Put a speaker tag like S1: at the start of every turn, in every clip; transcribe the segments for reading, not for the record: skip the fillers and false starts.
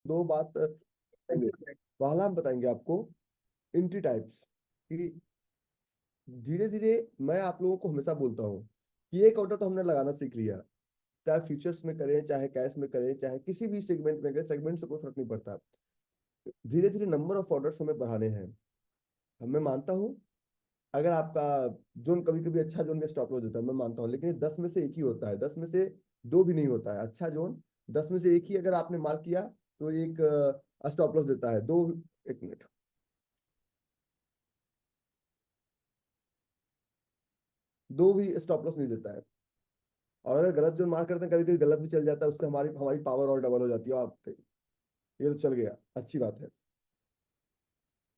S1: दो बात बताएंगे। पहला हम बताएंगे आपको एंट्री टाइप्स कि धीरे धीरे मैं आप लोगों को हमेशा बोलता हूँ कि एक ऑर्डर तो हमने लगाना सीख लिया, चाहे फ्यूचर्स में करें, चाहे कैश में करें, चाहे किसी भी सेगमेंट में करें, सेगमेंट से कोई फर्क नहीं पड़ता। धीरे धीरे नंबर ऑफ ऑर्डर्स हमें बढ़ाने हैं। मैं मानता हूँ अगर आपका जोन कभी कभी अच्छा जोन का स्टॉप लॉस होता है, मैं मानता हूँ, लेकिन 10 में से एक ही होता है, 10 में से दो भी नहीं होता है अच्छा जोन। 10 में से एक ही अगर आपने मार्क किया तो एक स्टॉप लॉस देता है दो। एक मिनट। दो भी स्टॉप लॉस नहीं देता है। और अगर गलत जोन मार्क करते हैं, कभी कभी गलत भी चल जाता है, उससे हमारी हमारी पावर और डबल हो जाती है। आप ये तो चल गया, अच्छी बात है।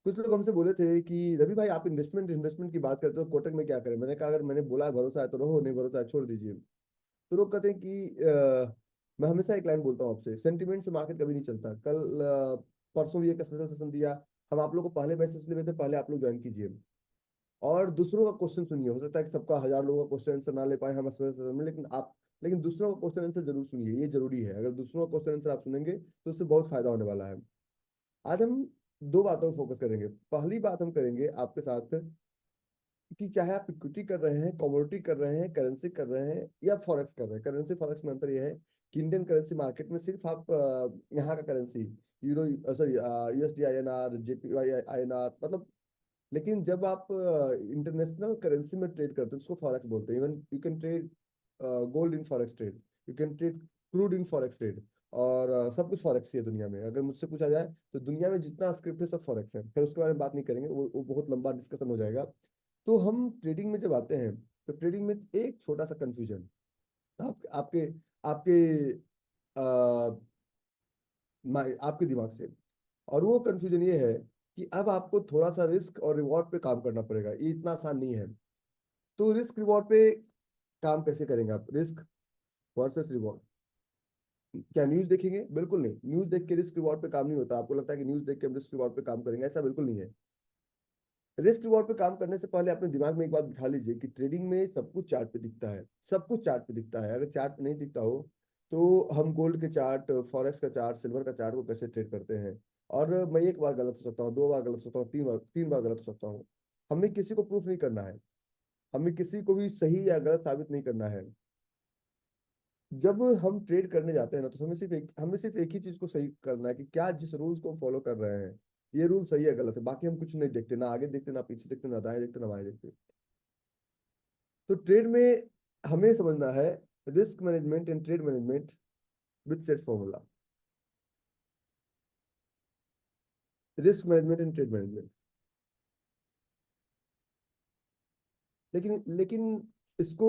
S1: कुछ लोग हमसे बोले थे कि रवि भाई आप इन्वेस्टमेंट इन्वेस्टमेंट की बात करते हो, कोटक में क्या करें। मैंने कहा अगर मैंने बोला है भरोसा है तो रहो, नहीं भरोसा है छोड़ दीजिए। तो लोग कहते हैं कि मैं हमेशा एक लाइन बोलता हूँ आपसे, सेंटिमेंट से मार्केट कभी नहीं चलता। कल परसों भी एक स्पेशल सेशन दिया। हम आप लोग को पहले मैसेज लिए थे, पहले आप लोग ज्वाइन कीजिए और दूसरों का क्वेश्चन सुनिए। हो सकता है कि सबका 1000 लोगों का क्वेश्चन आंसर ना ले पाए हम स्पेशल सेशन में, लेकिन दूसरों का क्वेश्चन आंसर जरूर सुनिए, ये जरूरी है। अगर दूसरों का क्वेश्चन आंसर आप सुनेंगे तो उससे बहुत फायदा होने वाला है। आज हम दो बातों पर फोकस करेंगे। पहली बात हम करेंगे आपके साथ कि चाहे आप इक्विटी कर रहे हैं, कमोडिटी कर रहे हैं, करेंसी कर रहे हैं या फॉरेक्स कर रहे हैं। करेंसी फॉरेक्स में अंतर यह है कि इंडियन करेंसी मार्केट में सिर्फ आप यहाँ का currency euro, sorry, USD INR, JPY INR, मतलब। लेकिन जब आप इंटरनेशनल करेंसी में ट्रेड करते हैं उसको फॉरेक्स बोलते हैं। Even you can trade gold in forex trade, you can trade crude in forex trade. और सब कुछ फॉरेक्स ही है दुनिया में। अगर मुझसे पूछा जाए तो दुनिया में जितना स्क्रिप्ट है सब फॉरेक्स है। फिर उसके बारे में बात नहीं करेंगे, वो बहुत लंबा डिस्कशन हो जाएगा। तो हम ट्रेडिंग में जब आते हैं तो ट्रेडिंग में एक छोटा सा कंफ्यूजन आपके आपके आपके दिमाग से। और वो कंफ्यूजन ये है कि अब आपको थोड़ा सा रिस्क और रिवॉर्ड पे काम करना पड़ेगा, ये इतना आसान नहीं है। तो रिस्क रिवॉर्ड पे काम कैसे करेंगे आप? Risk versus reward. क्या न्यूज देखेंगे? बिल्कुल नहीं। न्यूज देख के रिस्क रिवॉर्ड पे काम नहीं होता। आपको लगता है कि न्यूज देख के हम रिस्क रिवॉर्ड पे काम करेंगे, ऐसा बिल्कुल नहीं है। रिस्क रिवॉर्ड पे काम करने से पहले अपने दिमाग में एक बात बिठा लीजिए कि ट्रेडिंग में सब कुछ चार्ट पे दिखता है। सब कुछ चार्ट पे दिखता है। अगर चार्ट पे नहीं दिखता हो तो हम गोल्ड के चार्ट, फॉरेक्स का चार्ट, सिल्वर का चार्ट को कैसे ट्रेड करते हैं? और मैं एक बार गलत हो सकता हूँ, दो बार गलत हो सकता हूँ, तीन बार गलत हो सकता हूँ। हमें किसी को प्रूफ नहीं करना है, हमें किसी को भी सही या गलत साबित नहीं करना है। जब हम ट्रेड करने जाते हैं ना तो हमें सिर्फ एक ही चीज को सही करना है कि क्या जिस रूल्स को हम फॉलो कर रहे हैं ये रूल सही है गलत है। बाकी हम कुछ नहीं देखते, ना आगे देखते, ना पीछे देखते, ना दाएं देखते, ना बाएं देखते। तो ट्रेड में हमें समझना है risk management and trade management with set formula. Risk management and trade management. लेकिन इसको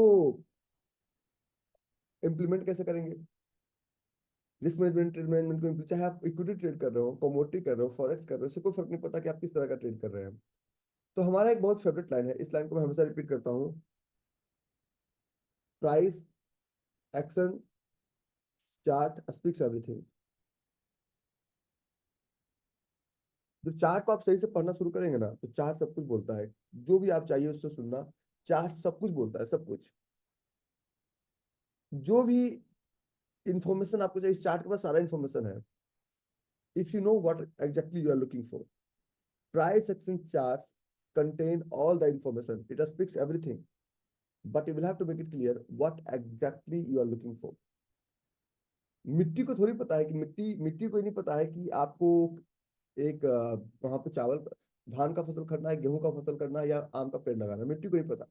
S1: इम्प्लीमेंट कैसे करेंगे? रिस्क मैनेजमेंट, ट्रेड मैनेजमेंट को चाहे आप इक्विटी ट्रेड कर रहे हो, कमोडिटी कर रहे हो, फॉरेक्स कर रहे हो, इससे कोई फर्क नहीं पड़ता कि आप किस तरह का ट्रेड कर रहे हैं। तो हमारा एक बहुत फेवरेट लाइन है, इस लाइन को मैं हमेशा रिपीट करता हूँ। Price action chart speaks everything. जब चार्ट को आप सही से पढ़ना शुरू करेंगे ना तो चार्ट सब कुछ बोलता है। जो भी आप चाहिए उससे सुनना, चार्ट सब कुछ बोलता है, सब कुछ। जो भी इंफॉर्मेशन आपको चाहिए, इस चार्ट के पास सारा इंफॉर्मेशन है। If you know what exactly you are looking for, price action charts contain all the information. It speaks everything, but you will have to make it clear what exactly you are looking for. मिट्टी को थोड़ी पता है कि मिट्टी मिट्टी को ही नहीं पता है कि आपको एक वहां पे चावल, धान का फसल करना है, गेहूं का फसल करना है या आम का पेड़ लगाना है, मिट्टी को नहीं पता।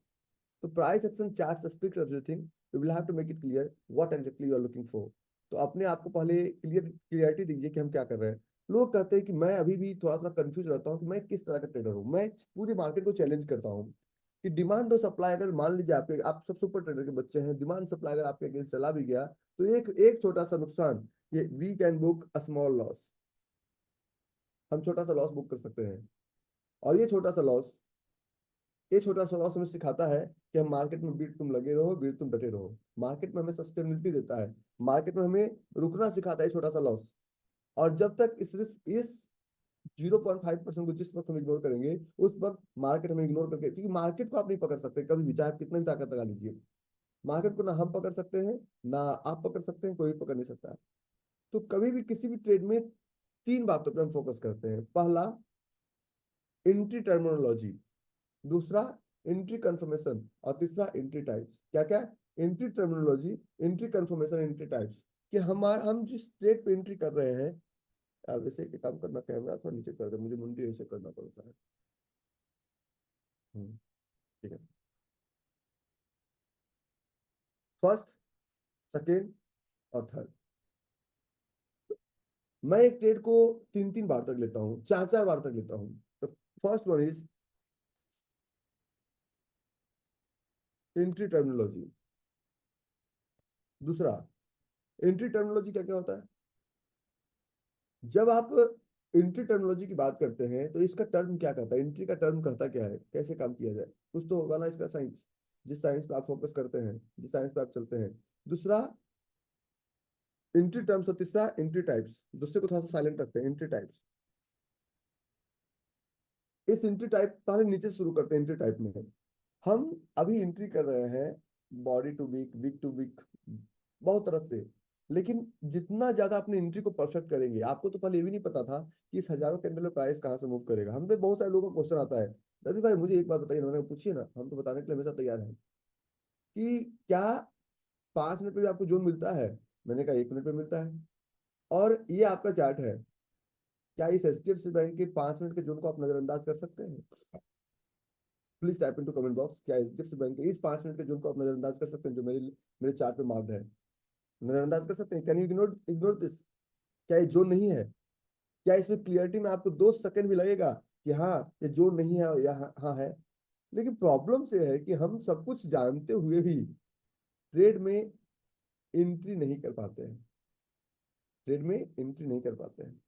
S1: तो price action chart speaks everything. You will have to make it clear what exactly you are looking for. तो अपने आप को पहले क्लियरिटी दीजिए कि हम क्या कर रहे हैं। लोग कहते हैं कि मैं अभी भी थोड़ा थोड़ा कंफ्यूज रहता हूँ कि मैं किस तरह का ट्रेडर हूँ। मैं पूरे मार्केट को चैलेंज करता हूँ कि डिमांड और सप्लाई, अगर मान लीजिए आप सब सुपर ट्रेडर के बच्चे हैं, डिमांड सप्लाई अगर आपके अगेंस्ट चला भी गया तो एक एक छोटा सा नुकसान, ये we can book a small loss. हम छोटा सा लॉस बुक कर सकते हैं। और ये छोटा सा लॉस हमें सिखाता है कि हम मार्केट में बीट तुम लगे रहो, बीट तुम डटे रहो। मार्केट में हमें सस्टेनेबिलिटी देता है, मार्केट में हमें रुकना सिखाता है छोटा सा लॉस। और जब तक इस 0.5% को जिस वक्त हम इग्नोर करेंगे उस वक्त मार्केट हमें इग्नोर करके, क्योंकि मार्केट को आप नहीं पकड़ सकते कभी भी, चाहे आप कितना भी ताकत लगा लीजिए। मार्केट को ना हम पकड़ सकते हैं, ना आप पकड़ सकते हैं, कोई पकड़ नहीं सकता है। तो कभी भी किसी भी ट्रेड में तीन बातों पे हम फोकस करते हैं। पहला, एंट्री टर्मिनोलॉजी, दूसरा एंट्री कंफर्मेशन, और तीसरा एंट्री टाइप्स। क्या क्या? Entry terminology, entry confirmation, entry types. कि हम जिस ट्रेड पे एंट्री कर रहे हैं, अब ऐसे एक काम करना, कैमरा थोड़ा नीचे कर दे, मुझे मुंडी ऐसे करना पड़ता है। ठीक है। फर्स्ट, सेकेंड और थर्ड। मैं एक ट्रेड को तीन तीन बार तक लेता हूँ, चार चार बार तक लेता हूँ। तो first one is entry terminology. दूसरा, एंट्री टर्मिनोलॉजी क्या क्या होता है? जब आप एंट्री टर्मिनोलॉजी की बात करते हैं तो इसका टर्म क्या कहता है, एंट्री का टर्म कहता क्या है, कैसे काम किया जाए, कुछ तो होगा ना इसका साइंस, जिस साइंस पे आप फोकस करते हैं, जिस साइंस पे आप चलते हैं। दूसरा एंट्री टर्म्स, और तीसरा एंट्री टाइप्स। दूसरे को थोड़ा सा साइलेंट रखते हैं, एंट्री टाइप्स। इस एंट्री टाइप, पहले नीचे शुरू करते हैं। एंट्री टाइप में हम अभी एंट्री कर रहे हैं body to week, week to week, बहुत तरह से। लेकिन जितना ज्यादा अपने एंट्री को परफेक्ट करेंगे, आपको तो पहले ये भी नहीं पता था कि इस हजारों कैंडल में प्राइस कहाँ से मूव करेगा। हम पे बहुत सारे लोगों का क्वेश्चन आता है, रवि भाई मुझे एक बात बताइए, मैंने पूछिए ना, हम तो बताने के लिए हमेशा तैयार हैं कि क्या 5 मिनट पे भी आपको जोन मिलता है? मैंने कहा 1 मिनट पे मिलता है। और ये आपका चार्ट है, क्या इस HDFC बैंक के 5 मिनट के जोन को आप नजरअंदाज कर सकते हैं? Please type into comment box, क्या HDFC बैंक के इस 5 मिनट के जोन को आप नजरअंदाज कर सकते हैं, जो मेरे मेरे चार्ट पे मार्क्ड है? नजरअंदाज कर सकते हैं? Can you ignore ignore this? क्या ये जोन नहीं है? क्या इसमें क्लियरिटी में आपको 2 सेकंड भी लगेगा कि हाँ ये जोन नहीं है या हाँ हाँ है? लेकिन प्रॉब्लम से है कि हम सब कुछ जानते हुए भी ट्रेड में एंट्री नहीं कर पाते हैं, ट्रेड में एंट्री नहीं कर पाते हैं।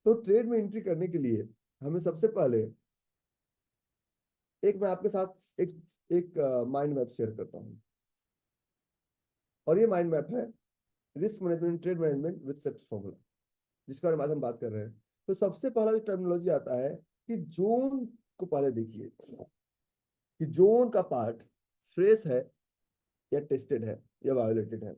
S1: तो ट्रेड में एंट्री करने के लिए हमें सबसे पहले, एक मैं आपके साथ एक एक माइंड मैप शेयर करता हूँ। और ये माइंड मैप है risk management, trade management with success formula, जिसके बारे में आज हम बात कर रहे हैं। तो सबसे पहला जो टर्मिनोलॉजी आता है कि जोन को पहले देखिए कि जोन का पार्ट फ्रेश है या टेस्टेड है या वायोलेटेड है।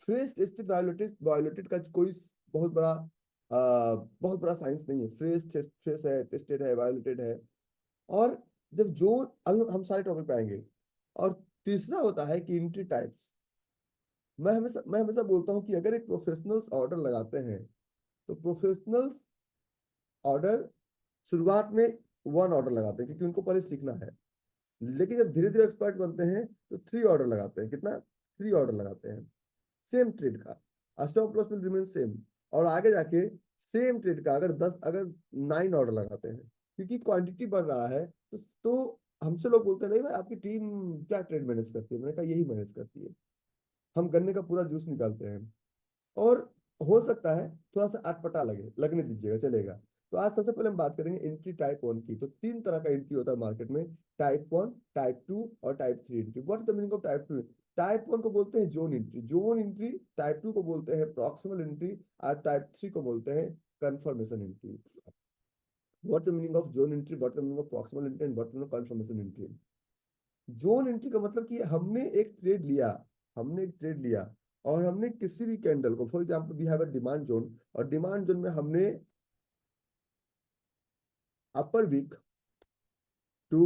S1: फ्रेश, टेस्टेड, वायोलेटेड, वायोलेटेड का कोई बहुत बड़ा साइंस नहीं है। फ्रेश, फ्रेश है, टेस्टेड है, वायोलेटेड है। और जब जोन, अभी हम सारे टॉपिक पे आएंगे। और तीसरा होता है कि एंट्री टाइप्स। मैं हमेशा बोलता हूँ कि अगर एक प्रोफेशनल्स ऑर्डर लगाते हैं तो प्रोफेशनल्स ऑर्डर शुरुआत में 1 ऑर्डर लगाते हैं, क्योंकि उनको पहले सीखना है। लेकिन जब धीरे धीरे एक्सपर्ट बनते हैं तो 3 ऑर्डर लगाते हैं। कितना? 3 ऑर्डर लगाते हैं सेम ट्रेड का, stop loss will remain same. और आगे जाके सेम ट्रेड का अगर 9 ऑर्डर लगाते हैं, क्योंकि क्वांटिटी बढ़ रहा है। तो हमसे लोग बोलते हैं नहीं भाई आपकी टीम क्या ट्रेड मैनेज करती है? मैंने कहा यही मैनेज करती है, हम गन्ने का पूरा जूस निकालते हैं। और हो सकता है थोड़ा सा अटपटा लगने दीजिएगा, चलेगा। तो आज सबसे पहले हम बात करेंगे एंट्री टाइप 1 की। तो 3 तरह का एंट्री होता है मार्केट में, टाइप 1, टाइप 2 और type 3 entry. What is the meaning of type 2? Type 1 को बोलते हैं zone entry, zone entry. Type 2 को बोलते हैं प्रॉक्सिमल एंट्री, और टाइप 3 को बोलते हैं confirmation entry. What the meaning of zone entry, what the meaning of proximal entry, and what the meaning of confirmation entry? Zone entry का मतलब कि हमने एक ट्रेड लिया और हमने किसी भी कैंडल को, for example we have a demand zone, और डिमांड जोन में हमने upper week to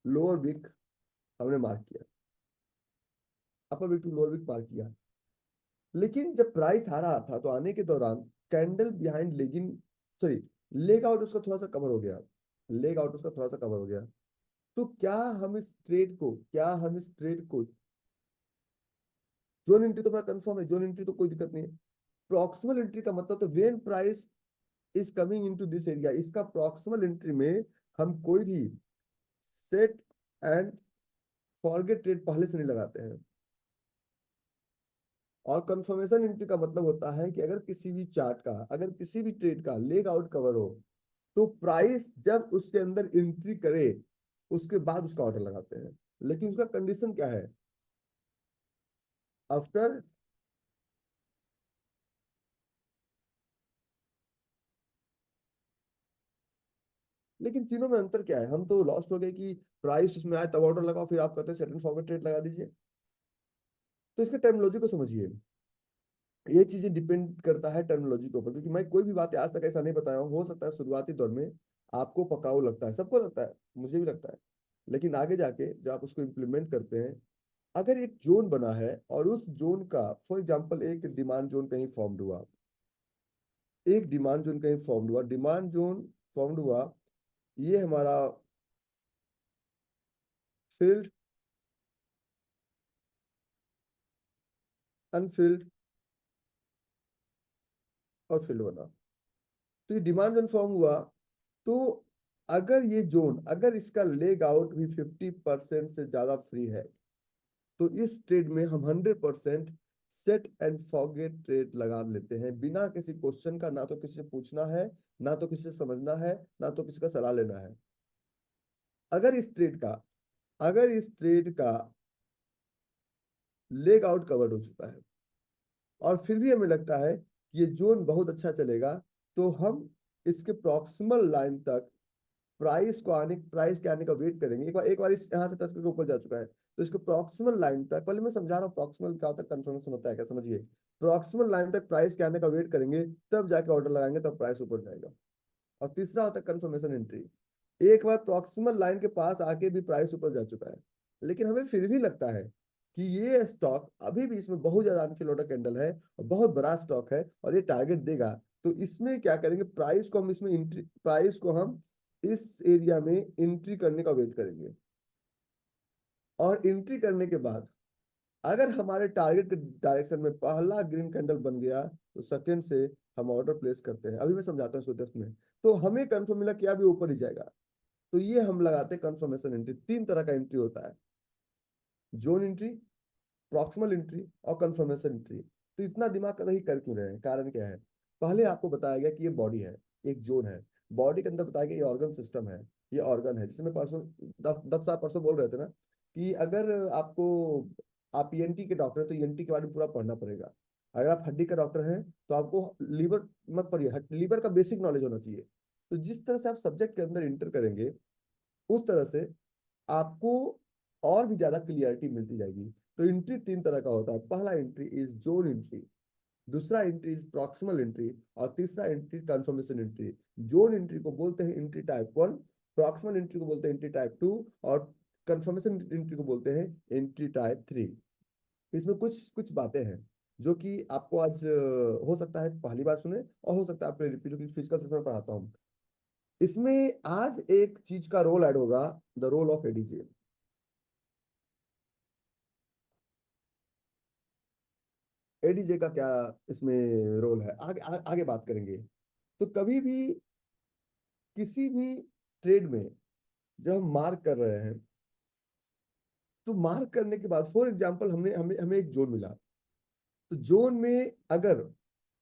S1: lower wick हमने मार्क किया, upper week to lower wick mark किया। लेकिन जब प्राइस आ रहा था तो आने के दौरान candle behind legging, sorry, leg out उसका थोड़ा सा कवर हो गया, लेग आउट उसका थोड़ा सा कवर हो गया। तो क्या हम इस ट्रेड को, जोन एंट्री तो मेरा कंफर्म है, जोन एंट्री तो कोई दिक्कत नहीं है। प्रॉक्सिमल एंट्री का मतलब तो when price is coming into this area, इसका प्रॉक्सिमल एंट्री में हम कोई भी सेट एंड फॉरगेट ट्रेड पहले से नहीं लगाते हैं। और कंफर्मेशन एंट्री का मतलब होता है कि अगर किसी भी चार्ट का, अगर किसी भी ट्रेड का लेग आउट कवर हो, तो प्राइस जब उसके अंदर एंट्री करे उसके बाद उसका ऑर्डर लगाते हैं। लेकिन उसका कंडीशन क्या है? आफ्टर, लेकिन तीनों में अंतर क्या है? हम तो लॉस्ट हो गए कि प्राइस उसमें आए तब ऑर्डर लगाओ, फिर आप कहते हैं सेट एंड फॉरगेट ट्रेड लगा दीजिए। तो इसके टर्मिनोलॉजी को समझिए। ये चीजें डिपेंड करता है टर्मिनोलॉजी के ऊपर, क्योंकि मैं कोई भी बात आज तक ऐसा नहीं बताया हूँ। हो सकता है शुरुआती दौर में आपको पकाऊ लगता है, सबको लगता है, मुझे भी लगता है, लेकिन आगे जाके जब आप उसको इम्प्लीमेंट करते हैं, अगर एक जोन बना है और उस जोन का फॉर एग्जांपल एक डिमांड जोन कहीं फॉर्म्ड हुआ, एक डिमांड जोन कहीं फॉर्म्ड हुआ, डिमांड जोन फॉर्म्ड हुआ, ये हमारा फील्ड, अनफील्ड और फील्ड बना। तो ये डिमांड जोन फॉर्म हुआ, तो अगर ये जोन, अगर इसका लेग आउट भी 50% से ज्यादा फ्री है, तो इस ट्रेड में हम 100% सेट एंड फॉरगेट ट्रेड लगा लेते हैं, बिना किसी क्वेश्चन का। ना तो किसी से पूछना है, ना तो किसी से समझना है, ना तो किसी का सलाह लेना है। अगर इस ट्रेड का, अगर इस ट्रेड का लेग आउट कवर्ड हो चुका है और फिर भी हमें लगता है कि ये जोन बहुत अच्छा चलेगा, तो हम इसके प्रॉक्सिमल लाइन तक प्राइस के आने का वेट करेंगे। एक बार इस यहाँ से टच करके ऊपर जा चुका है, तो इसको प्रॉक्सिमल लाइन तक, पहले मैं समझा रहा हूँ प्रॉक्सिमल क्या होता है, कंफर्मेशन होता है क्या, समझिए। प्रॉक्सिमल लाइन तक प्राइस के आने का वेट करेंगे, तब जाके ऑर्डर लगाएंगे, तब प्राइस ऊपर जाएगा। और तीसरा होता है कंफर्मेशन एंट्री। एक बार प्रॉक्सिमल लाइन के पास आके भी प्राइस ऊपर जा चुका है, लेकिन हमें फिर भी लगता है कि ये स्टॉक अभी भी, इसमें बहुत ज्यादा अनफिल ऑर्डर कैंडल है और बहुत बड़ा स्टॉक है और ये टारगेट देगा, तो इसमें क्या करेंगे, प्राइस को हम इस एरिया में एंट्री करने का वेट करेंगे। और एंट्री करने के बाद अगर हमारे टारगेट के डायरेक्शन में पहला ग्रीन कैंडल बन गया, तो सेकंड से हम ऑर्डर प्लेस करते हैं। अभी मैं समझाता हूँ इसको 10 में। तो हमें कंफर्म मिला कि अभी ऊपर ही जाएगा, तो ये हम लगाते हैं कंफर्मेशन एंट्री। तीन तरह का एंट्री होता है, जोन एंट्री, प्रॉक्सिमल एंट्री और कंफर्मेशन एंट्री। तो इतना दिमाग का नहीं कर क्यों रहे हैं, कारण क्या है। पहले आपको बताया गया कि ये बॉडी है, एक जोन है, बॉडी के अंदर बताया गया ये ऑर्गन सिस्टम है, ये ऑर्गन है। जैसे मैं परसों 10 साल परसों बोल रहे थे ना कि अगर आपको, आप ईएनटी के डॉक्टर हैं तो ईएनटी के बारे में पूरा पढ़ना पड़ेगा। अगर आप हड्डी का डॉक्टर हैं तो आपको लीवर मत पढ़िए, लीवर का बेसिक नॉलेज होना चाहिए। तो जिस तरह से आप सब्जेक्ट के अंदर इंटर करेंगे, उस तरह से आपको और भी ज्यादा क्लियरिटी मिलती जाएगी। तो एंट्री तीन तरह का होता है। पहला एंट्री इज जोन एंट्री, दूसरा एंट्री इज प्रॉक्सिमल एंट्री और तीसरा entry confirmation entry. Zone entry को बोलते हैं एंट्री टाइप 1, प्रॉक्सिमल एंट्री को बोलते हैं एंट्री टाइप 2 और कंफर्मेशन एंट्री को बोलते हैं एंट्री टाइप 3। इसमें कुछ कुछ बातें हैं जो कि आपको आज हो सकता है पहली बार सुने और हो सकता है आपने रिपीट, क्योंकि फिजिकल सेशन में पढ़ाता हूँ। इसमें आज एक चीज का रोल ऐड होगा, the role of ADJ. ADJ का क्या इसमें रोल है, आगे बात करेंगे। तो कभी भी किसी भी ट्रेड में जब हम मार्क कर रहे हैं, तो मार्क करने के बाद फॉर एग्जांपल हमने हमें हमें एक जोन मिला, तो अगर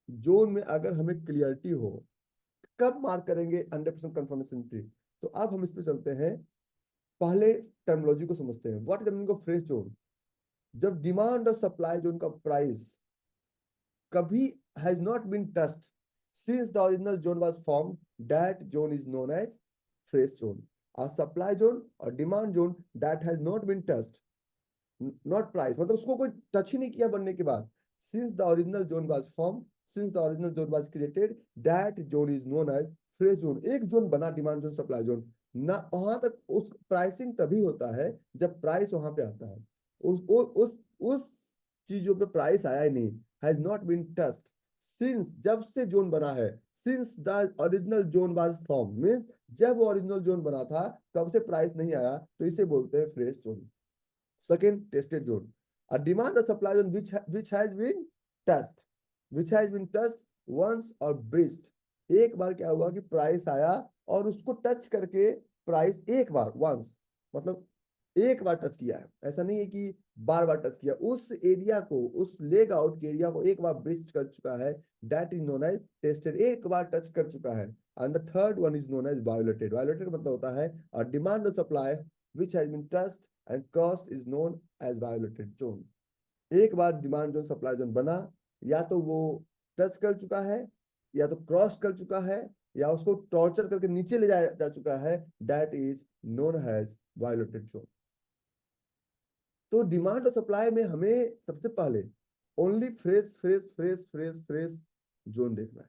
S1: जोन में अगर हमें क्लियरिटी हो, कब मार्क करेंगे 100% कंफर्मेशन ट्री। तो अब हम इस पे चलते हैं, पहले टर्मिनोलॉजी को समझते हैं। What is the meaning of fresh zone. जब डिमांड और सप्लाई जोन का प्राइस कभी has not been touched since the original zone was formed, that zone is known as fresh zone. A supply zone or demand zone that has not been touched, not price, मतलब उसको कोई touch ही नहीं किया बनने के बाद, since the original zone was formed, since the original zone was created, that zone is known as fresh zone। एक zone बना, डिमांड जोन, सप्लाई जोन ना, वहां तक उस प्राइसिंग तभी होता है जब प्राइस वहां पे आता है। उस चीजों पे प्राइस आया ही नहीं, has not been touched since, जब से जोन बना है, since the original zone was form, means जब वो ओरिजिनल जोन बना था तब से प्राइस नहीं आया, तो इसे बोलते हैं fresh zone. Second, tested zone. A demand or supply zone which has been touched, which has been touched once or breached। एक बार क्या हुआ कि प्राइस आया और उसको टच करके प्राइस, एक बार वंस, मतलब एक बार टच किया है, ऐसा नहीं है कि बार बार टच किया, उस एरिया को, उस लेग आउट के एरिया को एक बार ब्रीच कर चुका है, that is known as tested. एक बार टच कर चुका है। And the third one is known as violated. Violated मतलब होता है डिमांड और supply which has been touched and crossed is known as violated zone। एक बार डिमांड जोन सप्लाई जोन बना, या तो वो टच कर चुका है, या तो क्रॉस कर चुका है, या उसको टॉर्चर करके नीचे ले जाया जा चुका है, that is known as violated zone. तो डिमांड और सप्लाई में हमें सबसे पहले only fresh fresh fresh fresh fresh zone देखना है।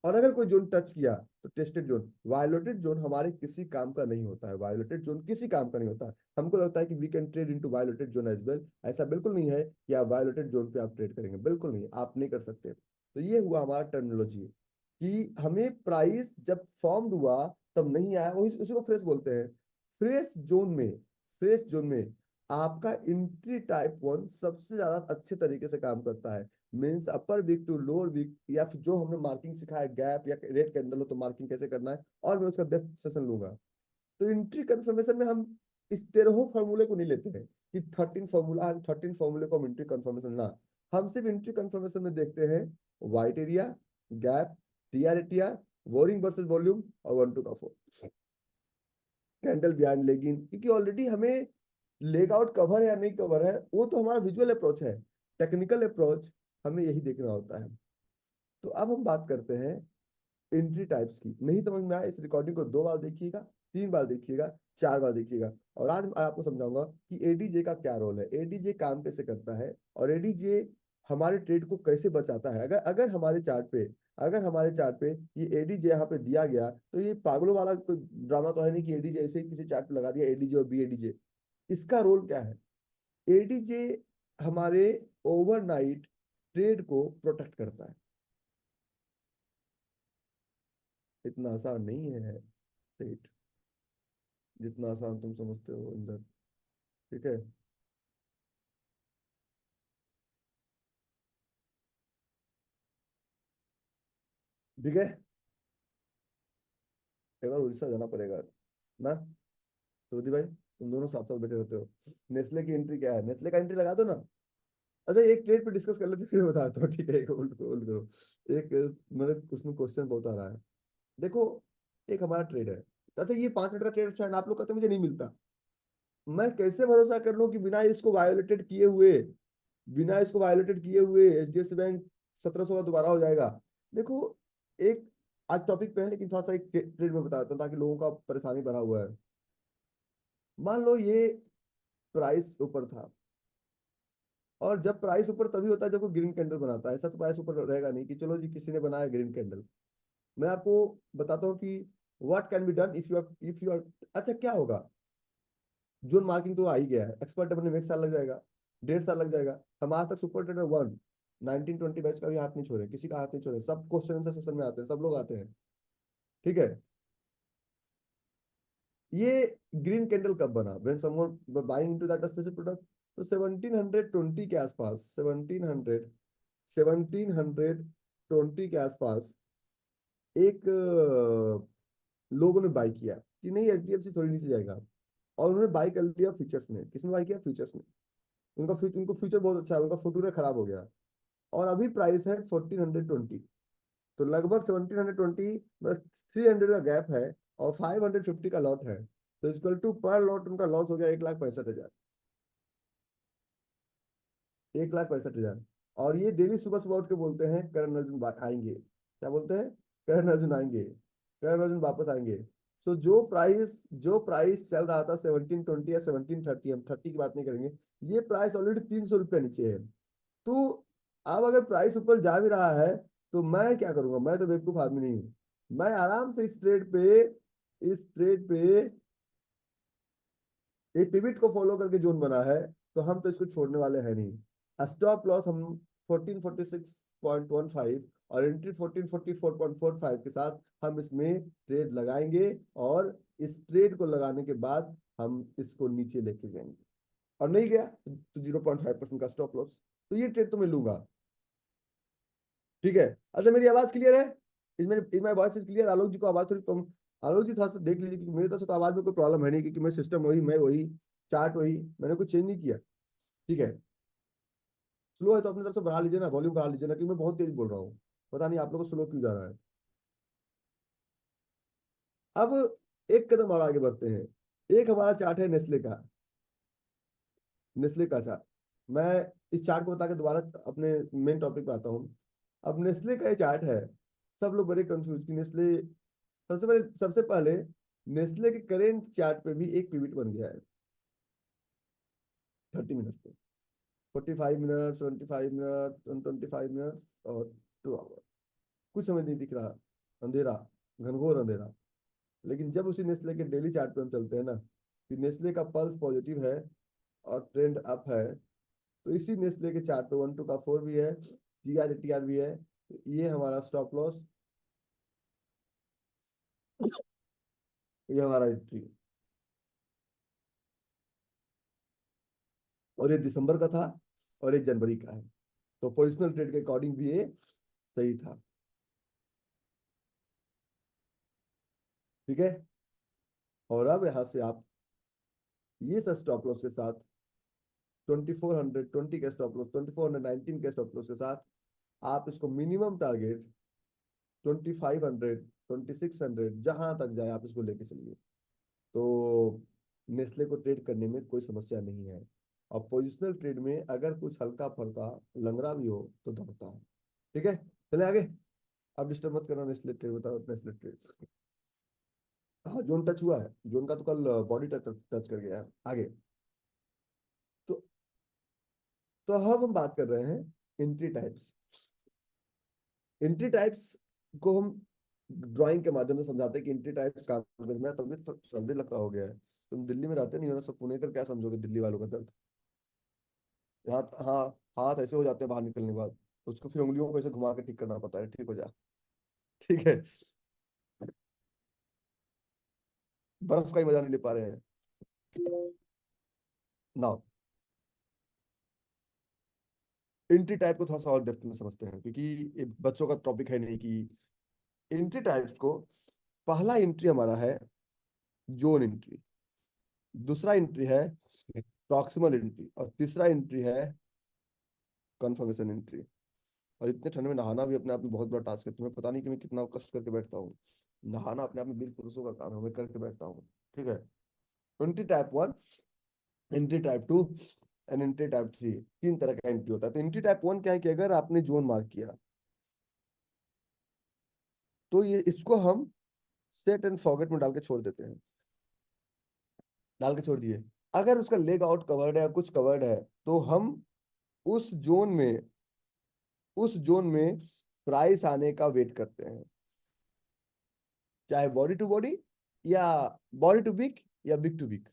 S1: और अगर कोई जोन टच किया तो टेस्टेड जोन, वायोलेटेड जोन हमारे किसी काम का नहीं होता है, वायोलेटेड जोन किसी काम का नहीं होता है। हमको लगता है कि we can trade into violated zone as well, ऐसा बिल्कुल नहीं है कि आप वायोलेटेड जोन पे आप ट्रेड करेंगे, बिल्कुल नहीं, आप नहीं कर सकते। तो ये हुआ हमारा टर्मिनोलॉजी कि हमें प्राइस जब फॉर्म हुआ तब नहीं आया, वही उसी को फ्रेश बोलते हैं। फ्रेश जोन में, फ्रेश जोन में आपका एंट्री टाइप वन सबसे ज्यादा अच्छे तरीके से काम करता है। Means upper week to lower week, या फिर जो हमने मार्किंग सिखाया गैप या रेड कैंडल हो तो मार्किंग कैसे करना है, और मैं उसका डेप्थ सेशन लूंगा। तो एंट्री कंफर्मेशन में हम इस 13 फॉर्मूले को नहीं लेते हैं कि 13 फॉर्मूले को हम एंट्री कंफर्मेशन ना, हम सिर्फ एंट्री कंफर्मेशन में देखते हैं white area, gap, TR ATR, वोरिंग वर्सेस वॉल्यूम और 1 to 4 कैंडल बिहाइंड लेगिन, क्योंकि ऑलरेडी हमें लेग आउट कवर है या नहीं कवर है वो तो हमारा विजुअल अप्रोच है, टेक्निकल अप्रोच हमें यही देखना होता है। तो अब हम बात करते हैं एंट्री टाइप्स की। नहीं समझ में आया इस रिकॉर्डिंग को 2 बार देखिएगा, 3 बार देखिएगा, 4 बार देखिएगा, और आज मैं आपको समझाऊंगा कि एडीजे का क्या रोल है, एडीजे काम कैसे करता है, और एडीजे हमारे ट्रेड को कैसे बचाता है। अगर अगर हमारे चार्ट पे, अगर हमारे चार्ट पे ये एडीजे यहाँ पे दिया गया तो ये पागलों वाला कोई ड्रामा तो है नहीं कि एडीजे ऐसे ही किसी चार्ट पे लगा दिया एडीजे और बी एडीजे। इसका रोल क्या है? एडीजे हमारे ओवरनाइट ट्रेड को प्रोटेक्ट करता है। इतना आसान नहीं है सेठ जितना आसान तुम समझते हो अंदर, ठीक है। ठीक है, एक बार उड़ीसा जाना पड़ेगा ना। तो भाई तुम दोनों साथ साथ बैठे रहते हो, नेस्ले की एंट्री क्या है, नेस्ले का एंट्री लगा दो ना। अच्छा एक ट्रेड पे डिस्कस कर लेते फिर बताता हूँ, ठीक है, एक होल्ड होल्ड करो। एक मेरे उसमें क्वेश्चन बहुत आ रहा है। देखो, एक हमारा ट्रेड है, अच्छा ये 5 मिनट का ट्रेड, शायद आप लोग कहते हैं मुझे नहीं मिलता। मैं कैसे भरोसा कर लूं कि बिना इसको वायोलेटेड किए हुए, बिना इसको वायोलेटेड किए हुए एचडीएफसी बैंक 1700 का दोबारा हो जाएगा। देखो, एक आज टॉपिक पे है लेकिन थोड़ा सा एक ट्रेड में बताता हूँ ताकि लोगों का परेशानी भरा हुआ है। मान लो ये प्राइस ऊपर था, और जब प्राइस ऊपर तभी होता है जब वो ग्रीन कैंडल बनाता है, ऐसा तो प्राइस ऊपर रहेगा नहीं कि चलो जी किसी ने बनाया ग्रीन कैंडल। मैं आपको बताता हूँ कि what can be done if you are. अच्छा क्या होगा, जोन मार्किंग तो आ ही गया है, एक्सपर्ट बनने में 1 साल लग जाएगा, 1.5 साल लग जाएगा। हम आज तक सुपर ट्रेडर 1 1920 बैच का भी हाथ नहीं छोड़े, किसी का हाथ नहीं छोड़े, सब क्वेश्चन आंसर सेशन में आते हैं, सब लोग आते हैं, ठीक है। ये ग्रीन कैंडल कब बना, when someone buying into that specific product. तो 1720 के आसपास, 1720 के आसपास एक लोगों ने बाई किया कि नहीं एचडीएफसी थोड़ी नीचे जाएगा, और उन्होंने बाई कर लिया फ्यूचर्स में। किसमें बाई किया? फ्यूचर्स में। उनको फ्यूचर बहुत अच्छा है, उनका फुटूरे खराब हो गया, और अभी प्राइस है 1420। तो लगभग 1720 बस 300 का गैप है, और 550 का लॉट है, तो इक्वल टू पर लॉट उनका लॉस हो गया 1,65,000, 1,65,000। और ये डेली सुबह सुबह उठ के बोलते हैं करण अर्जुन आएंगे, क्या बोलते हैं? करण अर्जुन आएंगे, करण अर्जुन वापस आएंगे। तो जो प्राइस चल रहा था 1720 या 1730, हम 30 की बात नहीं करेंगे, ये प्राइस ऑलरेडी 300 रुपया नीचे है। तो अब अगर प्राइस ऊपर जा भी रहा है तो मैं क्या करूंगा, मैं तो बेवकूफ आदमी नहीं हूं। मैं आराम से इस ट्रेड पे एक पिविट को फॉलो करके जोन बना है, तो हम तो इसको छोड़ने वाले हैं नहीं। स्टॉप लॉस हम 1446.15 और एंट्री 1444.45 के साथ हम इसमें ट्रेड लगाएंगे, और इस ट्रेड को लगाने के बाद हम इसको नीचे लेके जाएंगे, और नहीं गया तो 0.5% का स्टॉप लॉस। तो ये ट्रेड तो मैं लूंगा, ठीक है। अच्छा मेरी आवाज क्लियर है? Is my voice is clear? Alok ji को आवाज थोड़ी कम, आलोक जी थोड़ा सा देख लीजिए, क्योंकि मेरी तरफ से तो आवाज में कोई प्रॉब्लम है नहीं, क्योंकि मैं सिस्टम वही, मैं वही, चार्ट वही, मैंने कुछ चेंज नहीं किया, ठीक है। स्लो है तो अपनी तरफ से बढ़ा लीजिए ना, वॉल्यूम बढ़ा लीजिए ना, क्योंकि मैं बहुत तेज बोल रहा हूँ, पता नहीं आप लोग को स्लो क्यों जा रहा है। अब एक कदम और आगे बढ़ते हैं। एक हमारा चार्ट है नेस्ले का, नेस्ले का चार्ट। मैं इस चार्ट को बता के दोबारा अपने मेन टॉपिक पे आता हूँ। अब नेस्ले का ये चार्ट है, सब लोग बड़े कंफ्यूज कि नेस्ले, सबसे पहले नेस्ले के करेंट चार्ट पे भी एक पिविट बन गया है 30 मिनट पे, 45 मिनट, 25 मिनट, 25 मिनट और 2 आवर। कुछ समझ नहीं दिख रहा, अंधेरा, घनघोर अंधेरा। लेकिन जब उसी नेस्ले के डेली चार्ट पे हम चलते हैं ना, कि नेस्ले का पल्स पॉजिटिव है और ट्रेंड अप है, तो इसी नेस्ले के चार्ट पे 1 2 का 4 भी है, GR ATR भी है, तो ये हमारा स्टॉप लॉस, ये हमारा एंट्री। और ये दिसंबर का था और ये जनवरी का है, तो पोजिशनल ट्रेड के अकॉर्डिंग भी ये सही था। ठीक है। और अब यहां से आप ये सब स्टॉप लॉस के साथ 2420 के स्टॉप लॉस, 2419 के स्टॉप लॉस के साथ आप इसको मिनिमम टारगेट 2500, 2600 जहां तक जाए आप इसको लेके चलिए। तो नेस्ले को ट्रेड करने में कोई समस्या नहीं है। और पोजिशनल ट्रेड में अगर कुछ हल्का फल्का लंगड़ा भी हो तो दौड़ता है। ठीक है, चले आगे। अब डिस्टर्ब मत करना, नेस्ले ट्रेड बताओ, नेस्ले ट्रेड। हाँ, जोन टच हुआ है, जोन का तो कल बॉडी टच टच कर गया है। आगे। तो तो अब हम बात कर रहे हैं एंट्री टाइप्स। एंट्री टाइप्स को हम ड्राइंग के माध्यम से समझाते हैं कि एंट्री टाइप्स कागज में, तभी तो जल्दी लगता हो गया है। तुम दिल्ली में रहते नहीं हो ना, सब पुणे कर क्या समझोगे दिल्ली वालों का दर्द। यहाँ हाँ, हाथ ऐसे हो जाते हैं बाहर निकलने के बाद, उसको फिर उंगलियों को ऐसे घुमा के ठीक करना पड़ता है, ठीक हो जा। ठीक है। बर्फ का ही मजा नहीं ले पा रहे हैं ना। एंट्री टाइप को थोड़ा सा और डेप्थ में समझते हैं, क्योंकि ये बच्चों का टॉपिक है नहीं कि एंट्री टाइप को। पहला एंट्री हमारा है जोन एंट्री, दूसरा एंट्री है प्रॉक्सिमल एंट्री, और तीसरा एंट्री है कंफर्मेशन एंट्री। और इतने ठंड में नहाना भी अपने आप में बहुत बड़ा टास्क है, तुम्हें पता नहीं कि मैं कितना कष्ट करके बैठता हूँ। नहाना अपने आप में वीर पुरुषों का काम है, मैं करके बैठता हूँ। ठीक है। Entry type 1, entry type 2 and entry type 3, तीन तरह का एंट्री होता है। तो एंट्री टाइप 1 क्या है कि अगर आपने जोन मार्क किया, तो ये इसको हम सेट एंड फॉरगेट में डाल के छोड़ देते हैं, डाल के छोड़ दिए। अगर उसका लेग आउट कवर्ड है या कुछ कवर्ड है, तो हम उस जोन में उस जोन में प्राइस आने का वेट करते हैं, चाहे बॉडी टू बॉडी या बॉडी टू बिग या बिग टू बिग।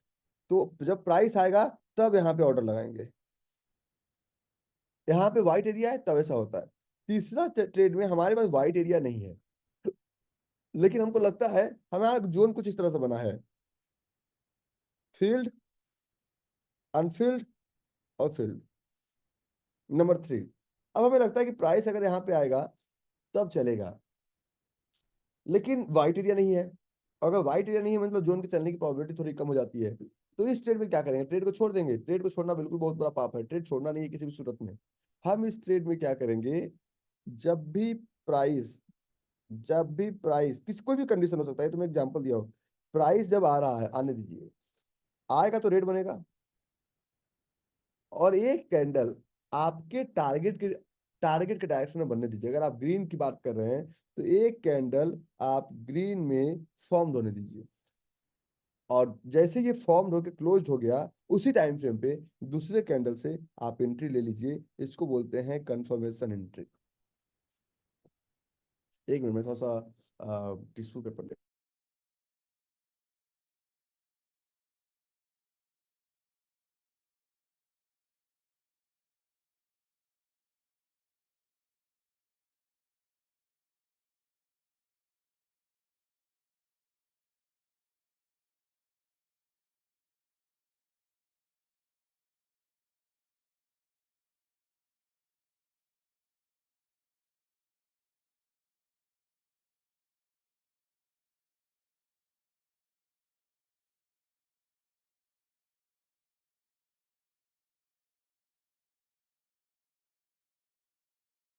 S1: तो जब प्राइस आएगा तब यहाँ पे ऑर्डर लगाएंगे। यहाँ पे व्हाइट एरिया है तब ऐसा होता है। तीसरा ट्रेड में हमारे पास व्हाइट एरिया नहीं है, लेकिन हमको लगता है हमारा जोन कुछ इस तरह से बना है, फील्ड, अनफील्ड और फील्ड। नंबर 3, अब हमें लगता है कि प्राइस अगर यहाँ पे आएगा तब चलेगा, लेकिन व्हाइट एरिया नहीं है। अगर व्हाइट एरिया नहीं है मतलब जोन के चलने की प्रोबेबिलिटी थोड़ी कम हो जाती है। तो इस ट्रेड में क्या करेंगे, ट्रेड को छोड़ देंगे। ट्रेड को छोड़ना बिल्कुल बहुत बड़ा पाप है, ट्रेड छोड़ना नहीं है किसी भी सूरत में। हम इस ट्रेड में क्या करेंगे, जब भी प्राइस किस कोई भी कंडीशन हो सकता है, तो मैं एग्जांपल दिया हूँ। प्राइस जब आ रहा है, आने दीजिए, आएगा तो रेट बनेगा, और एक कैंडल आपके टारगेट के डायरेक्शन में बनने दीजिए। अगर आप ग्रीन की बात कर रहे हैं, तो एक कैंडल आप ग्रीन में फॉर्म होने दीजिए, और जैसे ये फॉर्म होकर क्लोज हो गया, उसी टाइम फ्रेम पे दूसरे कैंडल से आप एंट्री ले लीजिए। इसको बोलते हैं कंफर्मेशन एंट्री। एक मिनट में थोड़ा सा टिश्यू पेपर ले।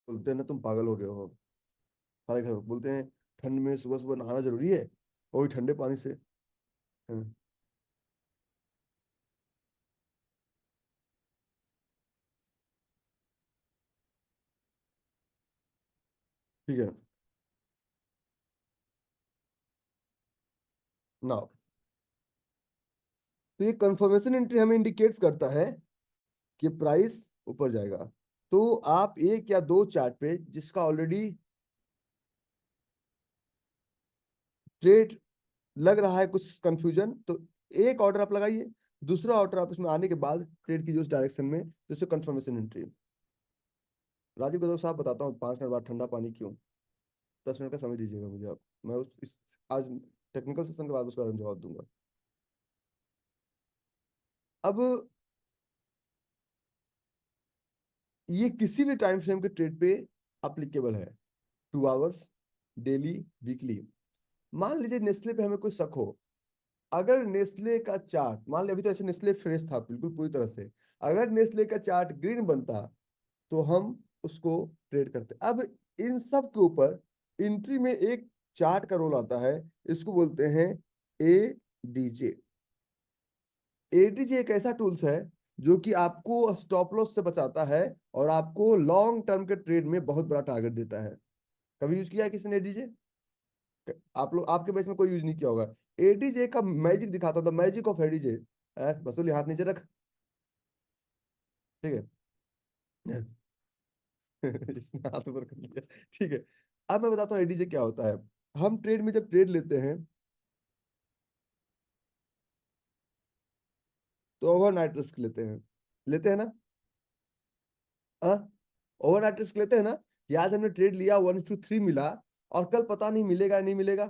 S1: बोलते हैं ना तुम पागल हो गए हो, हमारे घर बोलते हैं ठंड में सुबह सुबह नहाना जरूरी है, वो भी ठंडे पानी से। हाँ, ठीक है ना। तो ये कंफर्मेशन एंट्री हमें इंडिकेट्स करता है कि प्राइस ऊपर जाएगा। तो आप एक या दो चार्ट पे जिसका ऑलरेडी ट्रेड लग रहा है कुछ कंफ्यूजन, तो एक ऑर्डर आप लगाइए, दूसरा ऑर्डर आप इसमें आने के बाद ट्रेड कीजिए उस डायरेक्शन में, जिससे कंफर्मेशन एंट्री। राजीव गौतम साहब, बताता हूँ 5 मिनट बाद ठंडा पानी क्यों। 10 मिनट का समय दीजिएगा मुझे आप, मैं आज टेक्निकल सेशन के बाद उसका जवाब दूंगा। अब ये किसी भी टाइम फ्रेम के ट्रेड पे अप्लीकेबल है, 2 आवर्स, डेली, वीकली। मान लीजिए नेस्ले पे हमें कोई शक हो, अगर नेस्ले का चार्ट, मान लीजिए अभी तो ऐसे नेस्ले फ्रेश था बिल्कुल पूरी तरह से, अगर नेस्ले का चार्ट ग्रीन बनता तो हम उसको ट्रेड करते। अब इन सब के ऊपर एंट्री में एक चार्ट का रोल आता है, इसको बोलते हैं एडीजे। एडीजे एक ऐसा टूल्स है जो कि आपको स्टॉप लॉस से बचाता है और आपको लॉन्ग टर्म के ट्रेड में बहुत बड़ा टारगेट देता है। कभी यूज किया है किसी ने एडीजे? आप लोग, आपके बैच में कोई यूज नहीं किया होगा। एडीजे का मैजिक दिखाता हूं, द मैजिक ऑफ एडीजे। बसूली, हाथ नीचे रख। ठीक है। इसने हाथ ऊपर कर लिया। ठीक है, अब मैं बताता हूँ एडीजे क्या होता है। हम ट्रेड में जब ट्रेड लेते हैं तो ओवरनाइट रिस्क लेते हैं, लेते हैं ना? हाँ, ओवरनाइट रिस्क लेते हैं ना। याद, हमने ट्रेड लिया 1:3 मिला, और कल पता नहीं मिलेगा नहीं मिलेगा।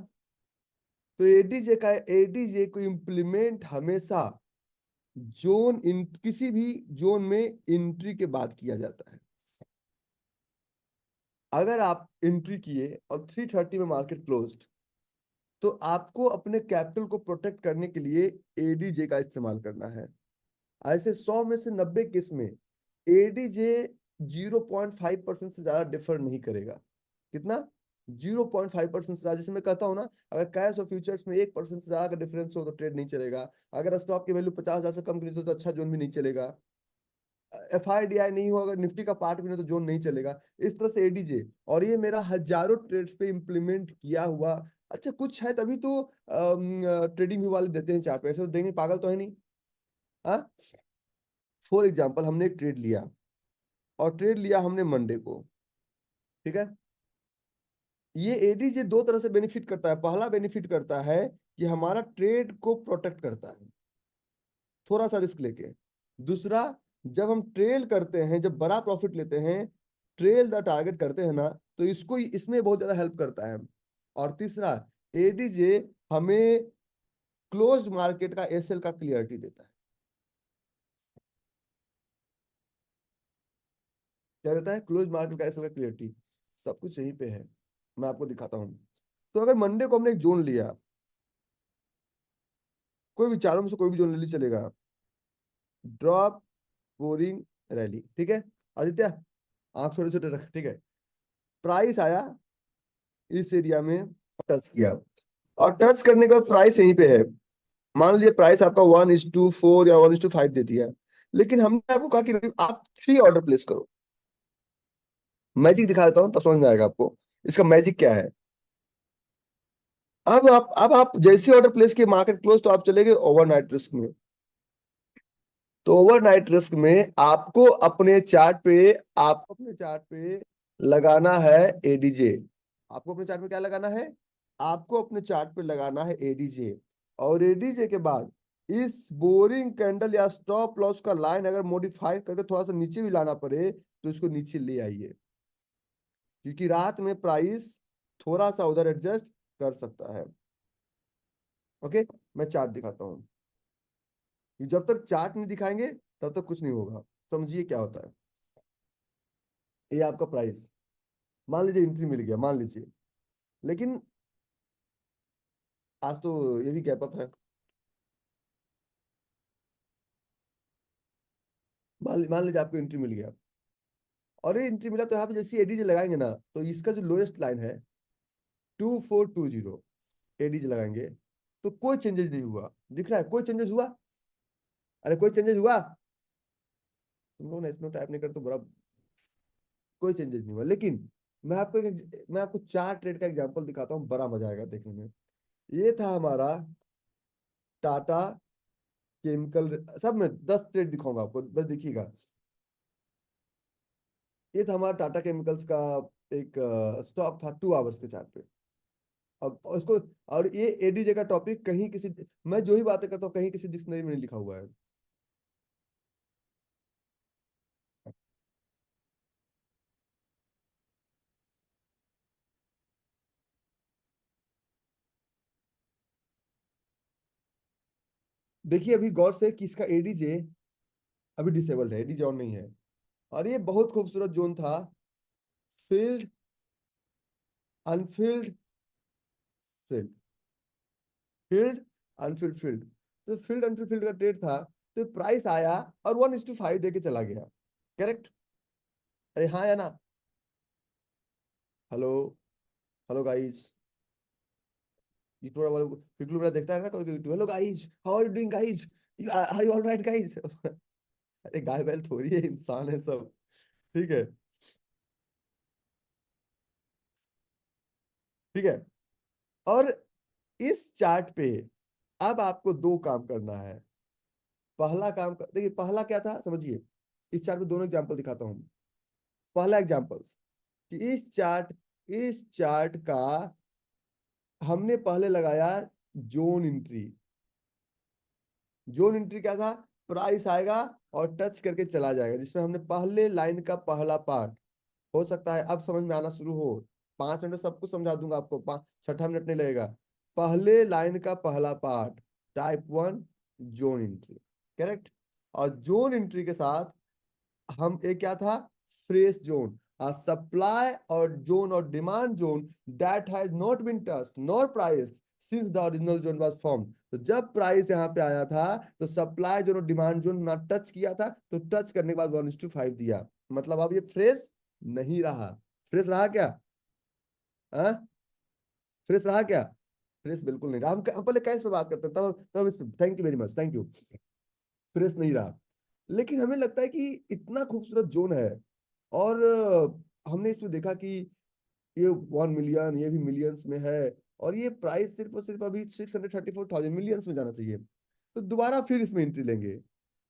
S1: तो एडीजे को इम्प्लीमेंट हमेशा किसी भी जोन में एंट्री के बाद किया जाता है। अगर आप एंट्री किए और 3:30 में मार्केट क्लोज्ड, तो आपको अपने कैपिटल को प्रोटेक्ट करने के लिए एडीजे का इस्तेमाल करना है। ऐसे 100 में से 90 केस में एडीजे 0.5% से ज्यादा डिफर नहीं करेगा। कितना? 0.5% से ज्यादा। जैसे मैं कहता हूं ना, अगर कैश और फ्यूचर्स में 1% से ज्यादा का डिफरेंस हो तो ट्रेड नहीं चलेगा। अगर स्टॉक की वैल्यू 50,000 से कम की तो अच्छा जोन भी नहीं चलेगा। एफआईडीआई नहीं हो, अगर निफ्टी का पार्ट भी नहीं तो जोन नहीं चलेगा। इस तरह से एडीजे, और ये मेरा हजारों ट्रेड्स पे इंप्लीमेंट किया हुआ। अच्छा, कुछ है तभी तो ट्रेडिंग व्यू वाले देते हैं चार्ट पे, ऐसे तो देंगे, पागल तो है नहीं। हाँ, फॉर एग्जाम्पल हमने एक ट्रेड लिया, और ट्रेड लिया हमने मंडे को, ठीक है। ये एडीजे दो तरह से बेनिफिट करता है। पहला बेनिफिट करता है कि हमारा ट्रेड को प्रोटेक्ट करता है थोड़ा सा रिस्क लेके। दूसरा, जब हम ट्रेल करते हैं, जब बड़ा प्रॉफिट लेते हैं, ट्रेल द टारगेट करते हैं ना, तो इसको इसमें बहुत ज्यादा हेल्प करता है। और तीसरा, एडीजे हमें क्लोज्ड मार्केट का एसएल का क्लियरिटी देता है। क्या देता है? क्लोज मार्केट का एसएल का क्लियरिटी। सब कुछ यहीं पे है, मैं आपको दिखाता हूँ। तो अगर मंडे को हमने एक जोन लिया, कोई भी चारों में से कोई भी जोन ले ली चलेगा, ड्रॉप, बोरिंग, रैली, ठीक है। आदित्य, आंख छोटे छोटे रख, ठीक है। प्राइस आया इस एरिया में, टच किया, और टच करने के बाद प्राइस यहीं पे है। मान लीजिए प्राइस आपका 1:4 या 1:5 दे दिया, लेकिन हमने आपको कहा कि आप 3 ऑर्डर प्लेस करो। मैजिक दिखा देता हूँ तब समझ में आएगा आपको इसका मैजिक क्या है। अब आप जैसे ऑर्डर प्लेस किए, मार्केट क्लोज, तो आप चले गए ओवरनाइट रिस्क में। तो ओवरनाइट रिस्क में आपको अपने चार्ट पे लगाना है एडीजे। आपको अपने चार्ट पे क्या लगाना है? आपको अपने चार्ट पे लगाना है एडीजे। और एडीजे के बाद इस बोरिंग कैंडल या स्टॉप लॉस का लाइन अगर मॉडिफाई करके थोड़ा सा नीचे भी लाना पड़े तो इसको नीचे ले आइए, क्योंकि रात में प्राइस थोड़ा सा उधर एडजस्ट कर सकता है। ओके, मैं चार्ट दिखाता हूँ। जब तक चार्ट नहीं दिखाएंगे तब तक कुछ नहीं होगा। समझिए क्या होता है। ये आपका प्राइस, मान लीजिए एंट्री मिल गया, मान लीजिए, लेकिन आज तो ये भी गैप अप है। मान लीजिए आपको एंट्री मिल गया, और ये एंट्री मिला, तो यहाँ पे जैसे एडीजे लगाएंगे ना, तो इसका जो लोएस्ट लाइन है 2420 एडीजे लगाएंगे, तो कोई चेंजेस नहीं हुआ। दिख रहा है कोई चेंजेस हुआ? अरे कोई चेंजेस हुआ? तुम लोग ना इसमें टाइप नहीं करते तो बड़ा। कोई चेंजेस नहीं हुआ, लेकिन मैं आपको 4 ट्रेड का एग्जांपल दिखाता हूँ, बड़ा मजा आएगा देखने में। ये था हमारा टाटा केमिकल, सब में 10 ट्रेड दिखाऊंगा आपको, बस देखिएगा। ये था हमारा टाटा केमिकल्स का एक स्टॉक था 2 आवर्स के चार्ट पे। अब उसको, और ये एडीजे का टॉपिक कहीं किसी, मैं जो ही बातें करता हूँ कहीं किसी डिक्शनरी में नहीं लिखा हुआ है। देखिए अभी गौर से कि इसका एडीजे अभी डिसेबल्ड है, एडीजे ऑन नहीं है। और ये बहुत खूबसूरत जोन था, field unfilled field, field unfilled field. तो फील्ड अनफील्ड फील्ड का ट्रेड था, तो प्राइस आया और 1:5 दे के चला गया। करेक्ट? अरे हाँ या ना? Hello, hello guys. ये थोड़ा बहुत पिगलू मेरा देखता है ना कभी कभी, hello guys, how are you doing guys, are you alright guys. अरे गाय बैल थोड़ी है, इंसान है सब। ठीक है, ठीक है। और इस चार्ट पे अब आपको दो काम करना है। पहला काम देखिए, पहला क्या था समझिए। इस चार्ट में दोनों एग्जांपल दिखाता हूँ। पहला एग्जांपल कि इस चार्ट का हमने पहले लगाया जोन एंट्री। जोन एंट्री क्या था? प्राइस आएगा और टच करके चला जाएगा, जिसमें हमने पहले लाइन का पहला पार्ट, हो सकता है अब समझ में आना शुरू हो। 5 मिनट में सब कुछ समझा दूंगा आपको, 6ठा मिनट नहीं लगेगा। पहले लाइन का पहला part, type 1, zone entry. Correct? और जोन एंट्री के साथ हम एक क्या था? फ्रेश जोन, सप्लाई और जोन और demand zone that has not been touched nor price since the original zone was form. तो जब प्राइस यहाँ पे आया था तो सप्लाई जोन और डिमांड जोन ना टच किया था, तो टच करने के बाद 1:5 दिया। मतलब अब ये फ्रेश नहीं रहा। फ्रेश रहा क्या? हाँ, फ्रेश रहा क्या? फ्रेश बिल्कुल नहीं रहा। हम पहले कैश पे बात करते हैं, तब इस पे thank you very much, thank you. Fresh नहीं रहा। लेकिन हमें लगता है कि इतना खूबसूरत जोन है, और हमने इसमें देखा कि ये 1 मिलियन, ये भी मिलियंस में है, और ये प्राइस सिर्फ और सिर्फ अभी 634,000 मिलियंस में जाना चाहिए। तो दोबारा फिर इसमें एंट्री लेंगे।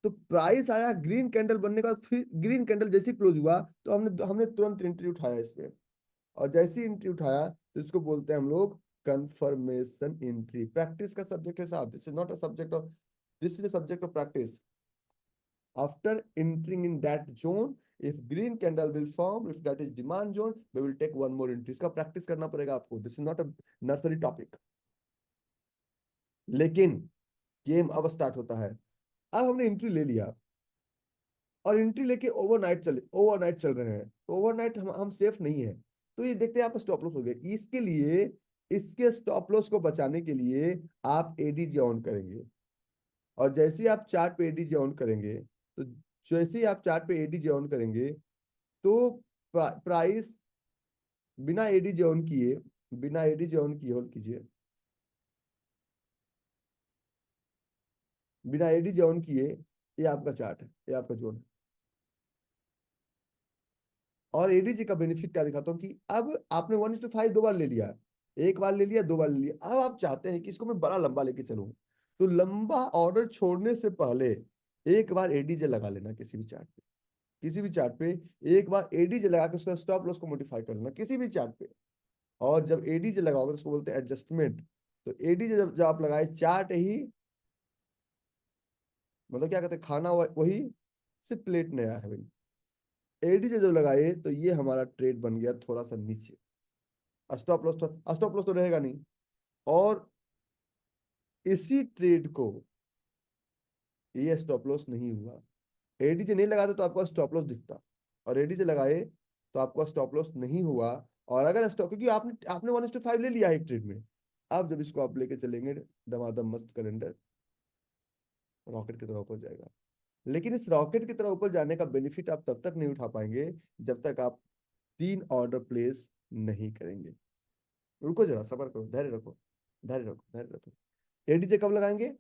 S1: तो प्राइस आया, ग्रीन कैंडल बनने के बाद, फिर ग्रीन कैंडल जैसे क्लोज हुआ तो हमने हमने तुरंत एंट्री उठाया इसमें। और जैसी एंट्री उठाया तो इसको बोलते हैं हम लोग कंफर्मेशन एंट्री। प्रैक्टिस का सब्जेक्ट है साहब, this is not a subject of, this is a subject of practice. After entering in that zone, if green candle will form, if that is demand zone, we will take one more entry. इसका practice करना पड़ेगा आपको, this is not a nursery topic. लेकिन game अब start होता है। अब हमने एंट्री ले लिया, और एंट्री लेके ओवरनाइट चल रहे हैं। ओवरनाइट हम सेफ नहीं है। तो ये देखते हैं आप स्टॉप लॉस हो गए। इसके लिए, इसके स्टॉप लॉस को बचाने के लिए आप एडीजे ऑन करेंगे। और जैसे ही आप चार्ट पे एडीजे ऑन करेंगे, तो जैसे ही आप चार्ट पे एडीजे ऑन करेंगे, तो प्राइस बिना एडीजे ऑन किए, बिना एडीजे ऑन किए, होल्ड कीजिए, बिना एडीजे ऑन किए, ये आपका चार्ट है, ये आपका जोन है। और एडीजे का बेनिफिट क्या दिखाता हूँ कि अब आपने 1:5 2 बार ले लिया, एक बार ले लिया, 2 बार ले लिया। अब आप चाहते हैं कि इसको मैं बड़ा लंबा लेके चलूं, तो लंबा ऑर्डर छोड़ने से पहले एक बार एडीजे लगा लेना किसी भी चार्ट पे। किसी भी चार्ट पे एक बार एडीजे लगा के उसका स्टॉप लॉस को मॉडिफाई कर लेना किसी भी चार्ट पे। और जब एडीजे लगाओगे तो उसको बोलते हैं एडजस्टमेंट। तो एडीजे जब जब आप लगाए, चार्ट ही मतलब क्या कहते हैं, खाना वही, सिर्फ प्लेट नया है भाई। एडीजे जब लगाए तो ये हमारा ट्रेड बन गया थोड़ा सा नीचे। स्टॉप लॉस तो रहेगा नहीं। और इसी ट्रेड को, ये स्टॉप लॉस नहीं हुआ। एडीजे नहीं लगाते तो आपको स्टॉप लॉस दिखता, और एडीजे लगाए तो आपको स्टॉप लॉस नहीं हुआ। और अगर स्टॉप, क्योंकि आपने आपने 1:5 ले लिया है एक ट्रेड में। अब जब इसको आप लेके चलेंगे, दमादम मस्त कैलेंडर रॉकेट की तरह ऊपर जाएगा। लेकिन इस रॉकेट की तरह ऊपर जाने का बेनिफिट आप तब तक नहीं उठा पाएंगे जब तक आप 3 ऑर्डर प्लेस नहीं करेंगे। रुको जरा, सबर करो, धैर्य रखो, धैर्य रखो, धैर्य रखो। एडीजे कब लगाएंगे?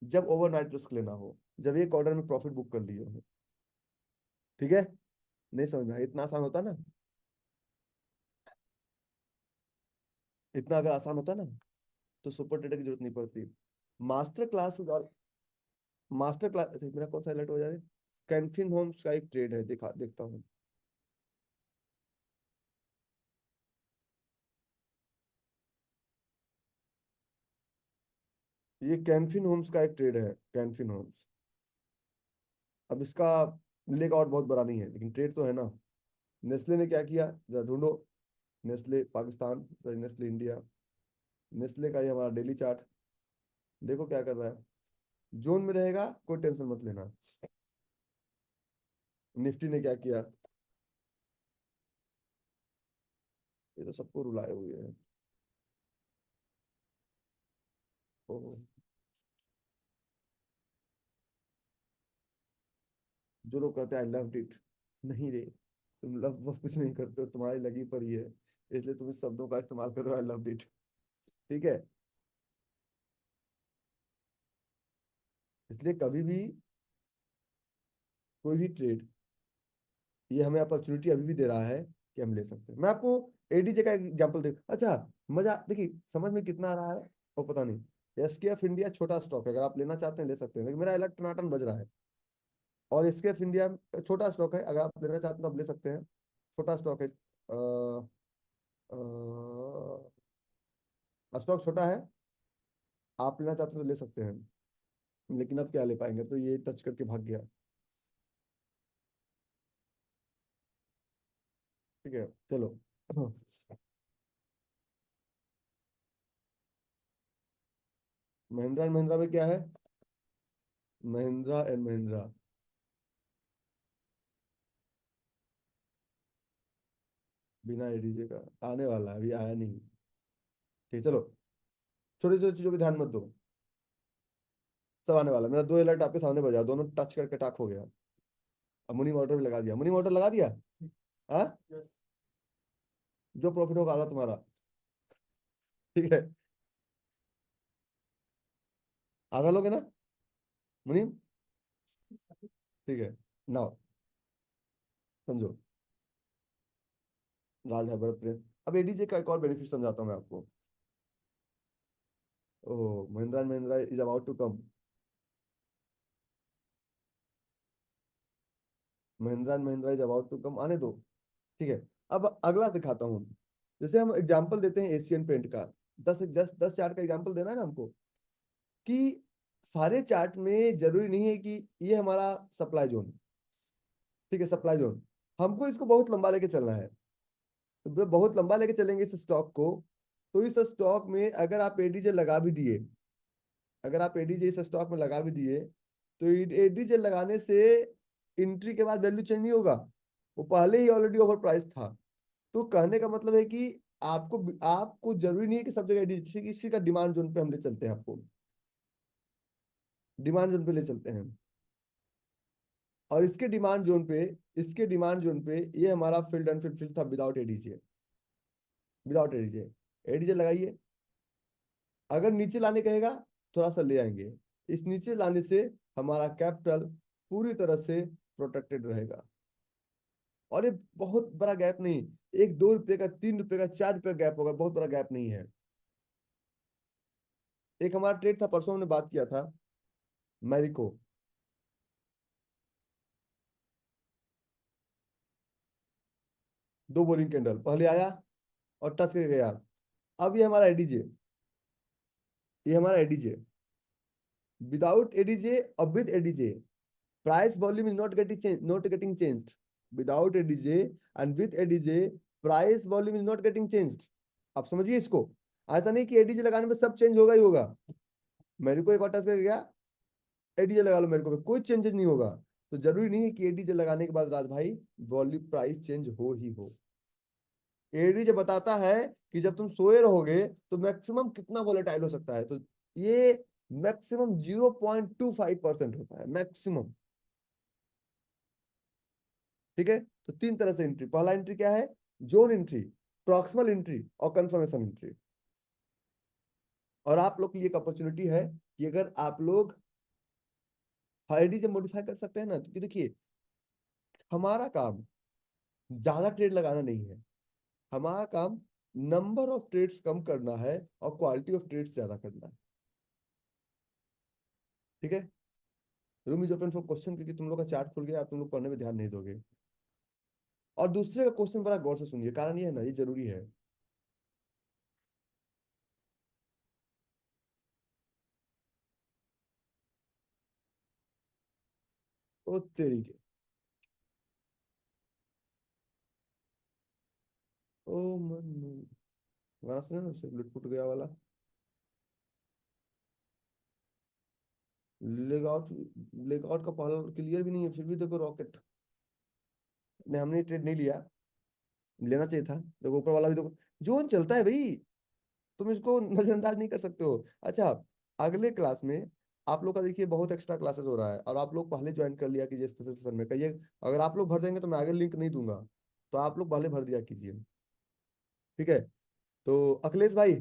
S1: जब ओवरनाइट रिस्क लेना हो, जब एक ऑर्डर में प्रॉफिट बुक कर लिए हो। ठीक है? नहीं समझ में आया? इतना आसान होता ना, इतना अगर आसान होता ना, तो सुपर ट्रेडर की जरूरत नहीं पड़ती। मास्टर क्लास और मास्टर क्लास, मेरा कौन सा अलर्ट हो जा रहा है? कैनफिन होम्स का एक ट्रेड है, देखता हूँ। ये कैनफिन होम्स का एक ट्रेड है, कैनफिन होम्स। अब इसका लेग आउट बहुत बड़ा नहीं है, लेकिन ट्रेड तो है ना। नेस्ले ने क्या किया, जरा ढूंढो। Nestle Pakistan, sorry Nestle India. Nestle का ये हमारा डेली चार्ट, देखो क्या कर रहा है। जोन में रहेगा, कोई टेंशन मत लेना। निफ्टी ने क्या किया, ये तो सबको रुलाए हुए है। ओहो, जो लोग कहते हैं आई लव इट, नहीं रे, तुम लव वह कुछ नहीं करते हो, तुम्हारी लगी पर ही है, इसलिए तुम इस शब्दों का इस्तेमाल करो, आई लव इट। ठीक है। इसलिए कभी भी कोई भी ट्रेड, ये हमें अपॉर्चुनिटी अभी भी दे रहा है कि हम ले सकते हैं। मैं आपको एडीजे का एग्जांपल दे, अच्छा, मजा देखिए समझ में कितना आ रहा है, वो पता नहीं। एसकेएफ इंडिया छोटा स्टॉक है, अगर आप लेना चाहते हैं ले सकते हैं, लेकिन मेरा अलर्ट टनाटन बज रहा है। और एसकेएफ इंडिया छोटा स्टॉक है, अगर आप लेना चाहते हैं तो आप ले सकते हैं। छोटा स्टॉक है, स्टॉक छोटा है, आप लेना चाहते हैं तो ले सकते हैं। लेकिन अब क्या ले पाएंगे, तो ये टच करके भाग गया। ठीक है, चलो। महिंद्रा एंड महिंद्रा में क्या है, महिंद्रा एंड महिंद्रा, बिना एडीजे का आने वाला है, अभी आया नहीं। ठीक, चलो। छोटी छोटी चीजों पे ध्यान मत दो, सब आने वाला है। मेरा दो अलर्ट आपके सामने बजा, दोनों टच करके टाक हो गया। अब मुनी मोटर भी लगा दिया, मुनी मोटर लगा दिया। हाँ, जो प्रॉफिट होगा आधा तुम्हारा। ठीक है, आधा लोगे ना मुनी। ठीक है, नाउ समझो, राज है बर्फ प्रेम। अब एडीजे का एक और बेनिफिट समझाता हूँ मैं आपको। Oh, Mahindra and Mahindra is about to come, Mahindra and Mahindra is about to come, आने दो। ठीक है, अब अगला दिखाता हूँ। जैसे हम एग्जांपल देते हैं एशियन पेंट का, 10 चार्ट का एग्जांपल देना है ना हमको, कि सारे चार्ट में जरूरी नहीं है कि ये हमारा सप्लाई जोन। ठीक है, सप्लाई जोन, हमको इसको बहुत लंबा लेके चलना है। तो जब बहुत लंबा लेके चलेंगे इस स्टॉक को, तो इस स्टॉक में अगर आप एडीजे लगा भी दिए, अगर आप एडीजे इस स्टॉक में लगा भी दिए, तो एडीजे लगाने से एंट्री के बाद वैल्यू चेंज नहीं होगा, वो पहले ही ऑलरेडी ओवर प्राइस था। तो कहने का मतलब है कि आपको आपको जरूरी नहीं है कि सब जगह एडीजे, किसी का डिमांड जोन पे हम ले चलते हैं आपको, डिमांड जोन पे ले चलते हैं। और इसके डिमांड जोन पे ये हमारा फील्ड एंड फील्ड था without ADJ, without ADJ. ADJ लगाइए, अगर नीचे लाने कहेगा थोड़ा सा ले आएंगे, इस नीचे लाने से हमारा कैपिटल पूरी तरह से प्रोटेक्टेड रहेगा। और ये बहुत बड़ा गैप नहीं, एक 2 रुपए का, 3 रुपए का, 4 रुपए का गैप होगा, बहुत बड़ा गैप नहीं है। एक हमारा ट्रेड था, परसों हमने बात किया था, मैरिको। दो बोरिंग कैंडल पहले आया और टच करके गया। अब ये हमारा एडीजे, ये हमारा एडीजे, विदाउट एडीजे और with ADJ, price volume is not getting changed, without ADJ and with ADJ price volume is not getting changed। आप समझिए इसको, ऐसा नहीं कि एडीजे लगाने में सब चेंज होगा ही होगा। मेरे को एक और टच कर गया, एडीजे लगा लो, मेरे को कोई चेंजेस नहीं होगा। तो जरूरी नहीं है कि एडीजे लगाने के बाद राज भाई वॉल्यूम प्राइस चेंज हो ही हो। एडीजे बताता है कि जब तुम सोए रहोगे तो मैक्सिमम कितना वोलेटाइल हो सकता है, तो ये मैक्सिमम 0.25% होता है, मैक्सिमम। ठीक है, तो तीन तरह से एंट्री, पहला एंट्री क्या है, जोन एंट्री, प्रॉक्सिमल एंट्री और कंफर्मेशन एंट्री। और आप लोग की एक अपॉर्चुनिटी है कि अगर आप लोग आईडी जब मॉडिफाई कर सकते हैं ना, तो देखिए हमारा काम ज्यादा ट्रेड लगाना नहीं है, हमारा काम नंबर ऑफ ट्रेड्स कम करना है और क्वालिटी ऑफ ट्रेड्स ज्यादा करना है। ठीक है, room is open for question, क्योंकि तुम लोग का चार्ट खुल गया, आप तुम लोग पढ़ने में ध्यान नहीं दोगे। और दूसरे का क्वेश्चन बड़ा गौर से सुनिए, कारण ये है ना, ये जरूरी है। ओ तेरी के, ओ मन, गाना सुना ना उससे, लुट पुट गया वाला, लेग आउट, लेग आउट का पहला क्लियर भी नहीं है, फिर भी देखो रॉकेट ने, हमने ट्रेड नहीं लिया, लेना चाहिए था। देखो ऊपर वाला भी देखो, जोन चलता है भाई, तुम इसको नजरअंदाज नहीं कर सकते हो। अच्छा, अगले क्लास में आप लोग का देखिए बहुत एक्स्ट्रा क्लासेस हो रहा है, और आप लोग पहले ज्वाइन कर लिया कीजिए स्पेशल सेशन में, कहिए अगर आप लोग भर देंगे तो मैं आगे लिंक नहीं दूंगा, तो आप लोग पहले भर दिया कीजिए, ठीक है। तो अखिलेश भाई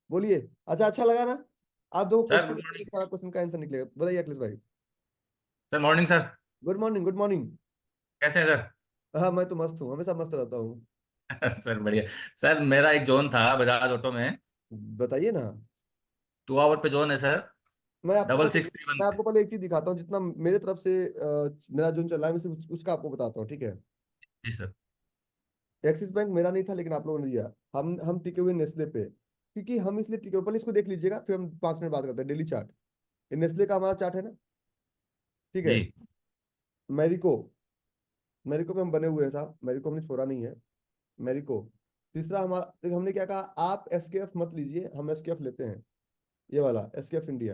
S1: बोलिए। अच्छा, अच्छा लगा ना? आप दो
S2: सर
S1: क्वेश्चन,
S2: गुड मॉर्निंग।
S1: सारा क्वेश्चन का आंसर निकलेगा, बताइए अखिलेश भाई।
S2: Sir morning sir.
S1: Good morning, good morning.
S2: कैसे हैं सर?
S1: हाँ मैं तो मस्त हूँ, हमेशा मस्त रहता हूँ।
S2: सर बढ़िया। सर मेरा एक जोन था बजाज ऑटो में।
S1: बताइए ना।
S2: 2 आवर पे जोन है सर।
S1: मैं आपको
S2: डबल
S1: पहले
S2: सिक्स थ्री वन
S1: मैं
S2: पे।
S1: आपको पहले एक चीज दिखाता हूँ, जितना मेरे तरफ से मेरा जो चल रहा है, मैं सिर्फ उसका आपको बताता हूँ, ठीक है।
S2: जी सर।
S1: एक्सिस बैंक मेरा नहीं था, लेकिन आप लोगों ने दिया। हम टिके हुए नेस्ले पे, क्योंकि हम इसलिए टिके हुए, पहले इसको देख लीजिएगा, फिर हम 5 मिनट बात करते हैं। डेली चार्ट, ये नेस्ले का हमारा चार्ट है ना, ठीक है।
S2: जी
S1: मैरिको, मैरिको पे हम बने हुए हैं साहब, मैरिको हमने छोड़ा नहीं है। मैरिको तीसरा हमारा, देखिए हमने क्या कहा, आप एसकेएफ मत लीजिए, हम एसकेएफ लेते हैं, ये वाला एसकेएफ इंडिया,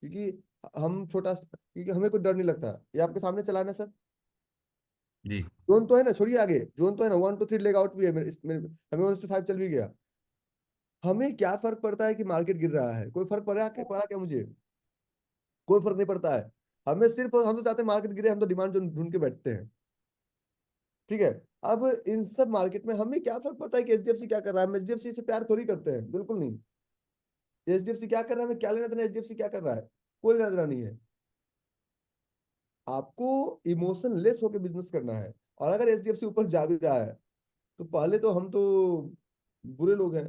S1: क्योंकि हम छोटा, क्योंकि हमें कोई डर नहीं लगता। ये आपके सामने चला है ना सर,
S2: जी।
S1: जोन तो है ना, छोड़िए आगे, जोन तो है ना, 1 2 3 लेग आउट भी है हमें 1 5 चल भी गया। हमें क्या फर्क पड़ता है कि मार्केट गिर रहा है? कोई फर्क पड़ा क्या मुझे? कोई फर्क नहीं पड़ता है। हमें सिर्फ, हम तो चाहते हैं मार्केट गिरे, हम तो डिमांड जोन ढूंढ के बैठते हैं, ठीक है। अब इन सब मार्केट में हमें क्या फर्क पड़ता है कि एचडीएफसी क्या कर रहा है? हम एचडीएफसी से प्यार थोड़ी करते हैं, बिल्कुल नहीं। एचडीएफसी क्या कर रहा है, हमें क्या लेना देना, एचडीएफसी क्या कर रहा है, कोई लेना देना नहीं है। आपको इमोशन लेस होकर बिजनेस करना है। और अगर एचडीएफसी ऊपर जा भी रहा है, तो पहले तो हम तो बुरे लोग हैं,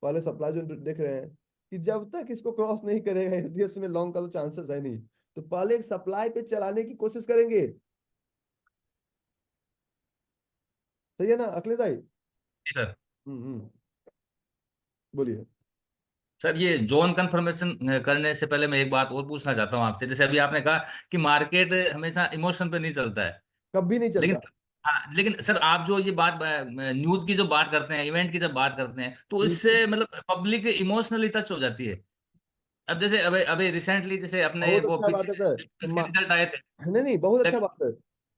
S1: पहले सप्लाई जो देख रहे हैं कि जब तक इसको क्रॉस नहीं करेगा एचडीएफसी में लॉन्ग का तो चांसेस है नहीं, तो पहले एक सप्लाई पे चलाने की कोशिश करेंगे। सही है ना अखिलेश भाई?
S2: जी सर।
S1: बोलिए।
S2: सर ये जोन कंफर्मेशन करने से पहले मैं एक बात और पूछना चाहता हूँ आपसे। जैसे अभी आपने कहा कि मार्केट हमेशा इमोशन पे नहीं चलता है।
S1: कभी नहीं
S2: लेकिन,
S1: चलता।
S2: हाँ लेकिन सर आप जो ये बात न्यूज की जो बात करते हैं, इवेंट की जब बात करते हैं, तो
S1: बिल्कुल।
S2: इससे मतलब पब्लिक इमोशनली टच हो जाती है। अब जैसे अभी अभी रिसेंटली जैसे अपने
S1: बहुत
S2: वो
S1: अच्छा बात
S2: पीछे
S1: है सर।
S2: के रिजल्ट आए थे।
S1: नहीं नहीं, बहुत अच्छा
S2: सर,
S1: बात है।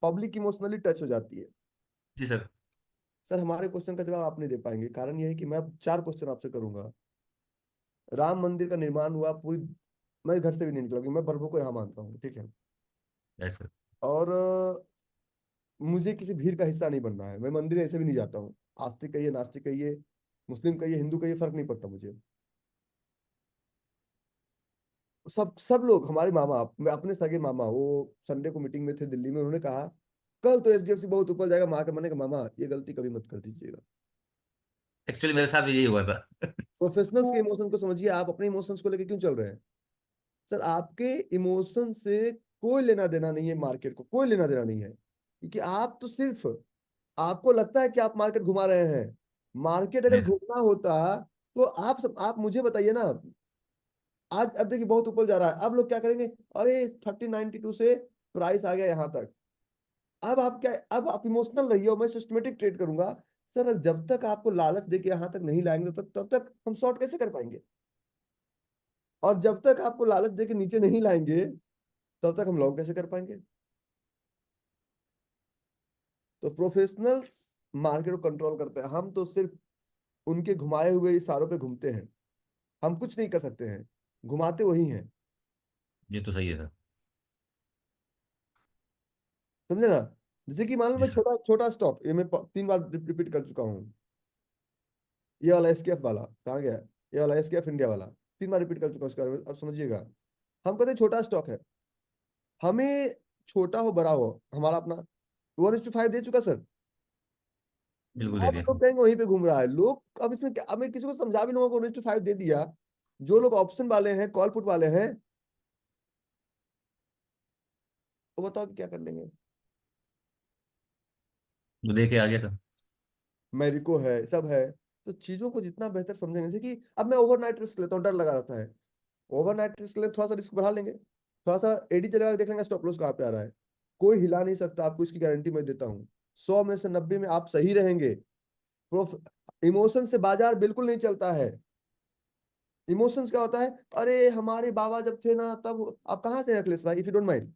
S1: पब्लिक इमोशनली टच हो जाती है।
S2: जी सर।
S1: सर हमारे क्वेश्चन का जवाब आप नहीं दे पाएंगे, कारण यह है कि मैं 4 क्वेश्चन आपसे करूंगा। राम मंदिर का निर्माण हुआ पूरी, मैं घर से भी नहीं निकला, क्योंकि मैं प्रभु को यहाँ मानता हूँ, ठीक है।
S2: Yes sir.
S1: और मुझे किसी भीड़ का हिस्सा नहीं बनना है, मैं मंदिर ऐसे भी नहीं जाता हूँ। आस्तिक कहिए, नास्तिक कहिए, मुस्लिम कहिए, हिंदू कहिए, फर्क नहीं पड़ता मुझे। सब सब लोग, हमारे मामा, मैं अपने सगे मामा, वो संडे को मीटिंग में थे दिल्ली में, उन्होंने कहा कल तो एचडीएफसी बहुत ऊपर जाएगा, माँ के मने का मामा ये गलती कभी मत कर दीजिएगा।
S2: एक्चुअली मेरे साथ भी यही हुआ था।
S1: प्रोफेशनल्स के इमोशन को समझिए, आप अपने इमोशंस को लेकर क्यों चल रहे हैं? सर आपके इमोशन से कोई लेना देना नहीं है, मार्केट को कोई लेना देना नहीं है, क्योंकि आप तो सिर्फ, आपको लगता है कि आप मार्केट घुमा रहे हैं। मार्केट अगर
S2: नहीं सर।
S1: घूमना होता, तो आप मुझे बताइए ना। आज अब देखिए बहुत ऊपर जा रहा है, अब लोग क्या करेंगे, अरे 3092 से प्राइस आ गया यहाँ तक। अब आप क्या, अब आप इमोशनल रहिए और मैं सिस्टमेटिक ट्रेड करूंगा। सर जब तक आपको लालच देके यहाँ तक नहीं लाएंगे, तब तक हम शॉर्ट कैसे कर पाएंगे? और जब तक आपको लालच देके नीचे नहीं लाएंगे, तब तक हम लॉन्ग कैसे कर पाएंगे? तो प्रोफेशनल्स मार्केट को कंट्रोल करते हैं, हम तो सिर्फ उनके घुमाए हुए इशारों पे घूमते हैं। हम कुछ नहीं कर सकते हैं, घुमाते वही हैं।
S2: ये तो सही है सर।
S1: समझे ना? जैसे कि मान लो
S2: जी
S1: मैं
S2: सर।
S1: छोटा छोटा स्टॉप, ये मैं 3 बार रिपीट कर चुका हूँ। ये वाला एसकेएफ वाला कहाँ गया? ये वाला एसकेएफ इंडिया वाला 3 बार रिपीट कर चुका हूँ उसके बारे में, अब समझिएगा। हम कहते हैं छोटा स्टॉक है, हमें छोटा हो बड़ा हो, हमारा अपना 1:5 दे चुका सर।
S2: बिल्कुल दे
S1: अब
S2: दिया।
S1: लोग कहेंगे वहीं पे घूम रहा है लोग, अब इसमें क्या, अब मैं किसी को समझा भी लूंगा को 1:5 दे दिया। जो लोग ऑप्शन वाले हैं, कॉल पुट वाले हैं, वो बताओ कि क्या कर लेंगे?
S2: जो दे के आ गया सर।
S1: मैरिको है, सब है। तो चीजों को जितना बेहतर समझेंगे, जैसे कि अब मैं ओवरनाइट रिस्क लेता हूँ, डर लगा रहता है। ओवरनाइट रिस्क ले, थोड़ा सा रिस्क बढ़ा लेंगे, थोड़ा सा एडी चलेगा, देख लेंगे स्टॉप लॉस कहाँ पे आ रहा है। कोई हिला नहीं सकता आपको, इसकी गारंटी मैं देता हूँ। 100 में से 90 में आप सही रहेंगे। इमोशन से बाजार बिल्कुल नहीं चलता है। इमोशंस क्या होता है, अरे हमारे बाबा जब थे ना तब। आप कहाँ से हैं अखिलेश भाई, इफ यू डोंट माइंड?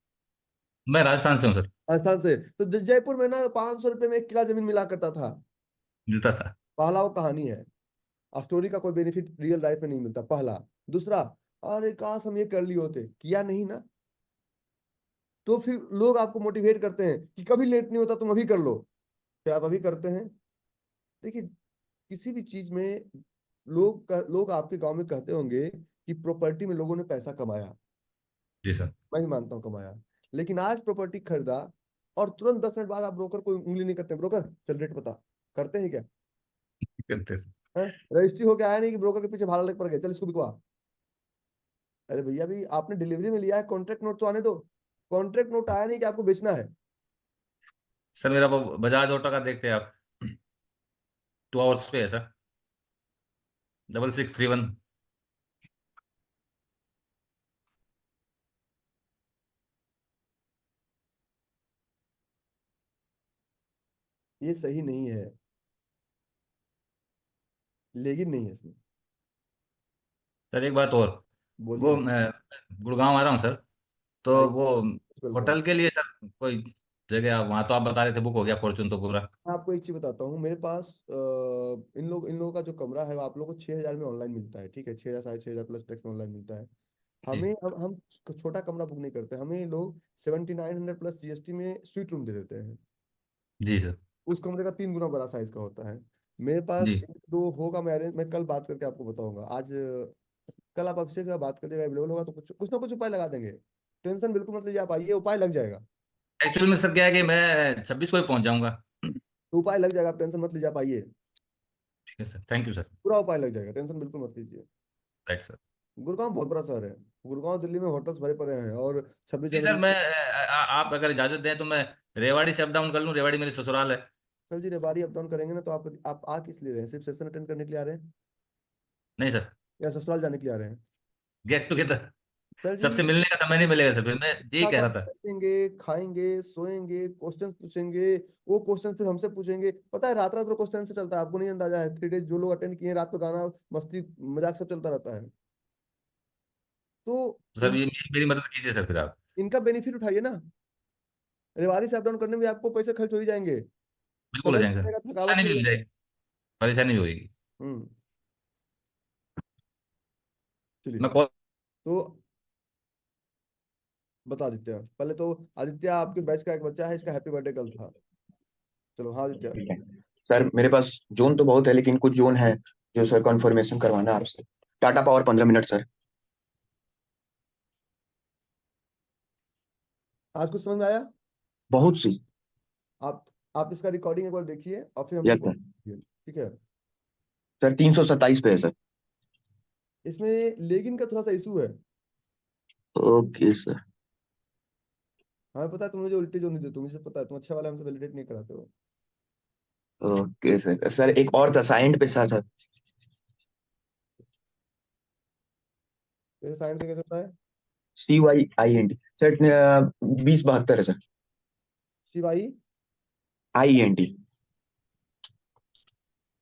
S2: मैं राजस्थान से हूँ सर।
S1: राजस्थान से। तो जयपुर में ना 500 रुपए में 1 किला जमीन मिला करता था।
S2: मिलता था।
S1: पहला वो कहानी है। स्टोरी का कोई बेनिफिट रियल लाइफ में नहीं मिलता, पहला। दूसरा, अरे काश हम ये कर लिए होते, किया नहीं ना। तो फिर लोग आपको मोटिवेट करते हैं कि कभी लेट नहीं होता, तुम अभी कर लो। फिर आप अभी करते हैं। देखिए, किसी भी चीज में लोग आपके गांव में कहते होंगे कि प्रॉपर्टी में लोगों ने पैसा कमाया।
S2: जी सर।
S1: मैं ही मानता हूँ कमाया। लेकिन आज प्रॉपर्टी खरीदा और तुरंत 10 मिनट बाद आप ब्रोकर को उंगली नहीं करते, ब्रोकर चल रेट बता। करते हैं क्या?
S2: करते सर।
S1: हैं? रजिस्ट्री होके आया नहीं कि ब्रोकर के पीछे भाड़ा लग पड़ गया, चल इसको बिकवा। अरे भैया भी आपने डिलीवरी में लिया है, कॉन्ट्रैक्ट नोट तो आने दो। कॉन्ट्रैक्ट नोट आया नहीं कि आपको बेचना है।
S2: सर मेरा वो बजाज ऑटो का देखते हैं आप, 2 आवर्स पे है सर, 6631।
S1: ये सही नहीं है। लेकिन नहीं है इसमें।
S2: सर एक बात और, वो
S1: बोलिए।
S2: मैं गुड़गांव आ रहा हूँ सर, तो
S1: आइए।
S2: वो
S1: वेलकम।
S2: होटल के लिए सर कोई जगह, वहाँ तो आप बता रहे थे बुक हो गया फॉर्चून तो पूरा।
S1: मैं आपको एक चीज बताता हूँ, मेरे पास इन लोगों का जो कमरा है वो आप लोगों को 6,000 में ऑनलाइन मिलता है, ठीक है? 6,000 6,500 प्लस टैक्स में ऑनलाइन मिलता है।
S2: जी।
S1: हमें हम छोटा कमरा बुक नहीं करते, हमें लोग 7,900 प्लस जीएसटी में स्वीट रूम दे देते हैं।
S2: जी सर।
S1: उस कमरे का 3 गुना बड़ा साइज का होता है। मेरे पास
S2: जी।
S1: एक दो होगा, मैं कल बात करके आपको बताऊंगा। आज कल आप अभिषेक से बात करिएगा, अवेलेबल होगा तो कुछ कुछ ना कुछ उपाय लगा देंगे। टेंशन बिल्कुल मत लीजिए, आप आइए, उपाय लग जाएगा।
S2: एक्चुअल में सर क्या है कि मैं 26 को ही पहुंच जाऊंगा।
S1: तो उपाय लग जाएगा, आप टेंशन मत लीजिए, आप आइए।
S2: ठीक है सर, थैंक यू सर।
S1: पूरा उपाय लग जाएगा, टेंशन बिल्कुल मत लीजिए।
S2: Right sir.
S1: गुड़गांव बहुत बड़ा शहर है। गुड़गांव दिल्ली में होटल्स भरे पड़े हैं, और 26 जनवरी।
S2: जी सर, मैं आप अगर इजाजत दें तो मैं रेवाड़ी से अप डाउन कर लूँ, रेवाड़ी मेरी ससुराल है।
S1: सर जी, रेवाड़ी अप डाउन करेंगे ना तो आप आ किस लिए रहे हैं? सिर्फ सेशन अटेंड करने के लिए आ रहे हैं,
S2: नहीं सर,
S1: या ससुराल जाने के लिए आ रहे हैं?
S2: Get together.
S1: सर जी,
S2: सबसे मिलने का समय नहीं मिलेगा सर, फिर मैं यही
S1: साथ
S2: कह
S1: आप
S2: रहा था।
S1: बैठेंगे, खाएंगे, सोएंगे, क्वेश्चन पूछेंगे। वो क्वेश्चन फिर हमसे पूछेंगे। पता है, रात रात भर क्वेश्चन से चलता है, आपको नहीं अंदाजा है। 3 डेज जो लोग अटेंड किए हैं, रात को गाना मस्ती मजाक सब चलता रहता है। तो
S2: तो सर
S1: इन
S2: ये मेरी मदद कीजिए सर फिर आप।
S1: इनका बेनिफिट उठाइए ना। रेवाड़ी से अप डाउन करने में आपको पैसे खर्च हो ही जाएंगे।
S2: बिल्कुल हो
S1: समय
S2: जाएंगे सर,
S1: लगेगा, थकावट
S2: परेशानी
S1: भी
S2: भी
S1: हो
S2: हो
S1: जाएगी।
S2: जाएगी, परेशानी भी होगी।
S1: हम्म। चलिए।
S2: मैं कॉल।
S1: तो बता देते हैं पहले तो। आदित्य, आपके बैच का एक बच्चा है, इसका हैप्पी बर्थडे कल था। चलो, हाँ आदित्य।
S3: ठीक है सर, मेरे पास जोन तो बहुत है लेकिन कुछ जोन है जो सर कंफर्मेशन करवाना है आपसे। Tata power 15 minute sir.
S1: आज कुछ समझ में आया?
S3: बहुत सी।
S1: आप आप इसका रिकॉर्डिंग एक बार देखिए और फिर हमसे
S3: यस सर।
S1: पूछिए, ठीक है?
S3: सर 327 पे है सर।
S1: इसमें लेगिन का थोड़ा सा इशू है।
S3: Okay sir.
S1: हमें पता है तुम मुझे उल्टी जो नहीं देते, मुझे पता है तुम अच्छा वाला हमसे वैलिडेट नहीं कराते हो।
S3: ओके सर, सर एक और था साइंड पे सर।
S1: तो साइन का कैसे होता है?
S3: CYIND sir. 2072 है सर।
S1: सिवाई।
S3: IENT।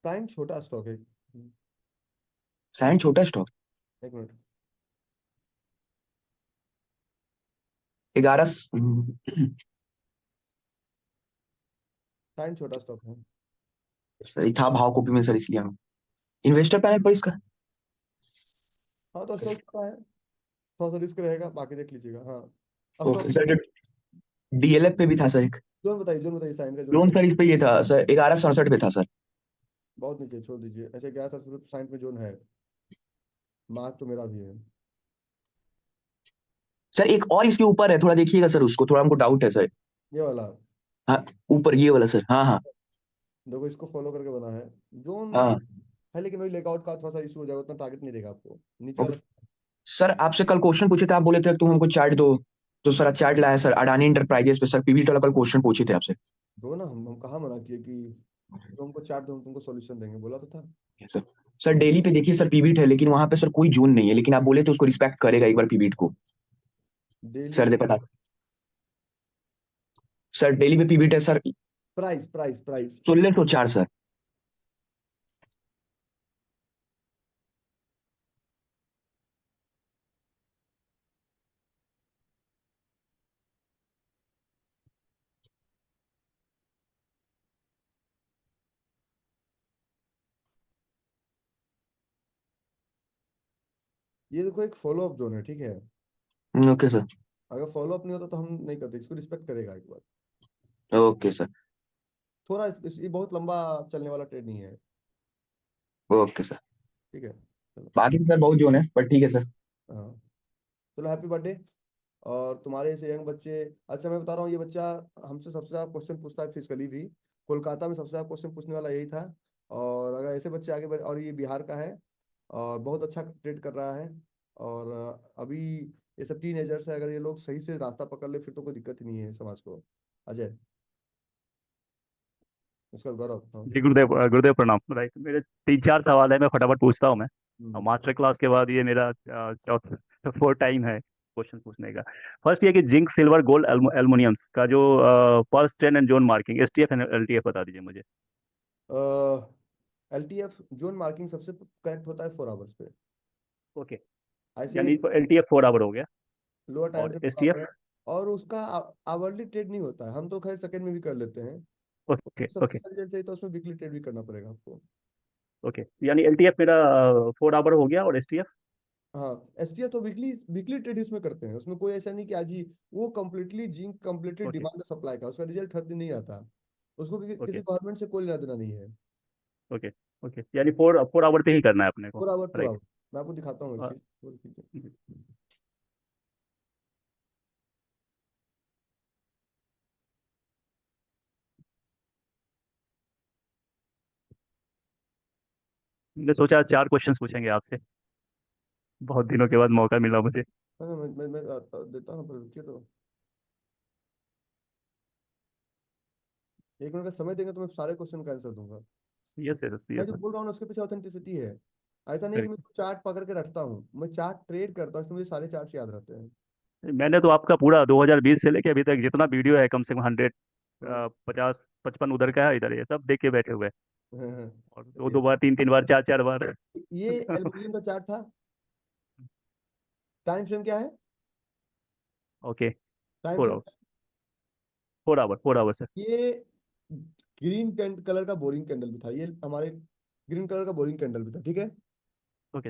S1: साइन छोटा स्टॉक है।
S3: साइंड छोटा स्टॉक।
S1: एक मिनट।
S3: 11।
S1: साइन छोटा स्टॉक है।
S3: सर था भाव कॉपी में सर, इसलिए हम इन्वेस्टर पैनल पर इसका।
S1: हाँ, तो स्टॉक छोटा है, थोड़ा सा रिस्क रहेगा, बाकी देख लीजिएगा। हाँ, स्टॉक।
S3: ओके सर, जो DLF पे भी था सर एक
S1: जोन बताइए, साइन का जोन
S3: लोन
S1: बताइए।
S3: सर, इस पे ये था सर 1167 पे था सर।
S1: बहुत नीचे छोड़ दीजिए, ऐसे क्या सर, साइन में जोन है। मार्क तो मेरा भी है।
S3: सर एक और इसके ऊपर है, थोड़ा देखिएगा सर उसको, थोड़ा हमको डाउट है सर।
S1: ये वाला।
S3: हाँ, ऊपर ये वाला सर, हाँ हाँ।
S1: देखो, इसको फॉलो करके बना है। जोन
S3: हाँ।
S1: है, लेकिन वही लेगआउट का थोड़ा सा इशू हो जाएगा, उतना टारगेट नहीं देगा आपको नीचे
S3: ओके
S1: वाला।
S3: सर, आपसे कल क्वेश्चन पूछे थे, आप बोले थे तुम हमको चार्ट दो। तो सर चार्ट लाया सर, अडानी इंटरप्राइजेस पे सर पीवीटी वाला कल क्वेश्चन पूछे थे आपसे।
S1: दो ना, हम कहाँ मना किए कि तुमको चार्ट दो, हम तुमको सॉल्यूशन देंगे, बोला तो था।
S3: सर सर डेली पे देखिए सर पीवीट है, लेकिन वहां पे सर कोई जोन नहीं है, लेकिन आप बोले तो उसको रिस्पेक्ट करेगा एक बार पीवीट को।
S1: डेली।
S3: सर दे पता। सर डेली पे PB test sir
S1: price price price
S3: 1604 sir.
S1: ये देखो एक फॉलो अप जोन है, ठीक है।
S3: Okay sir.
S1: अगर फॉलो अप नहीं होता तो हम नहीं करते, इसको रिस्पेक्ट करेगा एक बार।
S3: Okay sir.
S1: थोड़ा ये बहुत लंबा चलने वाला ट्रेड नहीं है।
S3: Okay sir.
S1: ठीक है, चलो।
S3: बाकी सर बहुत जोन है पर ठीक है सर।
S1: हाँ, चलो हैप्पी बर्थडे। और तुम्हारे ऐसे यंग बच्चे, अच्छा मैं बता रहा हूँ, ये बच्चा हमसे सबसे ज्यादा क्वेश्चन पूछता है फिजिकली भी। कोलकाता में सबसे ज्यादा क्वेश्चन पूछने वाला यही था। और अगर ऐसे बच्चे आगे बढ़े, और ये बिहार का है, और बहुत अच्छा ट्रेड कर रहा है। और अभी ये सब टीनेजर्स है, अगर ये लोग सही से रास्ता पकड़ ले फिर तो कोई दिक्कत ही नहीं है समाज को। अजय, उसका गौरव, हाँ।
S4: जी गुरुदेव, गुरुदेव प्रणाम। राइट, मेरे 3-4 सवाल है, मैं फटाफट पूछता हूँ मैं।
S1: हम्म।
S4: मास्टर क्लास के बाद ये मेरा चौथा 4 टाइम है क्वेश्चन पूछने का। फर्स्ट ये कि जिंक सिल्वर गोल्ड एल्युमिनियम्स का जो pulse trend and zone marking STF and LTF बता दीजिए मुझे।
S1: एलटीएफ जोन मार्किंग सबसे करेक्ट होता है 4 आवर्स पे।
S4: ओके,
S1: ऐसे
S4: यानी एलटीएफ 4 आवर हो गया।
S1: लोअर टाइम
S4: और
S1: फ्रेम 4 आवर
S4: एसटीएफ?
S1: है। और उसका आवरली ट्रेड नहीं होता है, हम तो खैर सेकंड में भी कर लेते हैं।
S4: ओके
S1: सबसे
S4: ओके
S1: सही रिजल्ट चाहिए तो उसमें वीकली ट्रेड भी करना पड़ेगा आपको।
S4: ओके, यानी एलटीएफ मेरा 4 आवर हो गया और एसटीएफ?
S1: हाँ, एसटीएफ तो वीकली वीकली ट्रेड उसमें करते हैं, उसमें कोई ऐसा नहीं कि आज ही। वो completely zinc completely
S4: okay
S1: demand और सप्लाई का, उसका रिजल्ट हर दिन नहीं आता। उसको किसी
S4: ओके
S1: गवर्नमेंट से कोई लेना देना नहीं है।
S4: ओके ओके, यानी 4 आवर पे ही करना है अपने को।
S1: 4 आवर 2 आवर।
S4: राइट।
S1: मैं आपको दिखाता हूँ एक चीज, होल्ड कीजिए।
S4: मैंने सोचा 4 क्वेश्चंस पूछेंगे आपसे, बहुत दिनों के बाद मौका मिला मुझे।
S1: मैं देता हूँ, पर रुकिए तो। 1 मिनट का समय देंगे तो मैं सारे क्वेश्चन का आंसर दूंगा।
S4: यस सर,
S1: मैं
S4: यस
S1: जो
S4: सर।
S1: बोल रहा हूँ ना उसके पीछे ऑथेंटिसिटी है। ऐसा नहीं है कि मैं चार्ट पकड़ के रखता हूँ, मैं चार्ट ट्रेड करता हूँ, इसलिए मुझे सारे चार्ट याद रहते हैं।
S4: मैंने तो आपका पूरा 2020 से लेके अभी तक जितना वीडियो है, कम से कम 100,
S1: हाँ।
S4: 50-55 उधर का है, इधर ये सब देख के बैठे हुए हैं।
S1: हाँ, हाँ।
S4: और
S1: ये
S4: 2-2 बार, 3-3 बार, 4-4 बार।
S1: ये एल्यूमिनियम का चार्ट था। टाइम फ्रेम क्या है?
S4: Okay,
S1: time
S4: 4
S1: frame.
S4: Hour, 4 hour, 4 hour sir.
S1: ये ग्रीन कलर का बोरिंग कैंडल भी था, ये हमारे ग्रीन कलर का बोरिंग कैंडल भी था, ठीक है।
S4: ओके,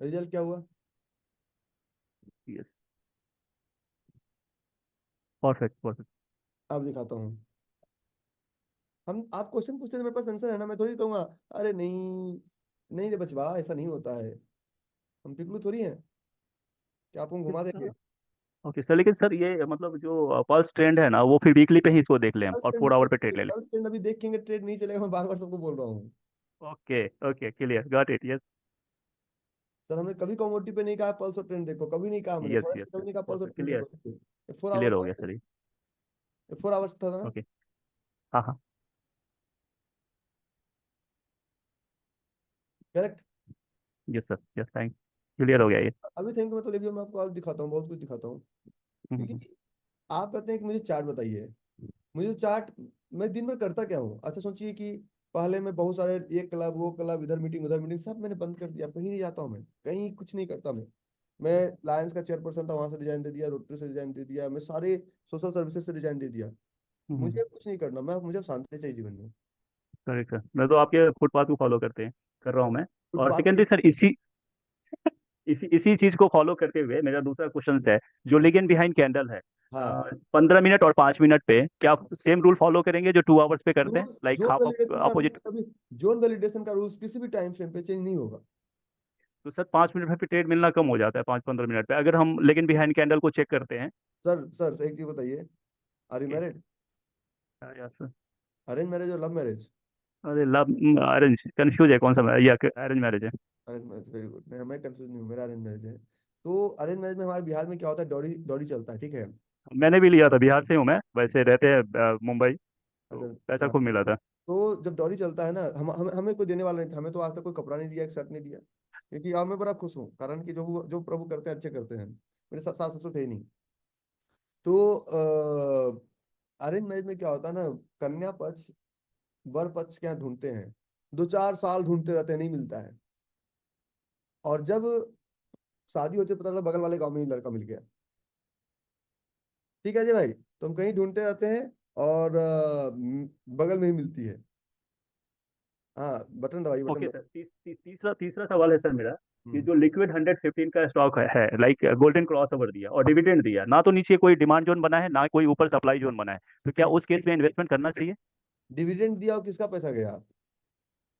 S1: रिजल्ट क्या हुआ?
S4: Yes, perfect perfect.
S1: अब दिखाता हूँ। आप क्वेश्चन पूछते हैं तो मेरे पास आंसर है ना, मैं थोड़ी कहूंगा अरे नहीं, नहीं रे बचवा, ऐसा नहीं होता है। हम पिगलू थोड़ी हैं कि आपको हम घुमा देंगे।
S4: ओके सर, लेकिन सर ये मतलब जो पल्स ट्रेंड है ना, वो फिर वीकली पे ही इसको देख लें हम और 4 आवर पे ट्रेड ले लें?
S1: पल्स ट्रेंड अभी देखेंगे, ट्रेड नहीं चलेगा, मैं बार बार सबको बोल रहा हूँ।
S4: Okay okay, clear, got it, yes
S1: sir हमने कभी कमोडिटी पे नहीं कहा पल्स और ट्रेंड देखो, कभी नहीं कहा हमने,
S4: यस
S1: फॉरेक्स
S4: यस
S1: पे कभी
S4: यस,
S1: नहीं कहा पल्स और
S4: परफेक्ट,
S1: ट्रेंड
S4: क्लियर,
S1: देखो। 4 आवर्स
S4: क्लियर हो
S1: था
S4: गया
S1: ना?
S4: सर ये।
S1: 4 आवर्स था ना?
S4: ओके, हाँ हाँ,
S1: correct.
S4: Yes sir, yes, thank, clear हो गया ये।
S1: अभी थैंक मैं तो लेवियो में आपको और दिखाता हूँ, बहुत कुछ दिखाता हूँ।
S4: हम्म,
S1: क्योंकि आप कहते हैं कि मुझे चार्ट बताइए। मुझे चार्ट, मैं दिन भर करता क्या हूँ? अच्छा सोचिए कि पहले मैं बहुत सारे, ये क्लब वो क्लब, इधर मीटिंग उधर मीटिंग, सब मैंने बंद कर दिया, कहीं नहीं जाता हूँ मैं, कहीं कुछ नहीं करता मैं लायंस का चेयरपर्सन था, वहां से रिजाइन दे दिया, रोटरी से रिजाइन दे दिया, मैं सारे सोशल सर्विसेज से रिजाइन दे दिया। मुझे कुछ नहीं करना, मुझे शांति चाहिए जीवन में।
S4: करेक्ट सर, मैं तो आपके फुटपाथ को फॉलो कर रहा हूँ मैं। और
S1: फुटपाथ पे।
S4: सेकेंडरी सर, इसी इसी चीज को फॉलो करते हुए मेरा दूसरा क्वेश्चन है, जो लिगेन बिहाइंड कैंडल है,
S1: हाँ,
S4: 15 मिनट और 5 मिनट पे क्या सेम रूल फॉलो करेंगे जो 2 आवर्स पे करते हैं,
S1: rules
S4: like
S1: zone
S4: half
S1: validation का रूल
S4: अपोजिट?
S1: कभी, जोन वैलिडेशन का रूल्स किसी भी टाइम फ्रेम पे चेंज नहीं होगा।
S4: तो सर 5 मिनट में फिर ट्रेड मिलना कम हो जाता है, 5-15 मिनट पे अगर हम लेकिन बिहाइंड कैंडल को चेक करते हैं।
S1: सर एक चीज बताइए, आर यू
S4: ओके,
S1: मैरिड?
S4: या सर,
S1: अरेंज मैरिज और लव मैरिज?
S4: अरे लव, अरेंज कंफ्यूज है कौन सा, या अरेंज मैरिज है?
S1: Arrange marriage, very good. मैं कंफ्यूज नहीं हूँ, मेरा अरेंज मैरिज है। तो अरेंज मैरिज में हमारे बिहार में क्या होता है, दौड़ी दौड़ी चलता है, ठीक है।
S4: मैंने भी लिया था, बिहार से हूँ मैं, वैसे रहते हैं मुंबई, तो
S1: अच्छा।
S4: पैसा
S1: हाँ,
S4: खूब मिला था।
S1: तो जब दौरी चलता है ना, हमें कोई देने वाला नहीं था, हमें तो आज तक कोई कपड़ा नहीं दिया, एक शर्ट नहीं दिया। क्योंकि अब मैं बड़ा खुश हूँ, कारण कि जो प्रभु करते हैं अच्छे करते हैं। मेरे सास ससुर थे ही नहीं। तो अरेंज मैरिज में क्या होता है ना, कन्या पक्ष वर पक्ष क्या ढूंढते हैं, 2-4 साल ढूंढते रहते हैं, नहीं मिलता है। और जब शादी होती है पता चला बगल वाले गांव में ही लड़का मिल गया। ठीक है जी भाई, तो हम कहीं ढूंढते रहते हैं और बगल में ही मिलती है। हाँ, बटन दबाइए, बटन
S4: ओके सर,
S1: दबाइए।
S4: तीसरा तीसरा सवाल है सर मेरा कि
S1: हम्म।
S4: जो लिक्विड 115 का स्टॉक है लाइक गोल्डन क्रॉस ओवर दिया और डिविडेंड दिया, ना तो नीचे कोई डिमांड जोन बना है ना कोई ऊपर सप्लाई जोन बना है, तो क्या उस केस में इन्वेस्टमेंट करना चाहिए?
S1: डिविडेंड दिया और किसका पैसा गया?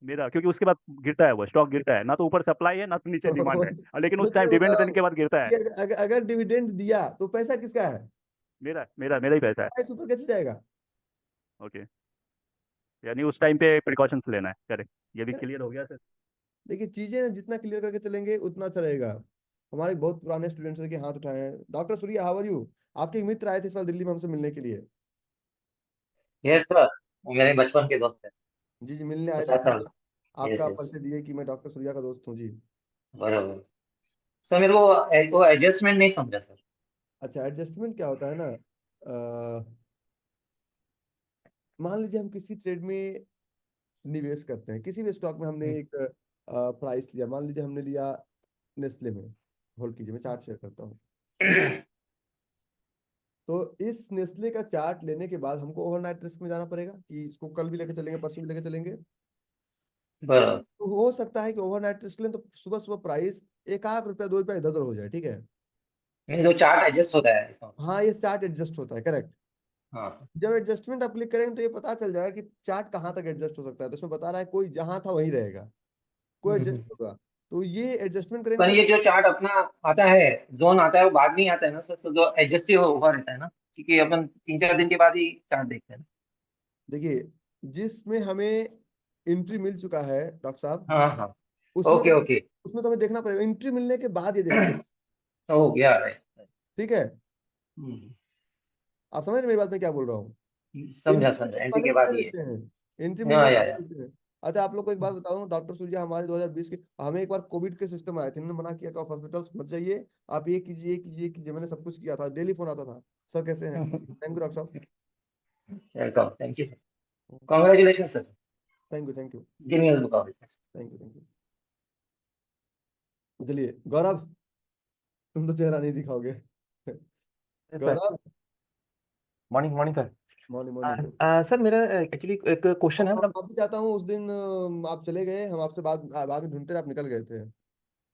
S4: मेरा, क्योंकि उसके बाद गिरता है, वो स्टॉक गिरता है, ना तो ऊपर सप्लाई है ना तो नीचे डिमांड है, लेकिन उस
S1: मुझे
S4: टाइम डिविडेंड
S1: बताओ
S4: देने के बाद गिरता है।
S1: कि अगर डिविडेंड दिया तो पैसा किसका है?
S4: मेरा मेरा मेरा ही पैसा है।
S1: प्राइस ऊपर कैसे जाएगा?
S4: ओके, यानी उस टाइम पे प्रिकॉशंस लेना है, करेक्ट, ये भी क्लियर हो गया सर।
S1: देखिए, चीजें जितना क्लियर करके चलेंगे उतना अच्छा रहेगा। हमारे बहुत पुराने स्टूडेंट्स के हाथ उठाए हैं। Doctor Surya, how are you? आपके एक मित्र आए थे इस बार दिल्ली में हमसे मिलने के लिए।
S5: यस सर, वो मेरे बचपन के दोस्त है।
S1: जी जी, मिलने आए थे
S5: 50 साल।
S1: तो
S5: यस
S1: आपका
S5: यस,
S1: परिचय दिए कि मैं डॉक्टर सूर्या का दोस्त हूँ जी।
S5: बराबर। सर मेरे को वो एडजस्टमेंट नहीं समझा सर।
S1: अच्छा, एडजस्टमेंट क्या होता है ना, मान लीजिए हम किसी ट्रेड में निवेश करते हैं, किसी भी स्टॉक में हमने एक प्राइस लिया, मान लीजिए हमने लिया नेस्ले में। होल्ड कीजिए, मैं चार्ट शेयर करता हूँ। तो इस नेस्ले का चार्ट लेने के बाद हमको ओवरनाइट रिस्क में जाना पड़ेगा कि इसको कल भी लेके चलेंगे, परसों भी लेके चलेंगे।
S5: बराबर।
S1: तो हो सकता है कि ओवरनाइट रिस्क लें तो सुबह सुबह प्राइस एक आध रुपया 2 रुपया इधर उधर हो जाए, ठीक है।
S5: मीन्स जो चार्ट एडजस्ट होता है इसका मतलब।
S1: हाँ, ये चार्ट एडजस्ट होता है, करेक्ट।
S5: हाँ।
S1: जब एडजस्टमेंट आप क्लिक करेंगे तो ये पता चल जाएगा कि चार्ट कहाँ तक एडजस्ट हो सकता है। तो उसमें बता रहा है कोई जहां था वहीं रहेगा, कोई एडजस्ट
S5: हम्म।
S1: होगा। तो ये एडजस्टमेंट करेंगे
S5: पर
S1: तो
S5: ये जो चार्ट अपना आता है, जोन आता है, वो बाद में ही आता है ना सर, so जो एडजस्ट ही हुआ रहता है ना, क्योंकि अपन 3-4 दिन के बाद ही चार्ट देखते हैं ना।
S1: देखिए, जिसमें हमें एंट्री मिल चुका है डॉक्टर साहब,
S5: हाँ हाँ।
S1: उसमें
S5: ओके
S1: तो
S5: ओके।
S1: उसमें तो हमें देखना पड़ेगा, एंट्री मिलने के बाद ये देखते हैं।
S5: तो हो गया है।
S1: ठीक है,
S5: हम्म,
S1: आप समझ रहे हैं मेरी बात, मैं क्या बोल रहा हूँ?
S5: समझा
S1: एंट्री
S5: समझा, एंट्री
S1: पहले
S5: के
S1: हम
S5: बाद
S1: क्या
S5: ही है।
S1: देखते हैं? एंट्री मिलने
S5: हाँ
S1: के
S5: या।
S1: बाद देखते हैं। अच्छा, आप लोग को एक बात बताऊं, डॉक्टर सूर्या हमारे 2020 के, हमें एक बार कोविड के सिस्टम आए थे, इन्होंने मना किया कि आप हॉस्पिटल्स मत जाइए, आप ये कीजिए ये कीजिए ये कीजिए। मैंने सब कुछ किया था, डेली फोन आता था, सर कैसे हैं, थैंक यू डॉक्टर साहब।
S5: Welcome, thank you sir. Congratulation sir.
S1: Thank you thank you
S5: give me book off.
S1: Thank you thank you. चलिए गौरव, तुम तो चेहरा नहीं दिखाओगे।
S6: Sir,
S1: Gaurav,
S6: morning morning sir.
S1: Morning morning.
S6: Sir मेरा एक्चुअली एक क्वेश्चन है, मतलब
S1: आप भी चाहता हूँ, उस दिन आप चले गए, हम आपसे बाद में ढूंढते रहे, आप निकल गए थे।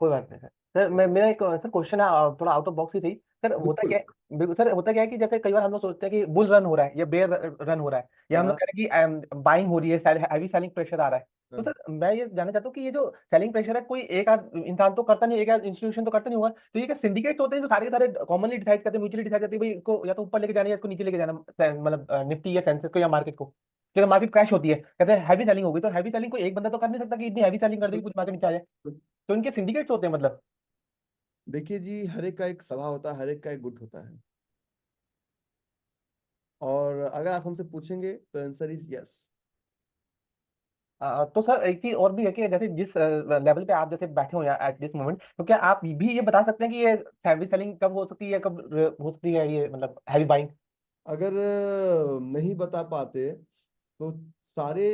S6: कोई बात नहीं सर। सर मेरा एक सर क्वेश्चन है, थोड़ा आउट ऑफ बॉक्स ही थी सर। होता
S1: बिल्कुल।
S6: क्या है, बिल्कुल सर, होता क्या है कि जैसे कई बार हम लोग सोचते हैं कि बुल रन हो रहा है या बेयर रन हो रहा है, या हम लोग
S1: हाँ
S6: कह रहे हैं कि बाइंग हो रही है, हैवी सेलिंग प्रेशर आ रहा है। तो
S1: हाँ।
S6: सर मैं ये जानना चाहता हूँ कि ये जो सेलिंग प्रेशर है, कोई एक आध इंसान तो करता नहीं, एक आध इंस्टीट्यूशन तो करता नहीं होगा, तो ये क्या सिंडिकेट होते हैं जो सारे के सारे कॉमनली डिसाइड करते हैं, म्यूचुअली डिसाइड करते हैं भाई इसको या तो ऊपर लेके जाना है या इसको नीचे लेके जाना, मतलब निफ्टी या सेंसेक्स को या मार्केट को? जब मार्केट क्रैश होती है कहते हैं हैवी सेलिंग होगी, तो हैवी सेलिंग को एक बंदा तो कर नहीं सकता कि इतनी हैवी सेलिंग कर देगी कुछ मार्केट नीचे आ जाए। तो इनके सिंडिकेट्स होते हैं मतलब?
S1: देखिए जी, हर एक का एक सभा होता है, हर एक का एक गुट होता है। और अगर आप हमसे पूछेंगे तो आंसर इज यस।
S6: तो सर एक चीज और भी है कि जैसे जिस लेवल पे आप जैसे बैठे हो यहाँ एट दिस मोमेंट, तो क्या आप भी ये बता सकते हैं कि ये हैवी सेलिंग कब हो सकती है, कब हो सकती है ये, मतलब हैवी बाइंग?
S1: अगर नहीं बता पाते तो सारे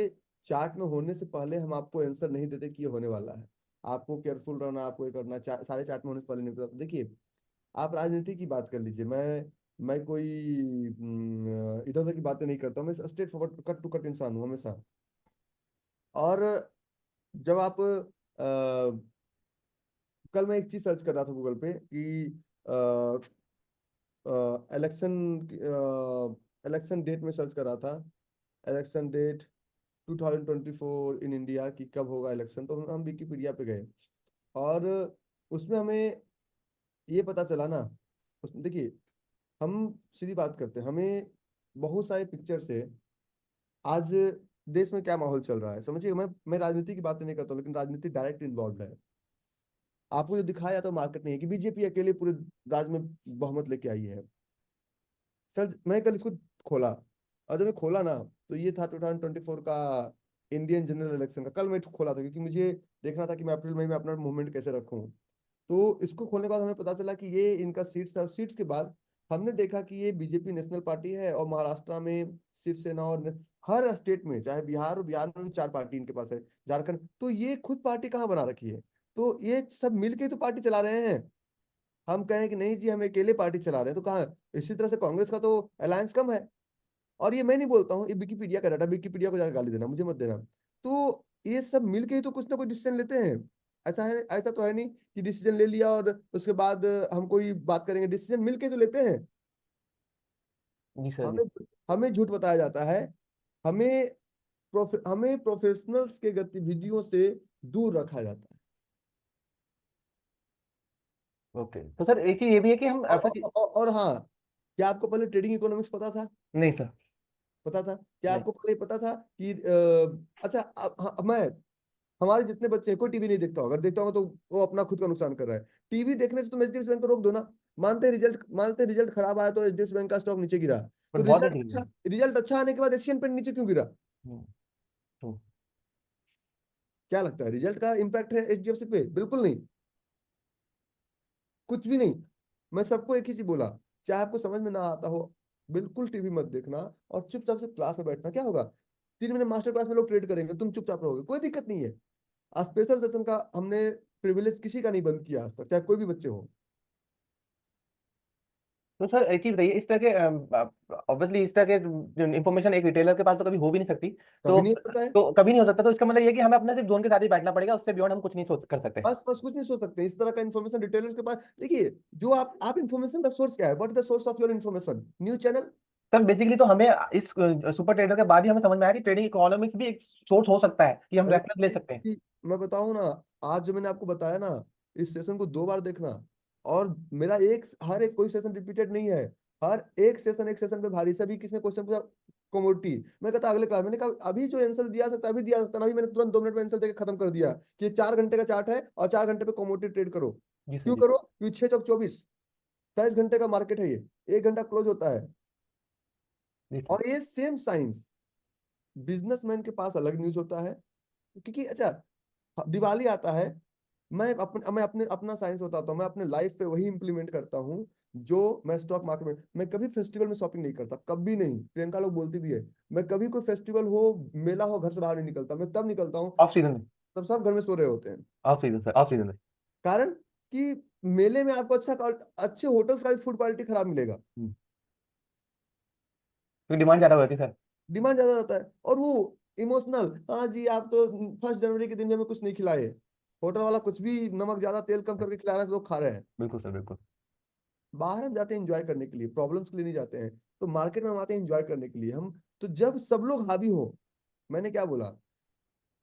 S1: चार्ट में होने से पहले हम आपको आंसर नहीं देते कि ये होने वाला है। आपको केयरफुल रहना, आपको ये करना, सारे चार्ट में होने से पहले नहीं पता। देखिए, आप राजनीति की बात कर लीजिए, मैं कोई इधर उधर की बातें नहीं करता हूँ, मैं straightforward cut to cut इंसान हूँ हमेशा। और जब आप कल मैं एक चीज सर्च कर रहा था गूगल पे कि इलेक्शन इलेक्शन डेट में सर्च कर रहा था, इलेक्शन डेट 2024 इन इंडिया की कब होगा इलेक्शन। तो हम विकिपीडिया पे गए और उसमें हमें ये पता चला ना, उसमें देखिए, हम सीधी बात करते हैं, हमें बहुत सारे पिक्चर से आज देश में क्या माहौल चल रहा है समझिए। मैं राजनीति की बातें नहीं करता हूँ, लेकिन राजनीति डायरेक्ट इन्वॉल्व है। आपको जो दिखाया तो मार्केट नहीं है कि बीजेपी अकेले पूरे राज्य में बहुमत लेके आई है। सर मैं कल इसको खोला, और जब मैं खोला ना तो ये था 2024 का इंडियन जनरल इलेक्शन का। कल मैं खोला था क्योंकि मुझे देखना था कि मैं अप्रैल मई में अपना मूवमेंट कैसे रखूं। तो इसको खोलने के बाद हमें पता चला कि ये इनका सीट्स था। सीट्स के बाद हमने देखा कि ये बीजेपी नेशनल पार्टी है और महाराष्ट्र में शिवसेना और हर स्टेट में, चाहे बिहार, और बिहार में भी 4 पार्टी इनके पास है, झारखंड, तो ये खुद पार्टी कहाँ बना रखी है? तो ये सब मिलके तो पार्टी चला रहे हैं। हम कहें कि नहीं जी हम अकेले पार्टी चला रहे हैं, तो कहाँ? इसी तरह से कांग्रेस का तो अलायंस कम है। और ये मैं नहीं बोलता हूँ, ये विकिपीडिया का डाटा, विकिपीडिया को जाकर गाली देना, मुझे मत देना। तो ये सब मिलके ही तो कुछ ना कुछ डिसीजन लेते हैं। ऐसा है, ऐसा तो है नहीं कि डिसीजन ले लिया और उसके बाद हम कोई बात करेंगे। डिसीजन मिलके तो लेते हैं।
S6: जी सर जी।
S1: हमें हमें झूठ बताया जाता है। हमें हमें प्रोफेशनल्स के गतिविधियों से दूर रखा जाता है।
S6: ओके, तो सर एक चीज ये भी है कि हम
S1: और हाँ, क्या आपको पहले ट्रेडिंग इकोनॉमिक्स पता था?
S6: नहीं सर।
S1: पता था? क्या
S6: नहीं।
S1: आपको पहले पता था कि अच्छा मैं, हमारे जितने बच्चे हैं कोई टीवी नहीं देखता होगा, अगर देखता होगा तो वो अपना खुद का नुकसान कर रहा है। टीवी देखने से तुम एचडीएफसी बैंक को रोक दो ना। मानते हैं रिजल्ट खराब आया तो एचडीएफसी बैंक का स्टॉक नीचे गिरा,
S6: पर
S1: तो
S6: बहुत नहीं है।
S1: रिजल्ट अच्छा आने के बाद एशियन पेंट नीचे क्यों गिरा?
S6: हम्म, हम्म।
S1: क्या लगता है रिजल्ट का इंपैक्ट है एचडीएफसी पे? बिल्कुल नहीं, कुछ भी नहीं। मैं सबको एक ही चीज बोला, चाहे आपको समझ में ना आता हो, बिल्कुल टीवी मत देखना और चुपचाप से क्लास में बैठना। क्या होगा? 3 महीने मास्टर क्लास में लोग ट्रेड करेंगे, तुम चुपचाप रहोगे, कोई दिक्कत नहीं है। स्पेशल सेशन का हमने प्रिविलेज किसी का नहीं बंद किया आज तक, चाहे कोई भी बच्चे हो।
S6: तो सर एक चीज बताइए, इस तरह के ऑब्वियसली इस तरह के इंफॉर्मेशन एक रिटेलर के पास तो कभी हो भी नहीं सकती। तो
S1: कभी नहीं हो सकता है।
S6: तो कभी नहीं हो सकता, तो इसका मतलब ये है कि हमें अपने सिर्फ जोन के साथ ही बैठना पड़ेगा, उससे बियॉन्ड हम कुछ नहीं सोच कर सकते।
S1: बस कुछ नहीं सोच सकते। इस तरह का इन्फॉर्मेशन रिटेलर्स के पास, देखिए, जो आप इन्फॉर्मेशन का सोर्स क्या है? What is the source of your information? News channel.
S6: Sir basically तो हमें इस सुपर ट्रेडर के बाद ही हमें समझ में आया कि ट्रेडिंग इकोनॉमिक्स भी एक सोर्स हो सकता है कि हम
S1: अरे
S6: रेफरेंस ले सकते हैं।
S1: मैं बताऊं ना, आज जो मैंने आपको बताया ना, इस सेशन को 2 बार देखना। और मेरा हर एक कोई सेशन रिपीटेड नहीं है। हर एक सेशन पे भारी। सभी किसने क्वेश्चन पूछा कमोडिटी, मैं कहता अगले क्लास, मैंने कहा अभी जो आंसर दिया सकता है अभी दिया सकता है, अभी मैंने तुरंत 2 मिनट में आंसर देकर खत्म कर दिया कि 4 घंटे का चार्ट है और 4 घंटे पे कमोडिटी ट्रेड करो।
S6: जी सर
S1: क्यों
S6: जी।
S1: करो? क्योंकि 6 चौक 24, 23 घंटे का मार्केट है ये, 1 घंटा क्लोज होता है।
S6: जी सर।
S1: और ये सेम साइंस बिजनेसमैन के पास अलग न्यूज होता है। क्योंकि अच्छा, दिवाली आता है, मैं अपने अपना साइंस बताता हूँ, मैं अपने लाइफ पे वही इंप्लीमेंट करता हूँ जो मैं स्टॉक मार्केट में। मैं कभी फेस्टिवल में शॉपिंग नहीं करता, कभी नहीं। प्रियंका लोग बोलती भी है, मैं कभी कोई फेस्टिवल हो, मेला हो, घर से बाहर नहीं निकलता। मैं तब निकलता हूँ
S6: ऑफ सीजन में।
S1: तब सब घर में सो रहे होते हैं।
S6: Off season sir, off season में।
S1: कारण कि मेले में आपको अच्छे होटल्स का भी फूड क्वालिटी खराब मिलेगा।
S6: तो डिमांड ज्यादा होती है सर।
S1: डिमांड ज्यादा रहता है और वो इमोशनल, हाँ जी आप तो 1 जनवरी के दिन भी हमें कुछ नहीं खिलाए। होटल वाला कुछ भी नमक ज्यादा तेल कम करके खिला रहा है, लोग खा रहे हैं।
S6: बिल्कुल सर बिल्कुल।
S1: बाहर हम जाते हैं एंजॉय करने के लिए, प्रॉब्लम्स के लिए नहीं जाते हैं। तो मार्केट में हम आते हैं एंजॉय करने के लिए। हम तो जब सब लोग हावी हो, मैंने क्या बोला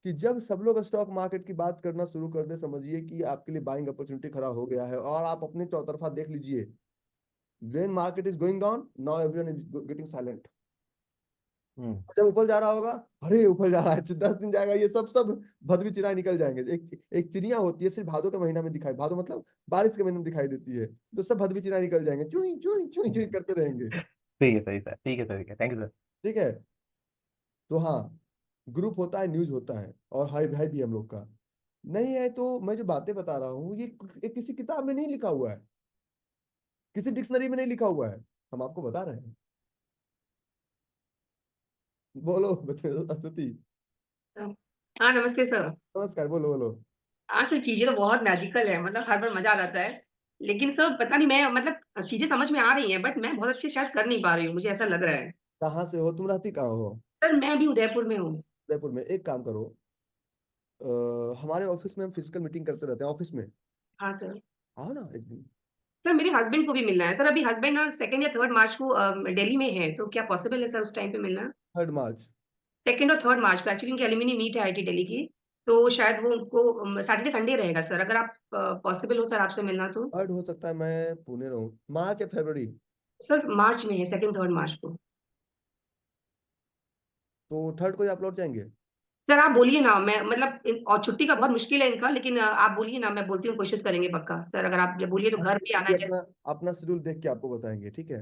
S1: कि जब सब लोग स्टॉक मार्केट की बात करना शुरू कर दे, समझिए कि आपके लिए बाइंग अपॉर्चुनिटी खड़ा हो गया है। और आप अपने चौतरफा देख लीजिए, when market is going down, now everyone is getting silent. जब ऊपर जा रहा होगा, अरे ऊपर जा रहा है, 10 दिन जाएगा, ये सब भदवी चिराई निकल जाएंगे। एक चिड़िया होती है, सिर्फ भादों के महीना में दिखाई, भादो मतलब बारिश के महीने में दिखाई देती है, तो सब भदवी चिराई निकल जाएंगे, चुई चुई चुई चुई करते रहेंगे।
S6: सही है सही सर, ठीक है सर, ठीक है, थैंक यू सर।
S1: ठीक है। तो हाँ, ग्रुप होता है, न्यूज होता है, और हाई भाई भी हम लोग का नहीं है। तो मैं जो बातें बता रहा हूँ ये किसी किताब में नहीं लिखा हुआ है, किसी डिक्शनरी में नहीं लिखा हुआ है, हम आपको बता रहे हैं। बोलो स्तुति।
S7: हाँ नमस्ते सर।
S1: नमस्कार, बोलो बोलो।
S7: हाँ सर, चीजें तो बहुत मैजिकल है, मतलब हर बार मजा आ जाता है। लेकिन सर पता नहीं, मैं मतलब चीजें समझ में आ रही हैं बट मैं बहुत अच्छे शायद कर नहीं पा रही हूँ, मुझे ऐसा लग रहा है।
S1: कहाँ से हो तुम? रहती कहाँ हो?
S7: सर मैं अभी उदयपुर में हूँ।
S1: उदयपुर में? एक काम करो, हमारे ऑफिस में हम फिजिकल मीटिंग करते रहते हैं ऑफिस में,
S7: हाँ सर।
S1: आओ ना एक दिन।
S7: सर मेरे हस्बैंड को भी मिलना है सर, अभी हस्बैंड ना 2 या 3 मार्च को दिल्ली में है, तो क्या पॉसिबल है सर उस टाइम पे मिलना?
S1: 3 मार्च?
S7: 2 और 3 मार्च को एक्चुअली उनकी एलुमनी मीट है आईटी दिल्ली की, तो शायद वो उनको सैटरडे संडे रहेगा सर, अगर आप पॉसिबल हो सर आपसे मिलना तो।
S1: 3 हो सकता है, मैं पुणे रहूँ। मार्च या फरवरी?
S7: सर मार्च में है, 2 3 मार्च को।
S1: तो 3 को ही आप लौट जाएंगे?
S7: सर आप बोलिए ना, मैं मतलब और छुट्टी का बहुत मुश्किल है इनका, लेकिन आप बोलिए ना, मैं बोलती हूँ कोशिश करेंगे पक्का सर, अगर आप जब बोलिए तो घर भी आना
S1: ये
S7: है जैसे।
S1: अपना अपना शेड्यूल देख के आपको बताएंगे, ठीक है?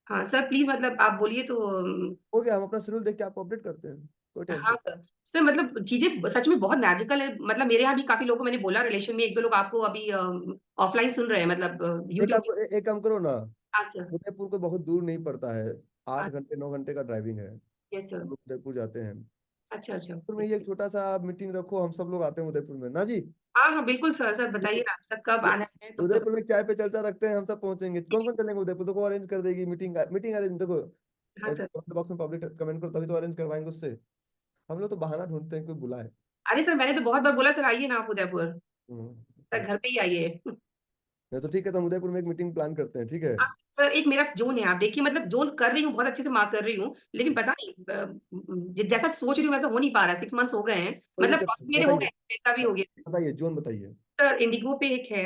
S7: हाँ सर प्लीज, मतलब आप बोलिए तो
S1: हो गया, हम अपना शेड्यूल देख के आपको अपडेट करते हैं, कोई
S7: हाँ
S1: टेंशन।
S7: सर। सर मतलब चीजें सच में बहुत मैजिकल है, मतलब मेरे यहाँ भी काफी लोगों को मैंने बोला, रिलेशन में 1 2 लोग आपको अभी ऑफलाइन सुन रहे हैं, मतलब यूट्यूब।
S1: एक काम करो ना,
S7: हाँ सर।
S1: उदयपुर को बहुत दूर नहीं पड़ता है, 8
S7: हाँ,
S1: घंटे 9 घंटे का ड्राइविंग है।
S7: Yes sir.
S1: हम लोग उदयपुर जाते हैं।
S7: अच्छा अच्छा।
S1: उदयपुर में ये एक छोटा सा मीटिंग रखो, हम सब लोग आते हैं उदयपुर में ना जी।
S7: हाँ हाँ बिल्कुल सर, सर बताइए ना सर कब आना है तब तो।
S1: उदयपुर में चाय पे चर्चा रखते हैं, हम सब पहुंचेंगे। कौन कौन चलेंगे उदयपुर? तो को अरेंज कर देगी मीटिंग, मीटिंग अरेंज देखो,
S7: हाँ सर।
S1: कमेंट बॉक्स में पब्लिक कमेंट करो तभी तो अरेंज करवाएंगे उससे। हम लोग तो बहाना ढूंढते हैं कोई बुलाए।
S7: अरे सर मैंने तो बहुत बार बोला सर आइए ना आप उदयपुर, सर
S1: हम्म।
S7: घर पे ही आइए।
S1: नहीं तो ठीक है, तो हम उदयपुर में एक मीटिंग प्लान करते हैं, ठीक है।
S7: हाँ, सर एक मेरा जोन है, आप देखिए मतलब जोन कर रही हूँ, बहुत अच्छे से मार्क कर रही हूँ, लेकिन पता नहीं जैसा सोच रही हूँ वैसा हो नहीं पा रहा है। 6 मंथ्स हो गए हैं,
S1: कोई
S7: मतलब
S1: दिक्कत
S7: process
S1: नहीं,
S7: मेरे हो गए
S1: बताइए।
S7: हैं, मेरा भी हो गया।
S1: बताइए जोन बताइए।
S7: सर इंडिगो पे एक है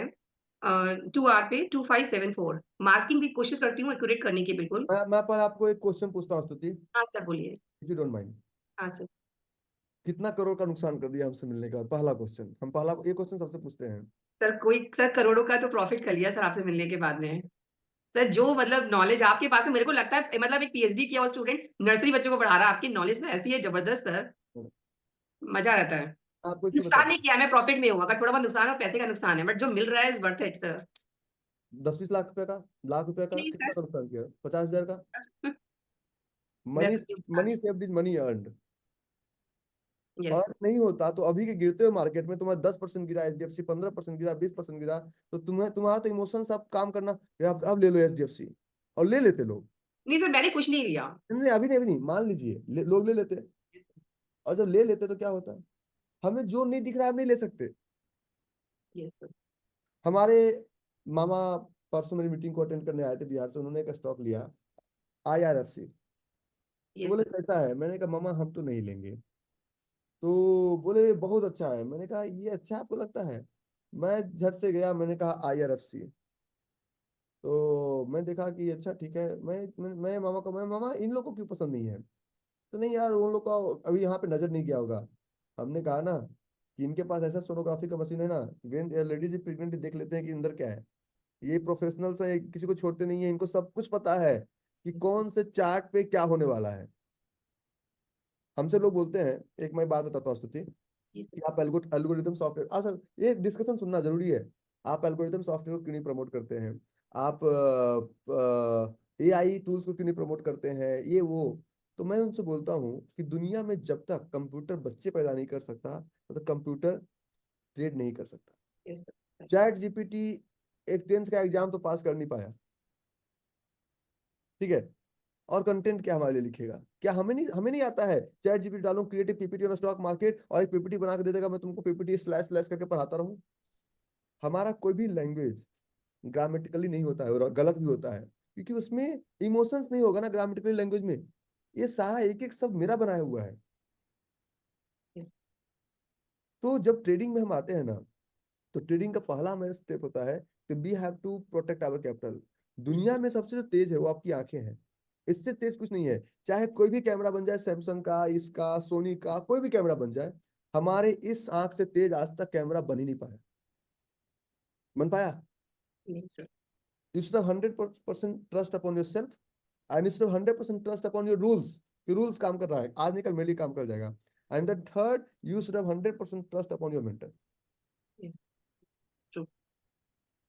S7: 2 आर पे 2574, मार्किंग भी कोशिश करती हूँ एक्यूरेट करने की बिल्कुल।
S1: मैं पर आपको एक क्वेश्चन पूछता हूँ स्तुति,
S7: हाँ सर बोलिए।
S1: If you don't mind.
S7: हाँ सर।
S1: कितना करोड़ का नुकसान कर दिया हमसे मिलने के बाद? पहला क्वेश्चन, हम पहला ये क्वेश्चन सबसे पूछते हैं।
S7: सर कोई सर करोड़ों का तो प्रॉफिट कर लिया सर आपसे मिलने के बाद में। सर जो मतलब नॉलेज आपके पास है, मेरे को लगता है मतलब एक पीएचडी किया हुआ स्टूडेंट नर्सरी बच्चों को पढ़ा रहा है, आपकी नॉलेज तो ऐसी है जबरदस्त सर, मजा आता है।
S1: आपको एक चीज
S7: नुकसान
S1: बताता
S7: नहीं किया, मैं प्रॉफिट में हूँ, अगर थोड़ा बहुत नुकसान है पैसे का नुकसान है, बट जो मिल रहा है इज वर्थ इट सर।
S1: हूँ, 10-20 लाख रुपए का, लाख रुपए का
S7: नहीं
S1: कितना
S7: सर।
S1: का नुकसान किया? 50,000 का। मनी,
S7: वैसे नुकसान।
S1: Money saved is money earned.
S7: Yes
S1: earn नहीं होता तो अभी के गिरते हुए मार्केट में तुम्हारा 10% गिरा, एचडीएफसी 15% गिरा, 20% गिरा, तो तुम्हारा तो इमोशन सब काम करना, ये अब ले लो एचडीएफसी, और ले लेते लोग।
S7: नहीं सर मैंने कुछ नहीं लिया।
S1: नहीं अभी नहीं, मान लीजिए लोग ले लेते, और जब ले लेते तो क्या होता है? हमें जो नहीं दिख रहा है हम नहीं ले सकते।
S7: Yes sir.
S1: हमारे मामा परसों मेरी मीटिंग को अटेंड करने आए थे बिहार से, उन्होंने एक स्टॉक लिया IRFC। तो
S7: यस
S1: बोले
S7: सर।
S1: कैसा है? मैंने कहा मामा हम तो नहीं लेंगे। तो बोले बहुत अच्छा है। मैंने कहा ये अच्छा आपको लगता है? मैं झट से गया, मैंने कहा IRFC। तो मैं देखा कि अच्छा ठीक है, मैं मामा को, मैं मामा इन लोगों को क्यों पसंद नहीं है? तो नहीं यार उन लोग का अभी यहाँ पे नजर नहीं गया होगा। हमने कहा ना कि इनके पास ऐसा सोनोग्राफी का मशीन है ना, वेन लेडीज प्रेग्नेंट देख लेते हैं कि अंदर क्या है। ये प्रोफेशनल्स हैं, किसी को छोड़ते नहीं है, इनको सब कुछ पता है कि कौन से चार्ट पे क्या होने वाला है। हमसे लोग बोलते हैं, एक मैं बात बताता हूँ स्तुति,
S7: जी
S1: कि
S7: सर।
S1: आप एल्गोरिथम सॉफ्टवेयर, अच्छा ये डिस्कशन सुनना जरूरी है। आप एल्गोरिथम सॉफ्टवेयर को क्यों नहीं प्रमोट करते हैं? आप AI टूल्स को क्यों नहीं प्रमोट करते हैं, ये वो। तो मैं उनसे बोलता हूँ कि दुनिया में जब तक कंप्यूटर बच्चे पैदा नहीं कर सकता तो कंप्यूटर ट्रेड नहीं कर सकता।
S7: Yes sir.
S1: चैट जीपीटी एक 10th का एग्जाम तो पास कर नहीं पाया, ठीक है, और कंटेंट क्या हमारे लिए लिखेगा? क्या हमें नहीं आता है? चैट जीपीटी डालूं creative PPT on stock market और एक पीपीटी बना के दे देगा, मैं तुमको पीपीटी स्लैश स्लैश करके पढ़ाता रहूं। हमारा कोई भी लैंग्वेज ग्रामेटिकली नहीं होता है, और गलत भी होता है क्योंकि उसमें इमोशंस नहीं होगा ना ग्रामेटिकली लैंग्वेज में। ये सारा एक एक शब्द मेरा बनाया हुआ है।
S7: यस।
S1: तो जब ट्रेडिंग में हम आते हैं ना, तो ट्रेडिंग का पहला हमारा स्टेप होता है कि we have to protect our capital. दुनिया में सबसे जो तेज है वो आपकी आंखें हैं, इससे तेज कुछ नहीं है। चाहे कोई भी कैमरा बन जाए, सैमसंग का, इसका, सोनी का, कोई भी कैमरा बन जाए, हमारे इस आंख से तेज आज तक कैमरा बन ही नहीं पाया, बन पाया।
S7: नहीं sir.
S1: You should have 100% trust upon yourself, and you should have 100% trust upon your rules, कि रूल्स काम कर रहा है, आज नहीं कल मेरे लिए काम कर जाएगा। And the third, you should have 100% trust upon your mentor.
S7: Yes true.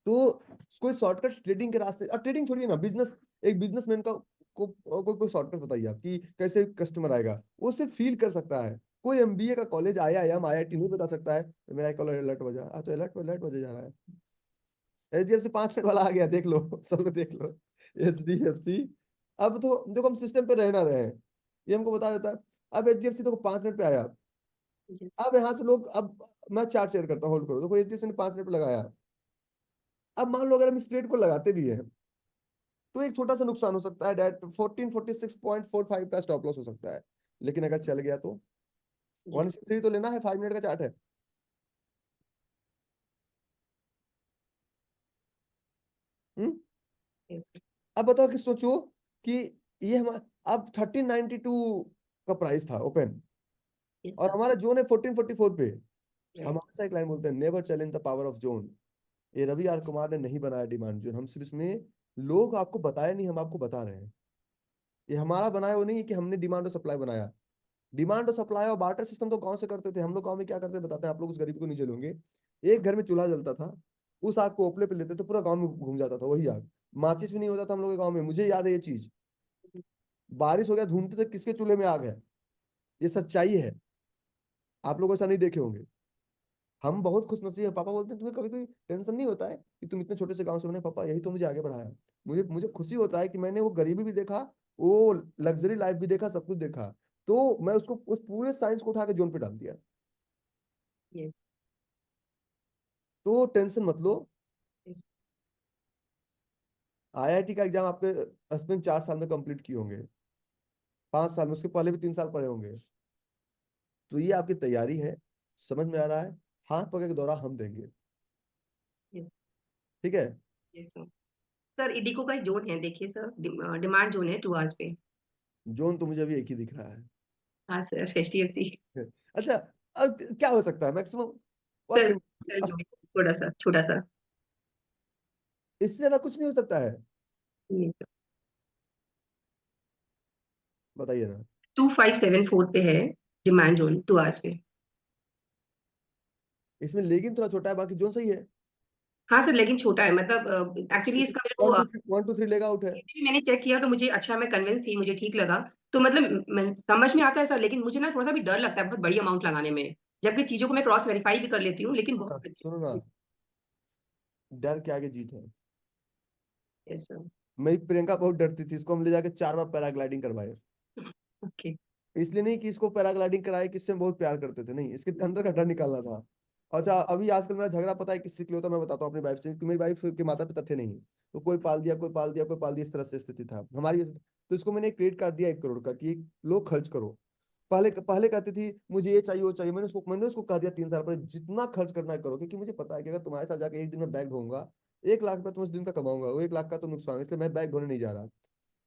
S1: तो कोई शॉर्टकट ट्रेडिंग के रास्ते, अब ट्रेडिंग छोड़िए ना, बिजनेस, एक बिजनेसमैन का कोई शॉर्टकट बताइए आप कि कैसे कस्टमर आएगा? वो सिर्फ फील कर सकता है। कोई MBA का कॉलेज IIM IIT नहीं बता सकता है मेरा कॉलर अलर्ट बजा, तो अलर्ट बजे जा रहा है। HDFC 5 मिनट वाला आ गया, देख लो, सब लोग देख लो HDFC। अब तो देखो हम सिस्टम पे रह ना रहे हैं, ये हमको बता देता है। अब HDFC देखो 5 मिनट पे आया।
S7: यस।
S1: अब यहाँ से लोग, अब मैं चार्ट शेयर करता हूँ, होल्ड करो, देखो HDFC ने 5 मिनट पे लगाया। अब मान लो अगर हम स्ट्रेट को लगाते भी हैं तो एक छोटा सा नुकसान हो सकता है, डेट 1446.45 का स्टॉप लॉस हो सकता है। लेकिन अगर चल गया तो
S7: यस।
S1: 1 तो लेना है, 5 मिनट का चार्ट है। हम्म।
S7: यस।
S1: अब बताओ कि सोचो कि ये हमारा अब 1392 का प्राइस था ओपन,
S7: यस
S1: और
S7: सर।
S1: हमारा जोन है 1444 पे। हम
S7: राइट।
S1: हमेशा एक लाइन बोलते हैं, never challenge the power of zone. ये रवि आर कुमार ने नहीं बनाया डिमांड जोन, हम सिर्फ इसमें, लोग आपको बताया नहीं, हम आपको बता रहे हैं। ये हमारा बनाया वो नहीं है कि हमने डिमांड और सप्लाई बनाया। डिमांड और सप्लाई और बार्टर सिस्टम तो गांव से करते थे हम लोग। गांव में क्या करते बताते हैं, आप लोग उस गरीब को नहीं झेलोगे। एक घर में चूल्हा जलता था, उस आग को ओपले पे लेते तो पूरा गांव में घूम जाता था वही आग। माचिस भी नहीं होता था हम लोग के गांव में, मुझे याद है ये चीज। बारिश हो गया ढूंढते थे किसके चूल्हे में आग है। ये सच्चाई है, आप लोग ऐसा नहीं देखे होंगे। हम बहुत खुशनसीब हैं। पापा बोलते हैं तुम्हें कभी कोई टेंशन नहीं होता है कि तुम इतने छोटे से गांव से बने? पापा यही तो मुझे आगे बढ़ाया। मुझे मुझे खुशी होता है कि मैंने वो गरीबी भी देखा, वो लग्जरी लाइफ भी देखा, सब कुछ देखा। तो मैं उसको उस पूरे साइंस को उठा के जोन पे डाल दिया।
S7: यस
S1: तो टेंशन मत लो।
S7: यस
S1: आईआईटी का एग्जाम आपके हस्बैंड 4 साल में कंप्लीट किए होंगे, 5 साल में, उसके पहले भी 3 साल पढ़े होंगे। तो ये आपकी तैयारी है, समझ में आ रहा है। हाथ पकड़ के दौरा हम देंगे,
S7: यस
S1: ठीक है।
S7: Yes sir. सर इडिको का एक जोन है, देखिए सर, डिमांड जोन है 2 आवर्स पे।
S1: जोन तो मुझे अभी एक ही दिख रहा
S7: हाँ सर, एचडीएफसी।
S1: है। अच्छा, अब क्या हो सकता है मैक्सिमम?
S7: सर सर जोन छोटा सा, छोटा सा।
S1: इससे ज्यादा कुछ नहीं हो सकता है,
S7: ये सर
S1: बताइए ना।
S7: 2574 पे है डिमांड जोन 2 आवर्स पे।
S1: इसमें लेकिन थोड़ा छोटा है, बाकी जोन सही है।
S7: हाँ सर, लेकिन छोटा है, मतलब एक्चुअली इसका मेरे को
S1: 1 2 3 लेग आउट है।
S7: भी मैंने चेक किया तो मुझे अच्छा, मैं कन्विंस थी, मुझे ठीक लगा। तो मतलब समझ में आता है सर, लेकिन मुझे ना थोड़ा सा भी डर लगता है बहुत बड़ी अमाउंट लगाने में, जबकि चीजों को मैं क्रॉस वेरीफाई भी कर लेती हूँ, लेकिन
S1: हाँ,
S7: बहुत
S1: सुनो ना, डर के आगे जीत है।
S7: Yes sir.
S1: मेरी प्रियंका बहुत डरती थी, इसको हम ले जाके 4 बार पैराग्लाइडिंग करवाए।
S7: ओके
S1: इसलिए नहीं कि इसको पैराग्लाइडिंग कराए कि इससे हम बहुत प्यार करते थे, नहीं, इसके अंदर का डर निकालना था। अच्छा, अभी आजकल मेरा झगड़ा पता है किससे के लिए होता है? मैं बताता हूँ अपनी वाइफ से, कि मेरी वाइफ के माता पिता थे नहीं, तो कोई पाल दिया, कोई पाल दिया, कोई पाल दिया, इस तरह से स्थिति था हमारी। तो इसको मैंने एक क्रेडिट कार्ड दिया 1 करोड़ का कि लो खर्च करो। पहले पहले कहती थी मुझे ये चाहिए वो चाहिए, मैंने उसको कह दिया 3 साल पहले जितना खर्च करना है करो, क्योंकि मुझे पता है कि अगर तुम्हारे साथ जाकर एक दिन में बैग ढोऊंगा, 1 लाख रुपया तुम उस दिन का कमाऊंगा, वो 1 लाख का तो नुकसान है, इसलिए मैं बैग ढोने नहीं जा रहा।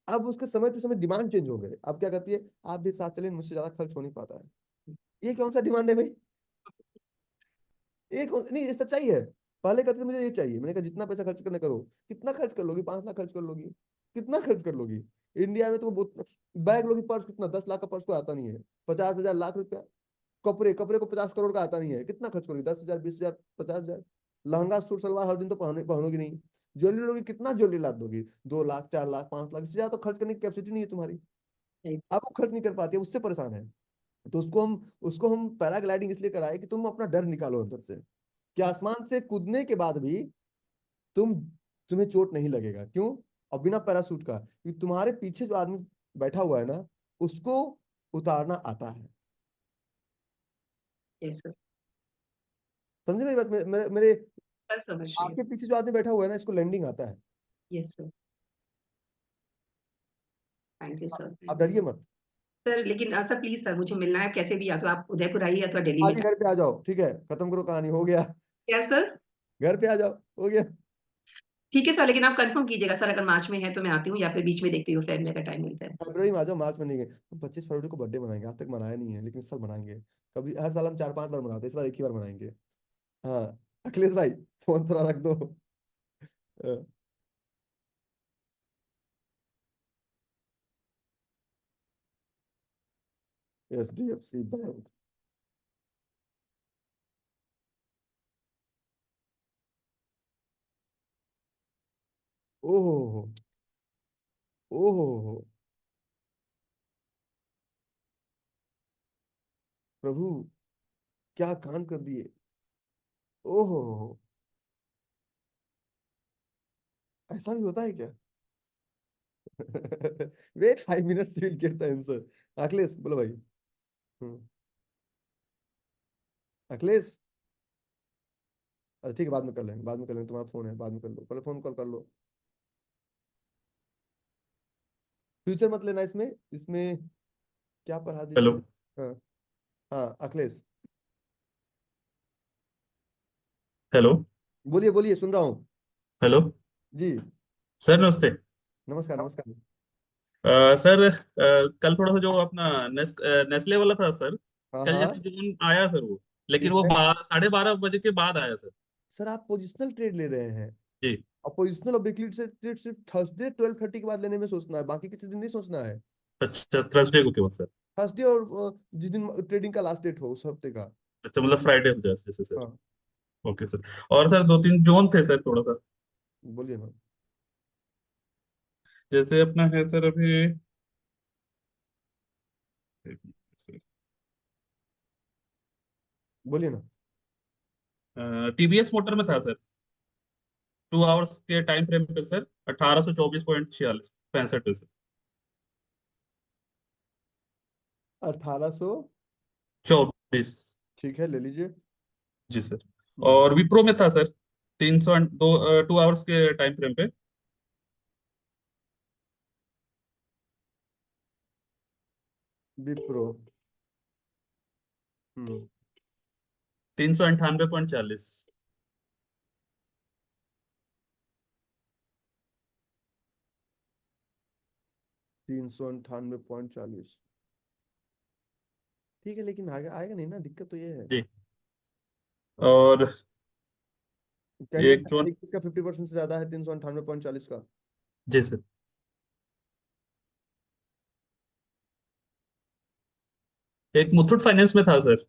S1: अब उसके समय पे समय डिमांड चेंज हो गए। अब क्या कहती है, आप भी साथ चलें, मुझसे ज्यादा खर्च हो नहीं पाता है। ये कौन सा डिमांड है भाई? नहीं, ये सच्चाई है। पहले कहते थे मुझे ये चाहिए, मैंने कहा जितना पैसा खर्च करना करो। कितना खर्च कर लोगी? 5 लाख खर्च कर लोगी? कितना खर्च कर लोगी? इंडिया में तो बैग लोगी, पर्स कितना, 10 लाख का पर्स को आता नहीं है। 50,000 लाख रुपया। कपड़े कपड़े को 50 करोड़ का आता नहीं है, कितना खर्च करोगी? 10,000, 20,000, 50,000। लहंगा सूट सलवार हर दिन तो पहनोगी नहीं। ज्वेलरी लोगी, कितना ज्वेलरी ला दोगी? 2 लाख, 4 लाख, 5 लाख, इससे ज्यादा तो खर्च करने की कैपेसिटी नहीं है तुम्हारी। अब वो खर्च नहीं कर पाती है, उससे परेशान है। तो उसको हम पैराग्लाइडिंग इसलिए कराए कि तुम अपना डर निकालो अंदर से, कि आसमान से कूदने के बाद भी तुम तुम्हें चोट नहीं लगेगा। क्यों? और बिना पैराशूट का, क्योंकि तुम्हारे पीछे जो आदमी बैठा हुआ है ना, उसको उतारना आता है।
S7: Yes sir.
S1: समझे मेरी बात? मेरे
S7: सर समझ रही हूँ।
S1: आपके पीछे जो आदमी बैठा हुआ है ना, इसको लैंडिंग आता है।
S7: Yes sir, thank you sir,
S1: आप
S7: थैंक यू
S1: डरिए मत।
S7: सर। लेकिन सर प्लीज सर, मुझे मिलना है कैसे भी, या तो आप उदयपुर आइए या तो दिल्ली में
S1: आज ही घर पे आ जाओ, ठीक है, खत्म करो कहानी, हो गया।
S7: क्या सर?
S1: घर पे आ जाओ, हो गया।
S7: ठीक है सर, लेकिन आप कंफर्म कीजिएगा सर, अगर मार्च में है तो मैं आती हूँ, या फिर बीच में देखती हूँ फेब में अगर टाइम मिलता है।
S1: फरवरी में आ जाओ, मार्च में नहीं गए। हम 25 फरवरी को बर्थडे मनाएंगे, आज तक मनाया नहीं है, लेकिन इस साल मनाएंगे। कभी हर साल हम 4 5 बार मनाते हैं, इस बार एक ही बार मनाएंगे। हाँ, अखिलेश भाई, फोन थोड़ा रख दो। HDFC bank. ओहो, ओहो, प्रभु, क्या कान कर दिए। ओहो, ऐसा भी होता है क्या? Wait 5 minutes, will get the answer. Akhilesh बोलो भाई। हम्म, अखिलेश, अच्छा ठीक है, बाद में कर लेंगे, बाद में कर लेंगे, तुम्हारा फोन है, बाद में कर लो, पहले फोन कॉल कर लो। फ्यूचर मत लेना इसमें, इसमें क्या पढ़ा
S8: हेलो।
S1: दीजिए। हाँ, हाँ अखिलेश,
S8: हेलो।
S1: बोलिए बोलिए, सुन रहा हूँ।
S8: हेलो।
S1: जी,
S8: सर नमस्ते।
S1: नमस्कार नमस्कार।
S8: सर, कल थोड़ा सा जो अपना नेस्ले वाला था सर,
S1: हाँ
S8: कल
S1: हाँ,
S8: जैसे जून आया सर वो, लेकिन
S1: ठीक
S8: वो
S1: है।
S8: 12:30 बजे के बाद आया सर।
S1: सर आप पोजिशनल ट्रेड ले रहे हैं,
S8: जी।
S1: और पोजिशनल और वीकली से ट्रेड सिर्फ थर्सडे 12:30 के बाद लेने में सोचना है, बाकी किसी दिन नहीं सोचना है।
S8: अच्छा, थर्सडे को केवल सर?
S1: थर्सडे और जिस दिन ट्रेडिंग का लास्ट डेट हो उस हफ्ते का।
S8: अच्छा, मतलब फ्राइडे हो जाए जैसे सर।
S1: हाँ,
S8: ओके सर। और सर दो तीन जोन थे सर, थोड़ा सा
S1: बोलिए ना।
S8: जैसे अपना है सर अभी, एक मिनट सर,
S1: बोलिए ना।
S8: टीवीएस मोटर में था सर, 2 आवर्स के टाइम फ्रेम पे सर 1824.46 पे सर।
S1: 1800।
S8: 24।
S1: ठीक है, ले लीजिए।
S8: जी सर।
S1: हम्म,
S8: और विप्रो में था सर 2 आवर्स के टाइम फ्रेम पे
S1: विप्रो। हम्म
S8: 398.40।
S1: 398.40। ठीक है, लेकिन आएगा आएगा नहीं ना, दिक्कत तो ये है।
S8: जी। और
S1: कैंडल
S8: एक जोन।
S1: इसका 50% से ज्यादा है 398.40 का।
S8: जी सर। एक मुथूट फाइनेंस में था सर,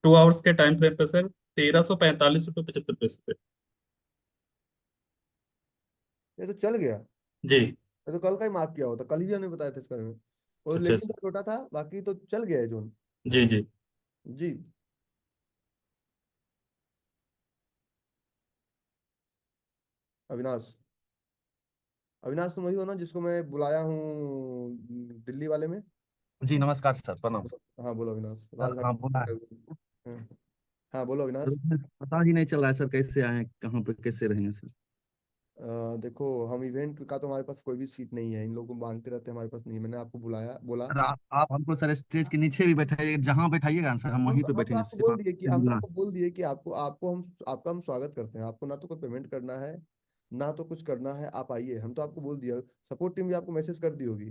S8: 2 आवर्स के टाइम फ्रेम पे सर 1345.75 पे।
S1: ये तो चल गया।
S8: जी।
S1: ये तो कल का ही मार्क किया होता, कल ही भी हमने बताया था इसके बारे में। और
S8: अच्छा
S1: लेकिन
S8: सर।
S1: छोटा था, बाकी तो चल गया है जोन।
S8: जी जी।
S1: जी। अविनाश। अविनाश तुम वही हो ना जिसको मैं बुलाया हूँ दिल्ली वाले में।
S9: जी नमस्कार सर, प्रणाम।
S1: हाँ बोलो अविनाश,
S9: सर हाँ बोला है।
S1: हाँ। हाँ, बोलो अविनाश।
S9: पता ही नहीं चल रहा है सर, कैसे आए कहाँ पे कैसे रहेंगे सर।
S1: देखो, हम इवेंट का तो हमारे पास कोई भी सीट नहीं है, इन लोगों को मांगते रहते हैं, हमारे पास नहीं है। मैंने आपको बुलाया, बोला।
S9: सर आप हमको सर स्टेज के नीचे भी बैठाइए, जहाँ बैठाइएगा ना सर हम वहीं पे
S1: हम तो
S9: बैठेंगे,
S1: आपको
S9: सिर्फ
S1: बोल
S9: आप
S1: दिए कि हम तो
S9: मिलना।
S1: आपको बोल दिए कि आपको आपको हम आपका हम स्वागत करते हैं। आपको ना तो कोई पेमेंट करना है, ना तो कुछ करना है, आप आइए। हम तो आपको बोल दिया, सपोर्ट टीम भी आपको मैसेज कर दी होगी।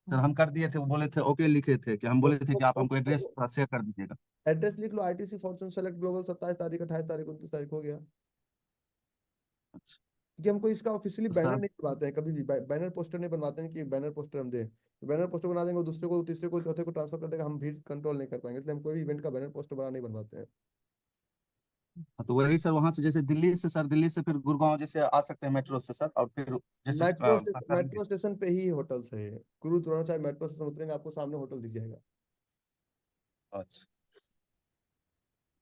S9: सर हम कर दिए थे, वो बोले थे ओके लिखे थे कि हम बोले थे कि आप हमको एड्रेस
S1: तो
S9: शेयर कर दीजिएगा।
S1: एड्रेस लिख लो, आईटीसी फॉर्च्यून सेलेक्ट ग्लोबल, 27 तारीख, 28 तारीख, 29 तारीख हो गया।
S9: अच्छा।
S1: क्योंकि हमको इसका ऑफिशियली
S9: तो
S1: बैनर
S9: सर
S1: नहीं बनवाते हैं, कभी भी बैनर पोस्टर नहीं बनवाते हैं कि बैनर पोस्टर हम दें। बैनर पोस्टर बना देंगे, वो दूसरे को, तीसरे को, चौथे को ट्रांसफर कर देगा, हम भीड़ कंट्रोल नहीं कर पाएंगे, इसलिए हम कोई भी इवेंट का बैनर पोस्टर बना नहीं बनवाते हैं।
S9: तो वही सर, वहां से जैसे दिल्ली से सर, दिल्ली से फिर गुड़गांव जैसे आ सकते हैं मेट्रो से सर, और फिर जैसे करेंगे।
S1: मेट्रो स्टेशन पे ही होटल्स है। क्रूज उतरना चाहे मेट्रो स्टेशन उतरेंगे, आपको सामने होटल दिख जाएगा।
S9: अच्छा,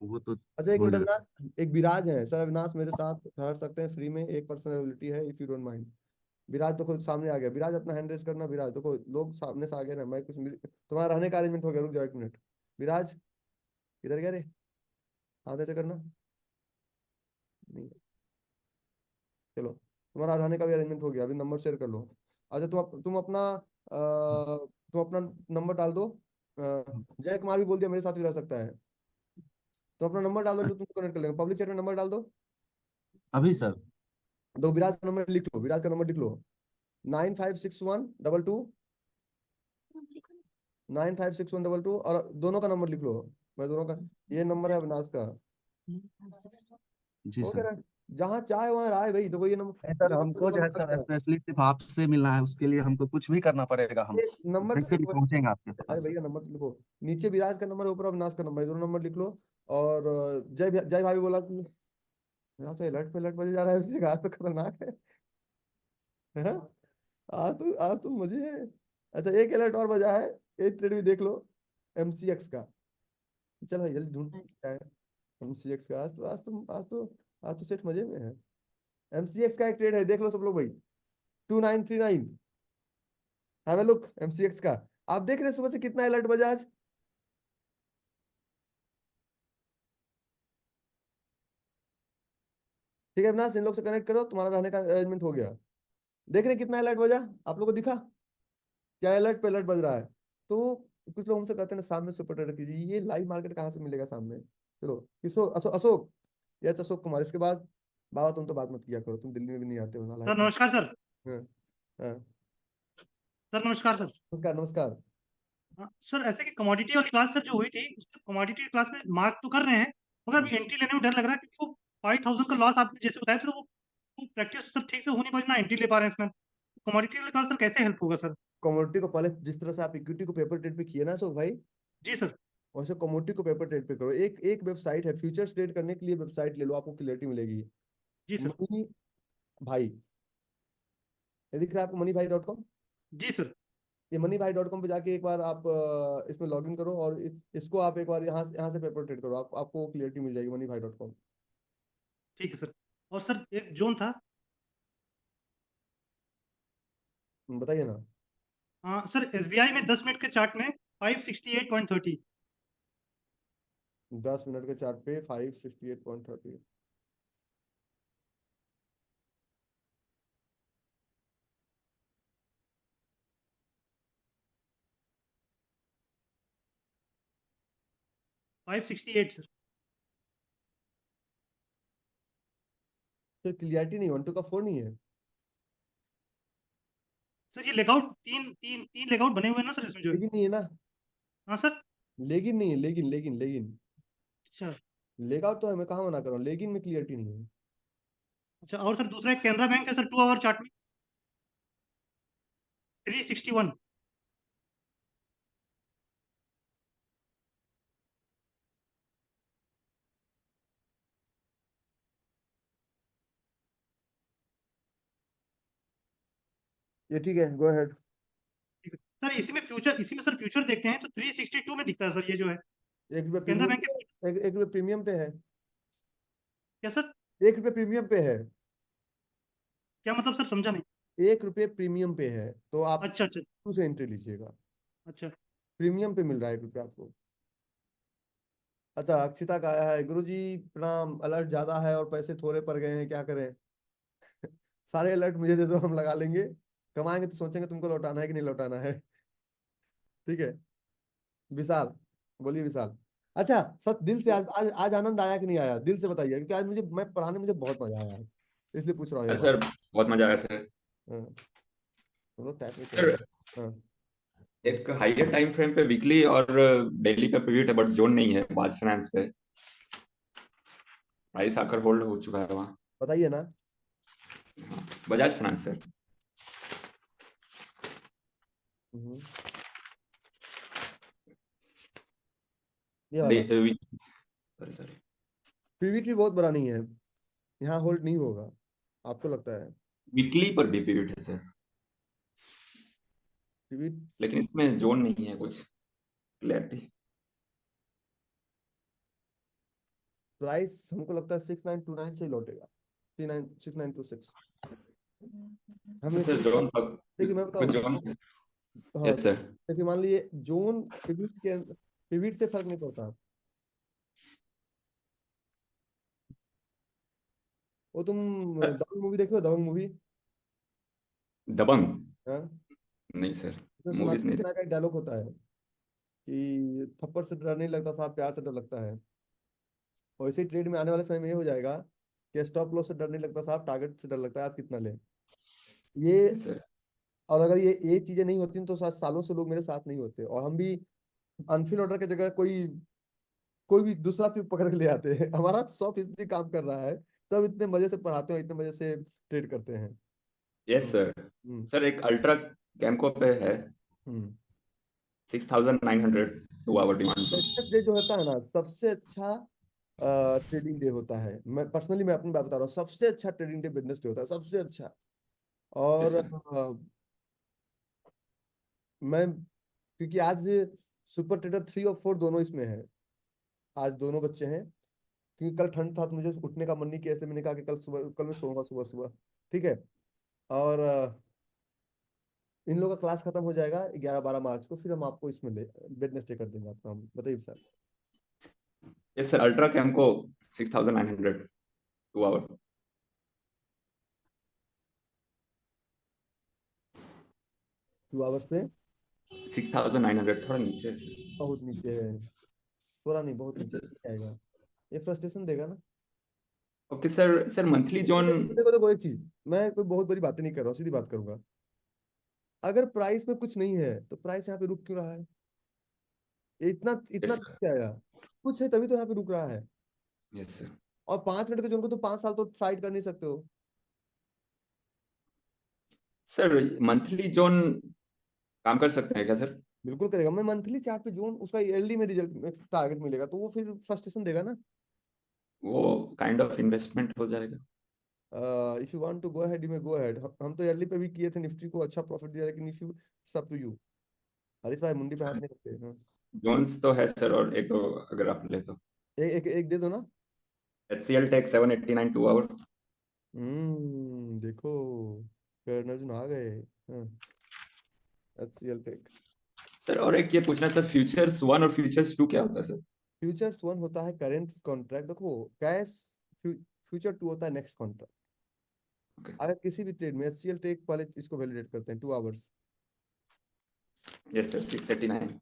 S9: वो तो
S1: अच्छा, एक
S9: हो
S1: मिनट
S9: जाएगा।
S1: अविनाश, एक विराज है सर, अविनाश मेरे साथ ठहर सकते हैं फ्री में, एक पर्सन अवेलेबिलिटी है, इफ यू डोंट माइंड। विराज देखो सामने आ गया, विराज अपना हैंड रेस करना। विराज देखो, लोग सामने से आ गए ना, मैं कुछ तुम्हारा रहने का अरेंजमेंट हो गया, रुक जाओ 1 मिनट। विराज किधर गया रे? हाथ ऐसे करना। नहीं, चलो, तुम्हारा रहने का भी अरेंजमेंट हो गया, अभी नंबर शेयर कर लो। अच्छा, तुम अपना नंबर डाल दो। जय कुमार भी बोल दिया मेरे साथ भी रह सकता है। तो अपना नंबर डाल दो, जो तुम कनेक्ट कर लेंगे, पब्लिक चैट में नंबर डाल दो।
S9: अभी सर
S1: दो, विराज का नंबर लिख लो, विराज का नंबर लिख लो। 956122 956122, और दोनों का नंबर लिख लो। मैं दोनों का, ये नंबर है अविनाश का।
S9: जी
S1: हो
S9: सर।
S1: गया ना? जहाँ चाहे वहाँ राय भाई, देखो ये
S9: नहीं सर,
S1: नंबर
S9: हमको जो है सर स्पेशली सिर्फ आपसे मिलना है, उसके लिए हमको कुछ भी करना पड़ेगा, हम
S1: ये नंबर तो
S9: कैसे भी
S1: लिखो।
S9: पहुंचेंगे आपके
S1: अरे
S9: पास सर।
S1: भैया, नंबर तो लिखो। नीचे विराज का नंबर है, ऊपर अविनाश का नंबर है, दोनों नंबर लिख लो। और जय भाई बोला कि यहाँ तो अलर्ट पे अलर्ट बजे जा रहा है, उससे आज तो खतरनाक है। आज तो मजे है। अच्छा, एक अलर्ट और बजा है, एक ट्रेड भी देख लो, एमसीएक्स का। चल भाई जल्दी ढूंढ क्या है एमसीएक्स का। आज तो सेठ मजे में है। एमसीएक्स का एक ट्रेड है, देख लो सब लोग भाई, 2939। हैव अ लुक एमसीएक्स का। आप देख रहे हैं सुबह से कितना अलर्ट बजा आज। ठीक है अविनाश, इन लोग से कनेक्ट करो, तुम्हारा रहने का अरेंजमेंट हो गया। देख रहे हैं कितना अलर्ट बजा, आप लोग को दिखा क्या अलर्ट पे अलर्ट बज रहा है। तो कुछ लोग हमसे कहते हैं ना, सामने सुपर ट्रेडर कीजिए, ये लाइव मार्केट कहाँ से मिलेगा सामने। चलो, अशोक, यस अशोक कुमार। इसके बाद बाबा, तुम तो बात मत किया करो, तुम दिल्ली में भी नहीं आते हो ना
S10: सर नमस्कार सर।
S1: हाँ, हाँ,
S10: सर नमस्कार सर।
S1: नमस्कार नमस्कार।
S10: सर ऐसे कि कमोडिटी वाली क्लास सर जो हुई थी, कमोडिटी क्लास में मार्क तो कर रहे हैं, मगर अभी एंट्री लेने में डर लग रहा है, क्योंकि वो 5000 का लॉस आपने जैसे बताया था, तो वो प्रैक्टिस सर ठीक से हो नहीं पा रही, ना एंट्री ले पा रहे हैं इसमें। कमोडिटी वाली क्लास सर कैसे हेल्प होगा सर?
S1: कमोडिटी को पहले जिस तरह से आप इक्विटी को पेपर ट्रेड पे किए ना सो भाई,
S10: जी सर।
S1: वैसे कमोडिटी को पेपर ट्रेड पे करो। एक वेबसाइट है फ्यूचर्स ट्रेड करने के लिए, वेबसाइट ले लो, आपको क्लियरिटी मिलेगी।
S10: जी सर।
S1: मनी भाई, ये दिख रहा है आपको moneyभाई.com?
S10: जी सर।
S1: ये moneyभाई.com पे जाके एक बार आप इसमें लॉगिन करो और इसको आप एक बार यहाँ से पेपर ट्रेड करो, आपको क्लियरिटी मिल जाएगी moneyभाई.com।
S10: ठीक है सर। और सर एक जोन था,
S1: बताइए ना।
S10: हाँ सर, एसबीआई में 10 मिनट के चार्ट में 568.30।
S1: 10 मिनट के चार्ट पे 568.30।
S10: Five 568 sir.
S1: सर क्लियरिटी नहीं, 1 2 का 4 नहीं है।
S10: सर ये लेगआउट तीन लेगआउट बने हुए हैं ना सर इसमें जो है।
S1: लेकिन नहीं है ना,
S10: हाँ सर।
S1: लेकिन नहीं है, लेकिन
S10: अच्छा।
S1: लेगआउट तो है, मैं कहाँ मना कर रहा हूँ, लेकिन में क्लियरिटी नहीं है।
S10: अच्छा, और सर दूसरा एक कैनरा बैंक है सर, 2 आवर चार्ट में 361।
S1: ये ठीक है, गो अहेड।
S10: सर इसी में सर फ्यूचर देखते हैं तो 362 में दिखता है सर ये जो है।
S1: 1 रुपये
S10: कैनरा
S1: प्रीमियम
S10: बैंक के
S1: पे, 1 रुपये प्रीमियम पे है।
S10: क्या सर?
S1: 1 रुपये प्रीमियम पे है।
S10: क्या मतलब सर, समझा नहीं।
S1: 1 रुपये प्रीमियम पे है, तो आप
S10: अच्छा अच्छा।
S1: उसे एंट्री लीजिएगा।
S10: अच्छा।
S1: प्रीमियम पे मिल रहा है 1 रुपया आपको। अच्छा, अक्षिता का आया है, गुरुजी प्रणाम, अलर्ट ज्यादा है और पैसे थोड़े पड़ गए हैं, क्या करें? सारे अलर्ट मुझे दे दो, हम लगा लेंगे। कमाएंगे तो सोचेंगे तुमको लौटाना है कि नहीं लौटाना है। ठीक है विशाल, बोलिए विशाल। अच्छा सच दिल से आज आनंद आया कि नहीं आया, दिल से बताइए, क्योंकि आज मैं पढ़ाने मुझे बहुत मजा आया आज, इसलिए पूछ रहा हूँ ये
S11: अरे
S1: बात।
S11: सर बहुत मजा आया सर।
S1: हाँ, हम लोग टाइप नहीं
S11: सर
S1: करेंगे। हाँ
S11: एक हाइयर टाइम फ्रेम पे वीकली और डेली पे पिवट है, बट जोन नहीं है बाज फाइनेंस पे। प्राइस आकर होल्ड हो चुका है वहाँ।
S1: बताइए ना।
S11: Bajaj finance sir.
S1: हम्म, ये वाला
S11: सॉरी सॉरी।
S1: पीवीटी बहुत बड़ा नहीं है, यहाँ होल्ड नहीं होगा, आपको लगता है?
S11: वीकली पर भी पिवट है सर,
S1: पीवीटी
S11: लेकिन इसमें जोन नहीं है कुछ क्लैरिटी।
S1: प्राइस हमको लगता है 6929 से ही लौटेगा, 6926।
S11: अच्छा
S1: हमें
S11: सर जोन
S1: देखिए मैं
S11: कुछ
S1: बताऊँ।
S11: जोन।
S1: हाँ
S11: यस सर।
S1: देखिए मान लीजिए जोन पिविट से फर्क नहीं पड़ता। वो तुम दबंग मूवी देखो, दबंग मूवी।
S11: दबंग
S1: हाँ,
S11: नहीं सर,
S1: उसमें
S11: मूवीज
S1: सोनाक्षी
S11: नहीं
S1: सिन्हा का एक डायलॉग होता है कि थप्पड़ से डर नहीं लगता साहब, प्यार से डर लगता है। वैसे ही ट्रेड में आने वाले समय में ये हो जाएगा कि स्टॉप लॉस से डर नहीं लगता साहब, टारगेट से डर लगता है, आप कितना लें। ये
S11: देखी सर।
S1: और अगर ये चीजें नहीं होती तो सालों से लोग मेरे साथ नहीं होते, और हम भी अनफिल ऑर्डर की जगह कोई भी दूसरा चीज पकड़ के ले आते हैं। हमारा 100% काम कर रहा है, तब इतने मजे से पढ़ाते हैं, इतने मजे से ट्रेड करते हैं।
S11: Yes sir.
S1: हम्म
S11: सर एक अल्ट्रा कैमको पे है
S1: hmm
S11: 6900 2 hour demand zone.
S1: Wednesday day जो होता है ना, सबसे अच्छा ट्रेडिंग डे होता है। मैं पर्सनली मैं अपनी बात बता रहा हूँ, सबसे अच्छा ट्रेडिंग डे वेडनेसडे होता है, सबसे अच्छा।
S11: यस
S1: और
S11: सर।
S1: मैं क्योंकि आज सुपर ट्रेडर 3 और 4 दोनों इसमें है, आज दोनों बच्चे हैं। क्योंकि कल ठंड था तो मुझे उठने का मन नहीं किया, इसलिए मैंने कहा कि कल मैं सोऊंगा सुबह सुबह। ठीक है। और इन लोगों का क्लास खत्म हो जाएगा 11 12 मार्च को, फिर हम आपको इसमें वेडनेसडे कर देंगे आपका हम, बताइए सर।
S11: Yes sir ultra cemco 6900 2 hour.
S1: 2 hours पे
S11: 6900 थोड़ा नीचे है सर।
S1: बहुत नीचे है, थोड़ा नहीं बहुत नीचे आएगा, ये फ्रस्ट्रेशन देगा ना।
S11: Okay sir. Sir monthly zone.
S1: देखो देखो एक चीज, मैं कोई बहुत बड़ी बातें नहीं कर रहा हूँ, सीधी बात करूंगा। अगर प्राइस में कुछ नहीं है तो प्राइस यहाँ पे रुक क्यों रहा है? ये इतना इतना
S11: यस
S1: क्या आया, कुछ है तभी तो यहाँ पे रुक रहा है।
S11: सर।
S1: और 5 मिनट के जोन को तो 5 साल तो फाइट कर नहीं सकते हो।
S11: सर मंथली जोन काम कर सकते हैं क्या सर?
S1: बिल्कुल करेगा। मैं मंथली चार्ट पे जोन उसका ईयरली में रिजल्ट में टारगेट मिलेगा तो वो फिर फ्रस्ट्रेशन देगा ना।
S11: वो काइंड ऑफ इन्वेस्टमेंट हो जाएगा।
S1: If you want to go ahead you may go ahead. हम तो ईयरली पे भी किए थे, निफ्टी को अच्छा प्रॉफिट दिया, लेकिन इफ यू सब टू यू। हरीश भाई मुंडी पे हाथ नहीं रखते। हाँ,
S11: जोन्स तो है सर, और एक दो अगर आप ले तो
S1: एक दे दो ना।
S11: HCL tech 789 2 hour.
S1: देखो कर्नल अर्जुन आ गए। हाँ, HCL टेक।
S11: सर और एक ये पूछना था, फ्यूचर्स 1 और फ्यूचर्स 2 क्या होता है सर?
S1: फ्यूचर्स 1 होता है करेंट कॉन्ट्रैक्ट, देखो कैश। फ्यूचर 2 होता है नेक्स्ट कॉन्ट्रैक्ट।
S11: ओके,
S1: अगर किसी भी ट्रेड में HCL टेक वाले इसको वैलिडेट करते हैं 2 आवर्स।
S11: Yes sir 689,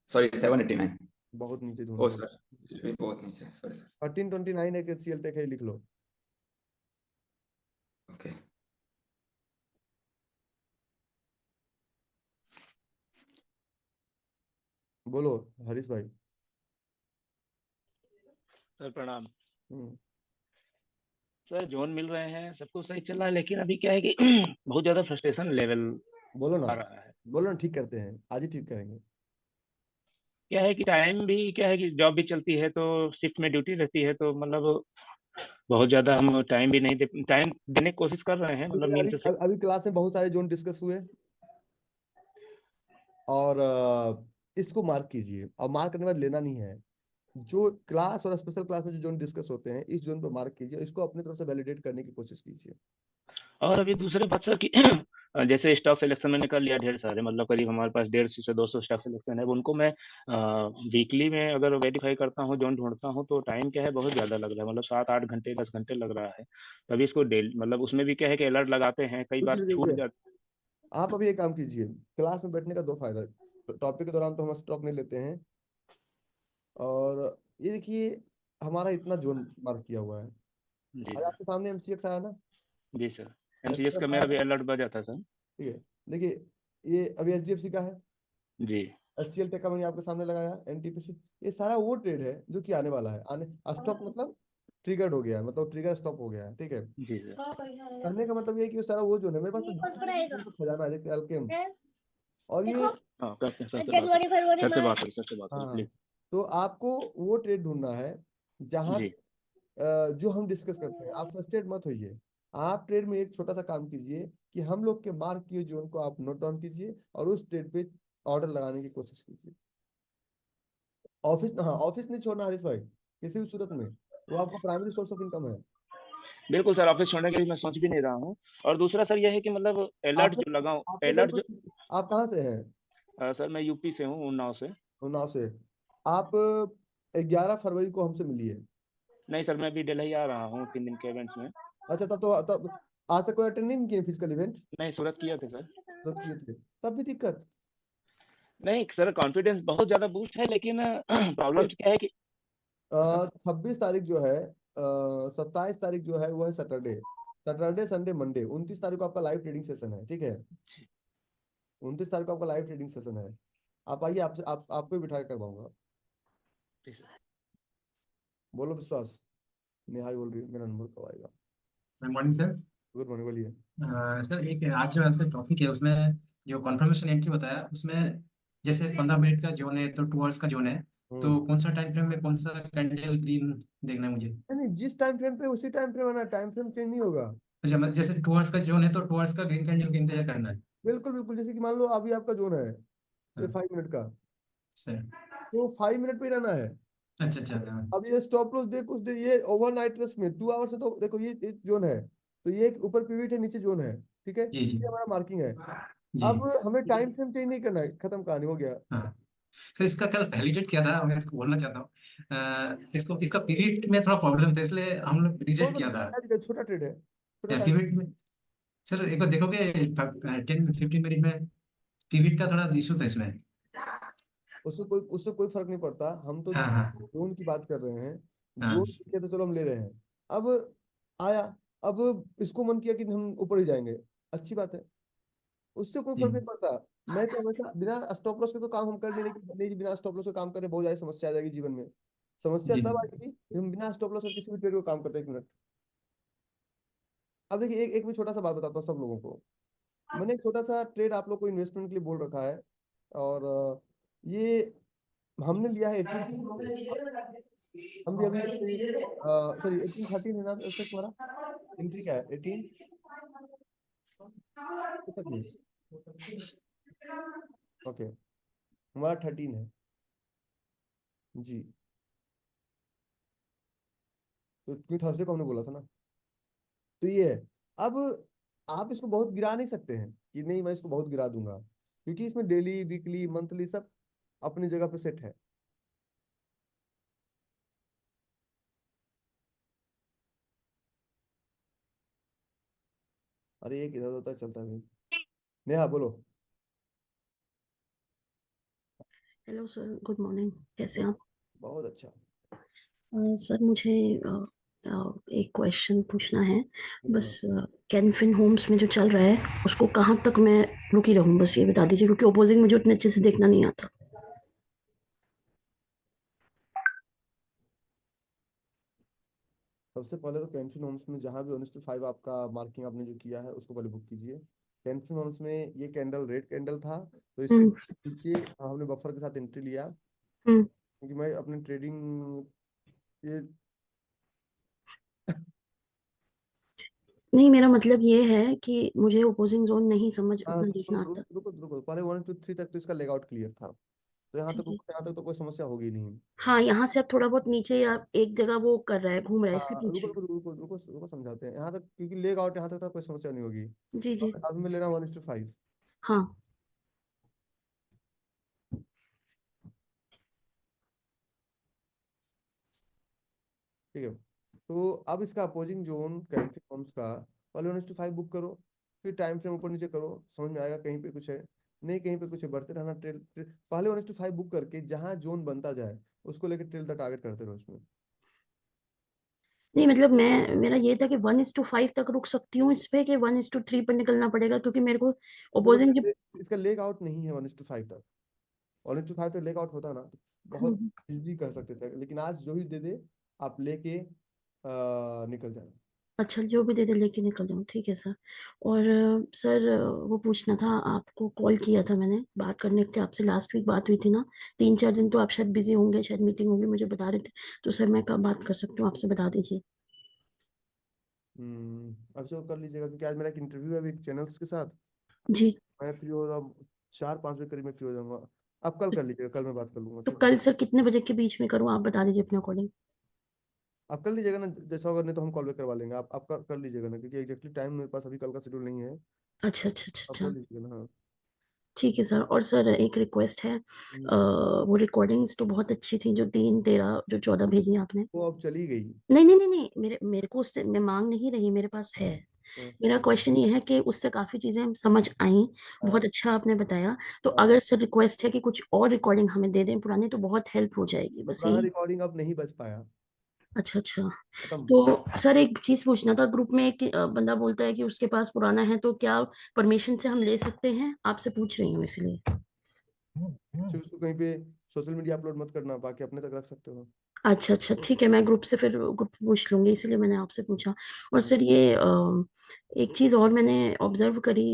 S11: sorry 789।
S1: बहुत नीचे ढूंढ
S11: ओ
S1: रहे हो।
S11: सर, ये भी बहुत नीचे है, सॉरी सर।
S1: 1329 एक HCL टेक है, लिख लो।
S11: ओके
S1: बोलो हरीश भाई।
S12: सर प्रणाम।
S1: हम्म,
S12: सर जोन मिल रहे हैं, सब कुछ सही चल रहा है, लेकिन अभी क्या है कि बहुत ज्यादा फ्रस्ट्रेशन लेवल
S1: बोलो ना,
S12: आ रहा है।
S1: बोलो ना, ठीक करते हैं, आज ही ठीक करेंगे।
S12: क्या है कि टाइम भी क्या है कि जॉब भी चलती है तो शिफ्ट में ड्यूटी रहती है, तो मतलब बहुत ज्यादा हम टाइम भी नहीं दे टाइम देने की कोशिश कर रहे हैं, मतलब
S1: अभी
S12: नींद से।
S1: अभी क्लास में बहुत सारे जोन डिस्कस हुए, और इसको मार्क कीजिए। और मार्क करने के बाद लेना नहीं है। जो क्लास और स्पेशल क्लास में जो जोन डिस्कस होते हैं, इस जोन पर मार्क कीजिए, इसको अपनी तरफ से वैलिडेट करने की कोशिश कीजिए।
S12: और अभी दूसरे बात सर कि जैसे स्टॉक सिलेक्शन मैंने कर लिया ढेर सारे, मतलब करीब हमारे पास 150 से 200 स्टॉक सिलेक्शन है, उनको मैं वीकली में अगर वेरीफाई करता हूँ, जोन ढूंढता हूँ, तो टाइम क्या है बहुत ज़्यादा लग रहा है, मतलब 7-8 घंटे 10 घंटे लग रहा है। तभी इसको डेली मतलब उसमें भी क्या है कि अलर्ट लगाते हैं, कई बार
S1: देखिए
S12: छूट
S1: देखिए,
S12: जाता
S1: आप अभी एक काम कीजिए। क्लास में बैठने का 2 फायदा है। टॉपिक के दौरान तो हम स्टॉक नहीं लेते हैं, और ये देखिए हमारा इतना जोन मार्क किया हुआ है।
S12: जी
S1: आज
S12: सर।
S1: आपके सामने MCX आया ना।
S12: जी सर,
S1: ऐसे
S12: MCS का
S1: करता
S12: मेरा भी
S1: है,
S12: अलर्ट बजा था सर।
S1: ठीक है। देखिए ये अभी HDFC का है,
S12: जी
S1: HCL टेक का मैंने आपके सामने लगाया, NTPC। ये सारा वो ट्रेड है जो कि आने वाला है। आने स्टॉप मतलब ट्रिगर्ड हो गया है, मतलब ट्रिगर स्टॉप हो गया है, ठीक है।
S12: जी सर।
S1: कहने का मतलब ये है कि वो सारा वो जो है मेरे पास तो खजाना है, जैसे अल्केम। और ये
S12: हाँ करते हैं, सर से बात करो
S1: हाँ,
S12: प्लीज।
S1: तो आपको वो ट्रेड ढूंढना है जहाँ
S12: जी
S1: जो हम डिस्कस करते हैं। आप फ्रस्ट्रेट मत होइए। आप ट्रेड में एक छोटा सा काम कीजिए कि हम लोग के मार्क किए जोन को आप नोट डाउन कीजिए, और उस ट्रेड पे ऑर्डर लगाने की कोशिश कीजिए। ऑफिस, हाँ ऑफिस नहीं छोड़ना हरीश भाई, किसी भी सूरत में। वो आपका प्राइमरी सोर्स ऑफ इनकम है।
S12: बिल्कुल सर, ऑफिस छोड़ने के लिए मैं सोच भी नहीं रहा हूँ। और दूसरा सर यह है कि मतलब अलर्ट
S1: आपने
S12: जो लगाऊं,
S1: आपने कल
S12: अलर्ट जो
S1: आप कहाँ से हैं?
S12: सर मैं यूपी से हूँ, उन्नाव से।
S1: उन्नाव से। आप 11 फरवरी को हमसे मिलिए।
S12: नहीं सर, मैं अभी दिल्ली आ रहा हूँ 3 दिन के इवेंट्स में।
S1: अच्छा, तब आज तक कोई अटेंड नहीं किए फिजिकल इवेंट?
S12: नहीं, सूरत किया थे सर।
S1: तुरंत किए थे, तब भी दिक्कत।
S12: नहीं सर, कॉन्फिडेंस बहुत ज्यादा बूस्ट है, लेकिन प्रॉब्लम क्या है कि
S1: 26 तारीख जो है, 27 तारीख जो है वो है सैटरडे। सैटरडे संडे मंडे 29 तारीख को आपका लाइव ट्रेडिंग सेशन है, ठीक है। 29 तारीख को आपका लाइव ट्रेडिंग सेशन है। आप आइए, आपसे आपको ही बिठा के करवाऊंगा। बोलो विश्वास। नेहाई बोल रही है, मेरा नंबर कब आएगा?
S13: Good morning sir.
S1: Good morning, बोलिए।
S13: सर एक आज का टॉपिक है, उसमें जो कॉन्फर्मेशन एंट्री बताया उसमें जैसे 15 मिनट का जोन है तो 2 आवर्स का जोन है, तो कौन सा टाइम फ्रेम में कौन सा कैंडल ग्रीन देखना है मुझे?
S1: नहीं, जिस टाइम फ्रेम पे उसी टाइम फ्रेम आना, टाइम फ्रेम चेंज नहीं होगा।
S13: अच्छा, मतलब जैसे 2 आवर्स का जोन है तो 2 आवर्स का ग्रीन कैंडल का इंतजार करना है।
S1: बिल्कुल बिल्कुल, जैसे कि मान लो अभी आपका जोन है ये
S13: हाँ,
S1: 5 मिनट का,
S13: सर।
S1: तो 5 मिनट पे ही रहना है।
S13: अच्छा अच्छा, हाँ,
S1: अब ये स्टॉप लॉस देख, ये ओवरनाइट रेस्ट में 2 आवर्स है, तो देखो ये जोन है, तो ये एक ऊपर पिवट है, नीचे जोन है, ठीक है।
S13: जी जी
S1: ये हमारा मार्किंग है।
S13: जी।
S1: अब हमें टाइम फ्रेम चेंज नहीं करना है, खत्म, कहानी हो गया।
S13: हाँ सर, इसका कल वैलिडेट किया था, मैं इसको बोलना चाहता हूँ। इसको इसका पीरियड में थोड़ा प्रॉब्लम था, इसलिए हम लोग रिजेक्ट किया था।
S1: छोटा ट्रेड है, छोटा टाइम।
S13: पीरियड में सर एक बार देखोगे 10-15 मिनट में पीरियड का थोड़ा इशू था इसमें।
S1: उससे कोई फर्क नहीं पड़ता, हम तो
S13: हाँ हाँ
S1: जोन की बात कर रहे हैं।
S13: हाँ
S1: जोन दिखे तो चलो हम ले रहे हैं। अब आया, अब इसको मन किया कि हम ऊपर ही जाएंगे, अच्छी बात है, उससे कोई
S13: जी
S1: फर्क नहीं पड़ता। मैं तो हमेशा बिना स्टॉप लॉस के तो काम हम कर नहीं रहे, नहीं जी, बिना स्टॉप लॉस के काम करने बहुत ज्यादा समस्या आ जाएगी जीवन में। समस्या
S13: जी
S1: तब आएगी जब हम बिना स्टॉप लॉस के किसी भी ट्रेड को काम करते हैं। 1 मिनट। अब देखिए, एक मैं छोटा सा बात बताता हूँ सब लोगों को। मैंने एक छोटा सा ट्रेड आप लोग को इन्वेस्टमेंट के लिए बोल रखा है, और ये हमने लिया है 18, हम भी अभी इस पे सॉरी 1813 है ना इसका तुम्हारा एंट्री क्या है 18 तक नहीं, ओके हमारा 13 है जी, तो क्योंकि थर्सडे को हमने बोला था ना, तो ये है। अब आप इसको बहुत गिरा नहीं सकते हैं कि नहीं मैं इसको बहुत गिरा दूंगा, क्योंकि इसमें डेली वीकली मंथली सब अपनी जगह पे सेट है। अरे एक इधर उधर चलता है भाई। नेहा बोलो।
S14: हेलो सर, गुड मॉर्निंग, कैसे हैं आप?
S1: बहुत अच्छा।
S14: सर मुझे एक क्वेश्चन पूछना है बस। कैनफिन होम्स में जो चल रहा है उसको कहाँ तक मैं रुकी रहूं, बस ये बता दीजिए, क्योंकि ओपोजिंग मुझे उतने अच्छे से देखना नहीं आता।
S1: सबसे पहले तो कैंफिन होम्स में जहां भी 1:5 आपका मार्किंग आपने जो किया है उसको पहले बुक कीजिए। कैंफिन होम्स में ये कैंडल रेड कैंडल था, तो इसके नीचे हमने बफर के साथ एंट्री लिया, क्योंकि मैं अपने ट्रेडिंग ये
S14: नहीं, मेरा मतलब ये है कि मुझे ओपोजिंग जोन नहीं समझ
S1: हाँ
S14: उतना
S1: तो
S14: देखना आता।
S1: रुको रुको, पहले 1 2 3 तक तो इसका लेआउट क्लियर था, तो यहाँ
S14: ठीक है।
S1: तक तो कोई समस्या होगी नहीं।
S14: हाँ, यहाँ से अब थोड़ा बहुत नीचे या एक जगह वो कर रहा है, घूम रहा है, इसलिए
S1: हाँ
S14: पूछ
S1: रुको
S14: रही
S1: रुको रुको रुको रुको समझाते हैं यहाँ तक, क्योंकि लेग आउट यहाँ तक कोई समस्या नहीं होगी।
S14: हूँ। जी जी।
S1: अब में लेना 1:5।
S14: हाँ।
S1: ठीक है, तो अब इसका अपोजिंग जोन कैंफिन होम्स का पहले 1:5 बुक करो, फिर टाइम फ्रेम ऊपर नीचे करो, समझ में आएगा कहीं पे कुछ है नहीं कहीं पे कुछ है, बढ़ते रहना ट्रेल पहले 1:5 बुक करके जहां जोन बनता जाए उसको लेकर ट्रेल द टारगेट करते रहो उसमें।
S14: नहीं मतलब मेरा ये था कि 1:5 तक रुक सकती हूँ इस पे, कि 1:3 पर निकलना पड़ेगा, क्योंकि मेरे को ओपोजिंग जो
S1: इसका लेग आउट नहीं है 1:5 तक, 1:5 तक लेग आउट होता ना बहुत इजीली कर सकते थे, लेकिन आज जो भी दे दे आप लेके निकल जाए।
S14: अच्छा, जो भी दे दे लेके निकल जाऊँ, ठीक है सर। और सर वो पूछना था, आपको कॉल किया था मैंने बात करने के लिए, आपसे लास्ट वीक बात हुई थी ना, 3-4 दिन तो आप शायद बिजी होंगे, शायद मीटिंग होगी, मुझे बता रहे थे, तो सर मैं कब बात कर सकती हूँ आपसे, बता दीजिए।
S1: अब जो कर लीजिएगा, क्योंकि आज मेरा एक इंटरव्यू है अभी चैनल्स के साथ,
S14: जी।
S1: मैं फ्री हो रहा 4-5 बजे करीब में फ्री हो जाऊंगा। आप कल कर लीजिएगा, कल मैं बात कर लूंगा।
S14: तो
S1: ठीक है,
S14: कल सर कितने बजे के बीच में करूँ, आप बता दीजिए अपने अकॉर्डिंग।
S1: आप कर लीजिएगा ना, जैसा होगा, नहीं तो हम कॉल बैक करवा लेंगे, आप कर लीजिएगा ना, क्योंकि एग्जैक्टली टाइम मेरे पास अभी कल का शेड्यूल नहीं है।
S14: अच्छा अच्छा अच्छा
S1: आप
S14: अच्छा।
S1: कर लीजिएगा ना। हाँ
S14: ठीक है सर। और सर एक रिक्वेस्ट है, वो रिकॉर्डिंग्स तो बहुत अच्छी थी जो 3, 13, जो 14 भेजी आपने।
S1: वो अब चली गई।
S14: नहीं नहीं नहीं नहीं, मेरे को उससे मैं मांग नहीं रही, मेरे पास है। मेरा क्वेश्चन ये है कि उससे काफी चीजें समझ आई, बहुत अच्छा आपने बताया, तो अगर सर रिक्वेस्ट है कि कुछ और रिकॉर्डिंग हमें दे दें पुरानी, तो बहुत हेल्प हो जाएगी, बस
S1: पुराना
S14: यही।
S1: रिकॉर्डिंग अब नहीं बच पाया,
S14: अच्छा अच्छा।
S1: खत्म।
S14: तो सर एक चीज पूछना था, ग्रुप में एक बंदा बोलता है कि उसके पास पुराना है, तो क्या परमिशन से हम ले सकते हैं? आपसे पूछ रही हूँ इसलिए।
S1: सिर्फ उसको कहीं पे सोशल मीडिया अपलोड मत करना, बाकी अपने तक रख सकते हो।
S14: अच्छा अच्छा, ठीक है, मैं ग्रुप से फिर ग्रुप पूछ लूंगी, इसलिए मैंने आपसे पूछा। और सर ये एक चीज और मैंने ऑब्जर्व करी,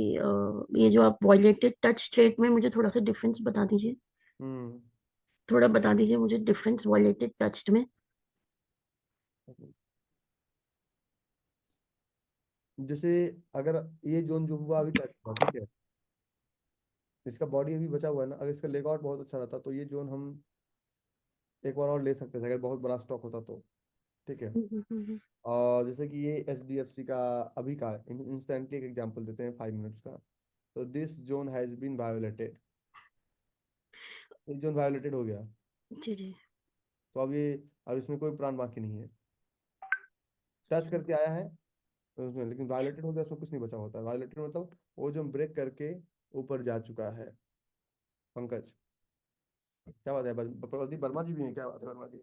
S14: ये जो आप वॉयलेटेड टच स्ट्रेट में, मुझे थोड़ा सा डिफरेंस बता दीजिए, थोड़ा बता दीजिए मुझे डिफरेंस वॉयलेटेड टच में।
S1: जैसे अगर ये जोन जो हुआ अभी टच हुआ, ठीक है, इसका बॉडी अभी बचा हुआ है ना, अगर इसका लेग आउट बहुत अच्छा रहता तो ये जोन हम एक बार और ले सकते थे, अगर बहुत बड़ा स्टॉक होता तो। ठीक है, और जैसे कि ये SDFC का अभी का इंस्टेंटली एक एग्जांपल देते हैं 5 मिनट्स का, तो this zone has been violated, ये जोन वायोलेटेड हो गया,
S14: जी जी।
S1: तो अब इसमें कोई प्राण बाकी नहीं है, टच करके आया है तो उसमें, लेकिन वायोलेटेड हो गया, उसमें कुछ नहीं बचा होता है। वायोलेटेड मतलब वो जो ब्रेक करके ऊपर जा चुका है। पंकज क्या बात है, प्रदीप वर्मा जी भी हैं, क्या बात है, वर्मा जी,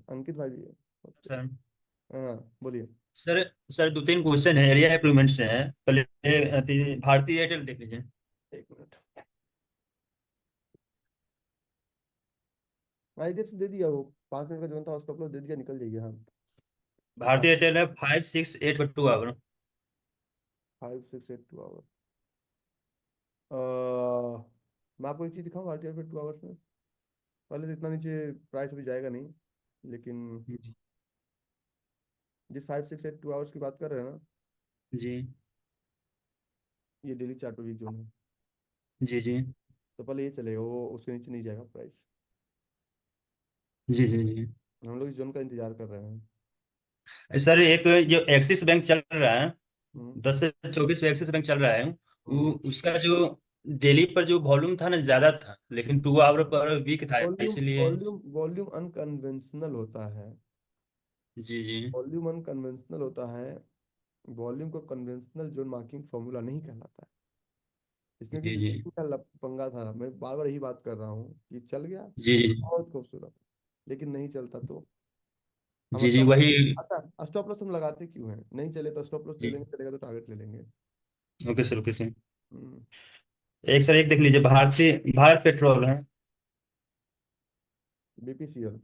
S1: अंकित भाई भी है।
S15: सर
S1: हाँ बोलिए।
S15: सर सर 2-3 क्वेश्चन है, एरिया इम्प्रूवमेंट से है। पहले भारतीय एयरटेल देख लीजिए।
S1: एक मिनट, IDFC दे दिया, वो 5 मिनट का जोन था उसको अपलोड दे दिया, निकल जाइए। हाँ
S15: भारतीय एयरटेल है 5, 6, 8 का 2 आवर।
S1: 5, 6, 8 2 आवर। मैं आपको एक चीज दिखाऊं RTR पे 2 आवर्स में। पहले तो इतना नीचे प्राइस अभी जाएगा नहीं, लेकिन जिस 5, 6, 8 2 आवर्स की बात कर रहे हैं ना,
S15: जी
S1: ये डेली चार्ट वीक जोन है।
S15: जी जी
S1: तो पहले ये चलेगा, वो उसके नीचे नहीं जाएगा प्राइस।
S15: जी जी जी
S1: हम लोग इस जोन का इंतजार कर रहे हैं।
S15: सर, एक जो एक्सिस बैंक चल रहा है,
S1: हम्म
S15: 10 से 24 पे एक्सिस बैंक चल रहा है, वो
S1: हम्म
S15: उसका जो डेली पर जो वॉल्यूम था ना, ज्यादा था, लेकिन 2 आवर पर वीक था,
S1: वॉल्यूम
S15: इसलिए।
S1: वॉल्यूम वॉल्यूम अनकन्वेंशनल होता है।
S15: जी जी
S1: वॉल्यूम अनकन्वेंशनल होता है। वॉल्यूम को कन्वेंशनल जोन मार्किंग फॉर्मूला नहीं कहलाता है। इसमें
S15: जी
S1: किसी
S15: जी
S1: का पंगा था, मैं बार बार यही बात कर रहा हूँ कि चल गया
S15: जी जी
S1: बहुत खूबसूरत, लेकिन नहीं चलता तो हम
S15: जी जी
S1: स्टॉप।
S15: वही।
S1: अच्छा, स्टॉप लॉस हम लगाते क्यों हैं? नहीं चले तो स्टॉप लॉस ले
S15: जी
S1: लेंगे, चलेगा तो टारगेट ले लेंगे।
S15: Okay sir, okay sir.
S1: Hmm,
S15: एक सर, एक देख लीजिए, भारत पेट्रोल है।
S1: BPCL।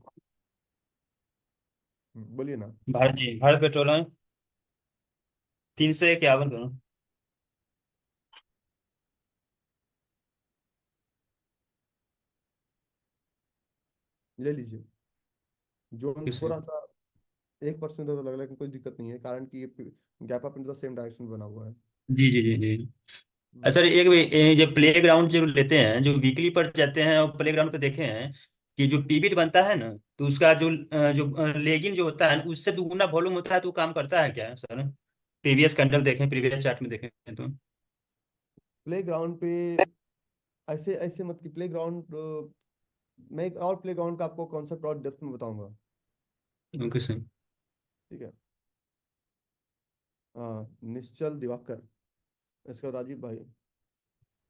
S1: बोलिए ना।
S15: भारत पेट्रोल है, 351 करो।
S1: ले लीजिए। जोन
S15: किस
S1: थोड़ा सा 1% तो लग रहा है, लेकिन कोई दिक्कत नहीं है, कारण कि ये gap up into the same direction बना हुआ है।
S15: जी जी जी जी
S1: हम्म,
S15: सर, जो प्ले ग्राउंड जो लेते हैं, जो वीकली पर जाते हैं और प्ले ग्राउंड पे देखे हैं कि जो पीबिट बनता है ना, तो उसका जो लेगिन जो होता है, उससे दुगुना वॉल्यूम होता है, तो वो काम करता है क्या सर? प्रीवियस कैंडल देखें, प्रीवियस चार्ट में देखें तो।
S1: प्ले ग्राउंड पे ऐसे ऐसे मत कि प्ले ग्राउंड, मैं एक और प्ले ग्राउंड का आपको कॉन्सेप्ट और डेप्थ में बताऊंगा।
S15: Okay sir.
S1: ठीक है। हाँ, निश्चल दिवाकर, इसका राजीव भाई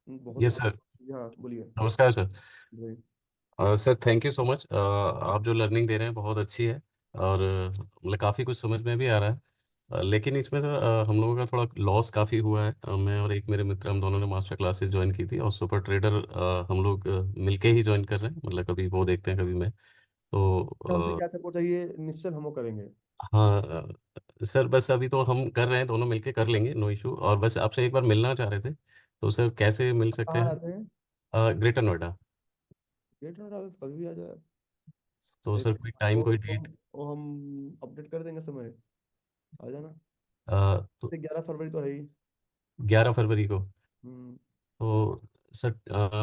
S1: बहुत
S16: यस सर।
S1: हाँ बोलिए।
S16: नमस्कार सर।
S1: बोलिए।
S16: Sir thank you so much. आप जो लर्निंग दे रहे हैं बहुत अच्छी है, और मतलब काफ़ी कुछ समझ में भी आ रहा है। लेकिन इसमें सर हम लोगों का थोड़ा लॉस काफ़ी हुआ है। मैं और एक मेरे मित्र, हम दोनों ने मास्टर क्लासेस ज्वाइन की थी, और सुपर ट्रेडर हम लोग मिलके ही ज्वाइन कर रहे हैं। मतलब कभी वो देखते हैं, कभी मैं।
S1: हमसे
S16: तो
S1: क्या सपोर्ट चाहिए, निश्चल हम वो करेंगे।
S16: हाँ सर, बस अभी तो हम कर रहे हैं, दोनों मिलके कर लेंगे, नो इशू। और बस आपसे एक बार मिलना चाह रहे थे, तो सर कैसे मिल सकते
S1: कहाँ
S16: हैं?
S1: रहते हैं?
S16: ग्रेटर नोएडा।
S1: गेट नोएडा, कभी भी आ जाए।
S16: तो
S1: एक
S16: सर कोई टाइम,
S1: वो
S16: कोई
S1: वो
S16: डेट?
S1: वो हम अपडेट कर देंगे समय, आ जाना।
S16: तो
S1: 11 फरवरी तो है ही।
S16: 11 फरवरी को।
S1: हम्म,
S16: तो सर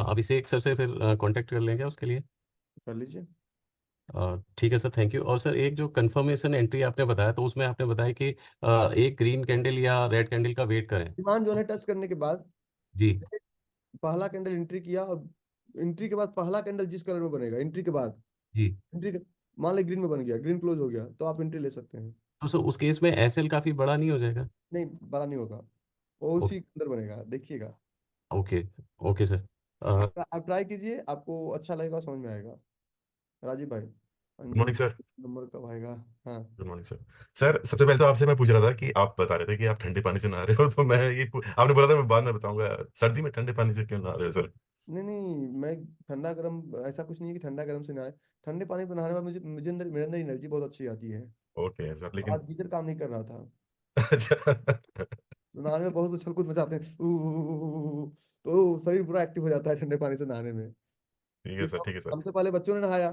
S16: अभिषेक सर से फिर कांटेक्ट कर लेंगे उसके लिए।
S1: कर लीजिए।
S16: ठीक है सर, थैंक यू। और सर एक जो कंफर्मेशन एंट्री आपने बताया, तो उसमें आपने बताया कि एक ग्रीन कैंडल या रेड कैंडल का वेट करें।
S1: डिमांड जोन है टच करने के बाद
S16: जी
S1: पहला कैंडल एंट्री किया, और एंट्री के बाद पहला कैंडल जिस कलर में बनेगा एंट्री के बाद,
S16: जी।
S1: एंट्री मान ली ग्रीन में बन गया, ग्रीन क्लोज हो गया, तो आप एंट्री ले सकते हैं।
S16: तो सर उस केस में एसएल काफ़ी बड़ा नहीं हो जाएगा?
S1: नहीं, बड़ा नहीं होगा, वो
S16: ओके
S1: उसी के अंदर बनेगा, देखिएगा।
S16: Okay okay sir.
S1: आप ट्राई कीजिए, आपको अच्छा लगेगा, समझ में आएगा। राजीव भाई,
S17: good
S1: Anju
S17: morning sir.
S1: Number कब आएगा? हाँ।
S17: Good morning sir. सर सबसे पहले तो आपसे मैं पूछ रहा था कि आप बता रहे थे कि आप ठंडे पानी से नहा रहे हो, तो मैं आपने बोला था मैं बाद में बताऊंगा, सर्दी में ठंडे पानी से क्यों नहा रहे हो सर?
S1: नहीं नहीं, मैं ठंडा गर्म ऐसा कुछ नहीं है कि ठंडा गर्म से नहाए। ठंडे पानी पर नहाने में मुझे मुझे अंदर मेरे अंदर एनर्जी बहुत अच्छी आती है।
S17: ओके सर, लेकिन
S1: आज गीजर काम नहीं कर रहा था,
S17: अच्छा
S1: तो नहाने में बहुत उछल कूद मचाते हैं तो शरीर पूरा एक्टिव हो जाता है ठंडे पानी से नहाने में।
S17: ठीक है
S1: क्योंकि
S17: सर, ठीक है सर।
S1: हमसे पहले बच्चों ने नहाया,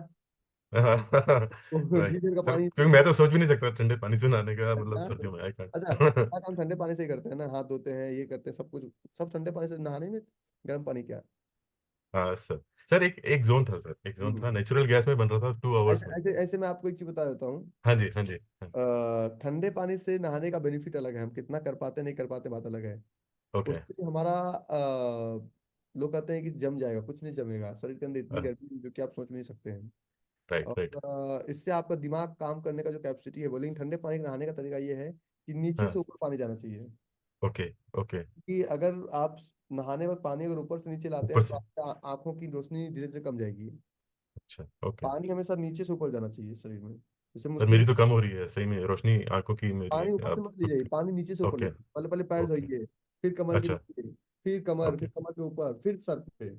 S1: तो
S17: राइट
S1: गीजर का
S17: सर,
S1: पानी।
S17: क्योंकि मैं तो सोच भी नहीं सकता ठंडे पानी से नहाने का, मतलब
S1: हाँ,
S17: सर्दियों में आई
S1: अच्छा,
S17: कांट
S1: सारा काम ठंडे पानी से ही करते हैं ना, हाथ धोते हैं, ये करते हैं, सब कुछ सब ठंडे पानी से नहाने में, गर्म पानी क्या।
S17: हाँ सर। सर एक एक जोन था सर, एक जोन था नेचुरल गैस में बन रहा था 2 आवर्स
S1: ऐसे
S17: में।
S1: ऐसे ऐसे मैं आपको एक चीज बता देता हूँ।
S17: हाँ जी, हाँ जी, हाँ।
S1: ठंडे पानी से नहाने का बेनिफिट अलग है, हम कितना कर पाते नहीं कर पाते बात अलग है।
S17: ओके।
S1: उससे हमारा लोग कहते हैं कि जम जाएगा, कुछ नहीं जमेगा, शरीर के अंदर इतनी गर्मी है जो कि आप सोच नहीं सकते हैं।
S17: Right right.
S1: और इससे आपका दिमाग काम करने का जो कैपेसिटी है, बोलेंगे ठंडे पानी में नहाने का तरीका ये है कि नीचे से
S17: हाँ।
S1: ऊपर पानी जाना चाहिए।
S17: Okay okay.
S1: कि अगर आप नहाने वक्त पानी अगर ऊपर से नीचे लाते
S17: ऊपर
S1: हैं तो
S17: से।
S1: आपकी आंखों की रोशनी धीरे धीरे कम जाएगी।
S17: अच्छा ओके।
S1: पानी हमेशा नीचे से ऊपर जाना चाहिए शरीर में, जैसे
S17: सर
S1: मुस्लिम।
S17: मेरी तो कम हो रही है सही में, रोशनी आंखों की मेरी
S1: पानी ऊपर से
S17: अब।
S1: मत लीजिए, पानी नीचे से ऊपर
S17: ओके
S1: लीजिए, पहले पहले पैर
S17: ओके।
S1: धोइए, फिर कमर के
S17: अच्छा।
S1: नीचे, फिर
S17: ओके।
S1: कमर के ऊपर, फिर सर पे।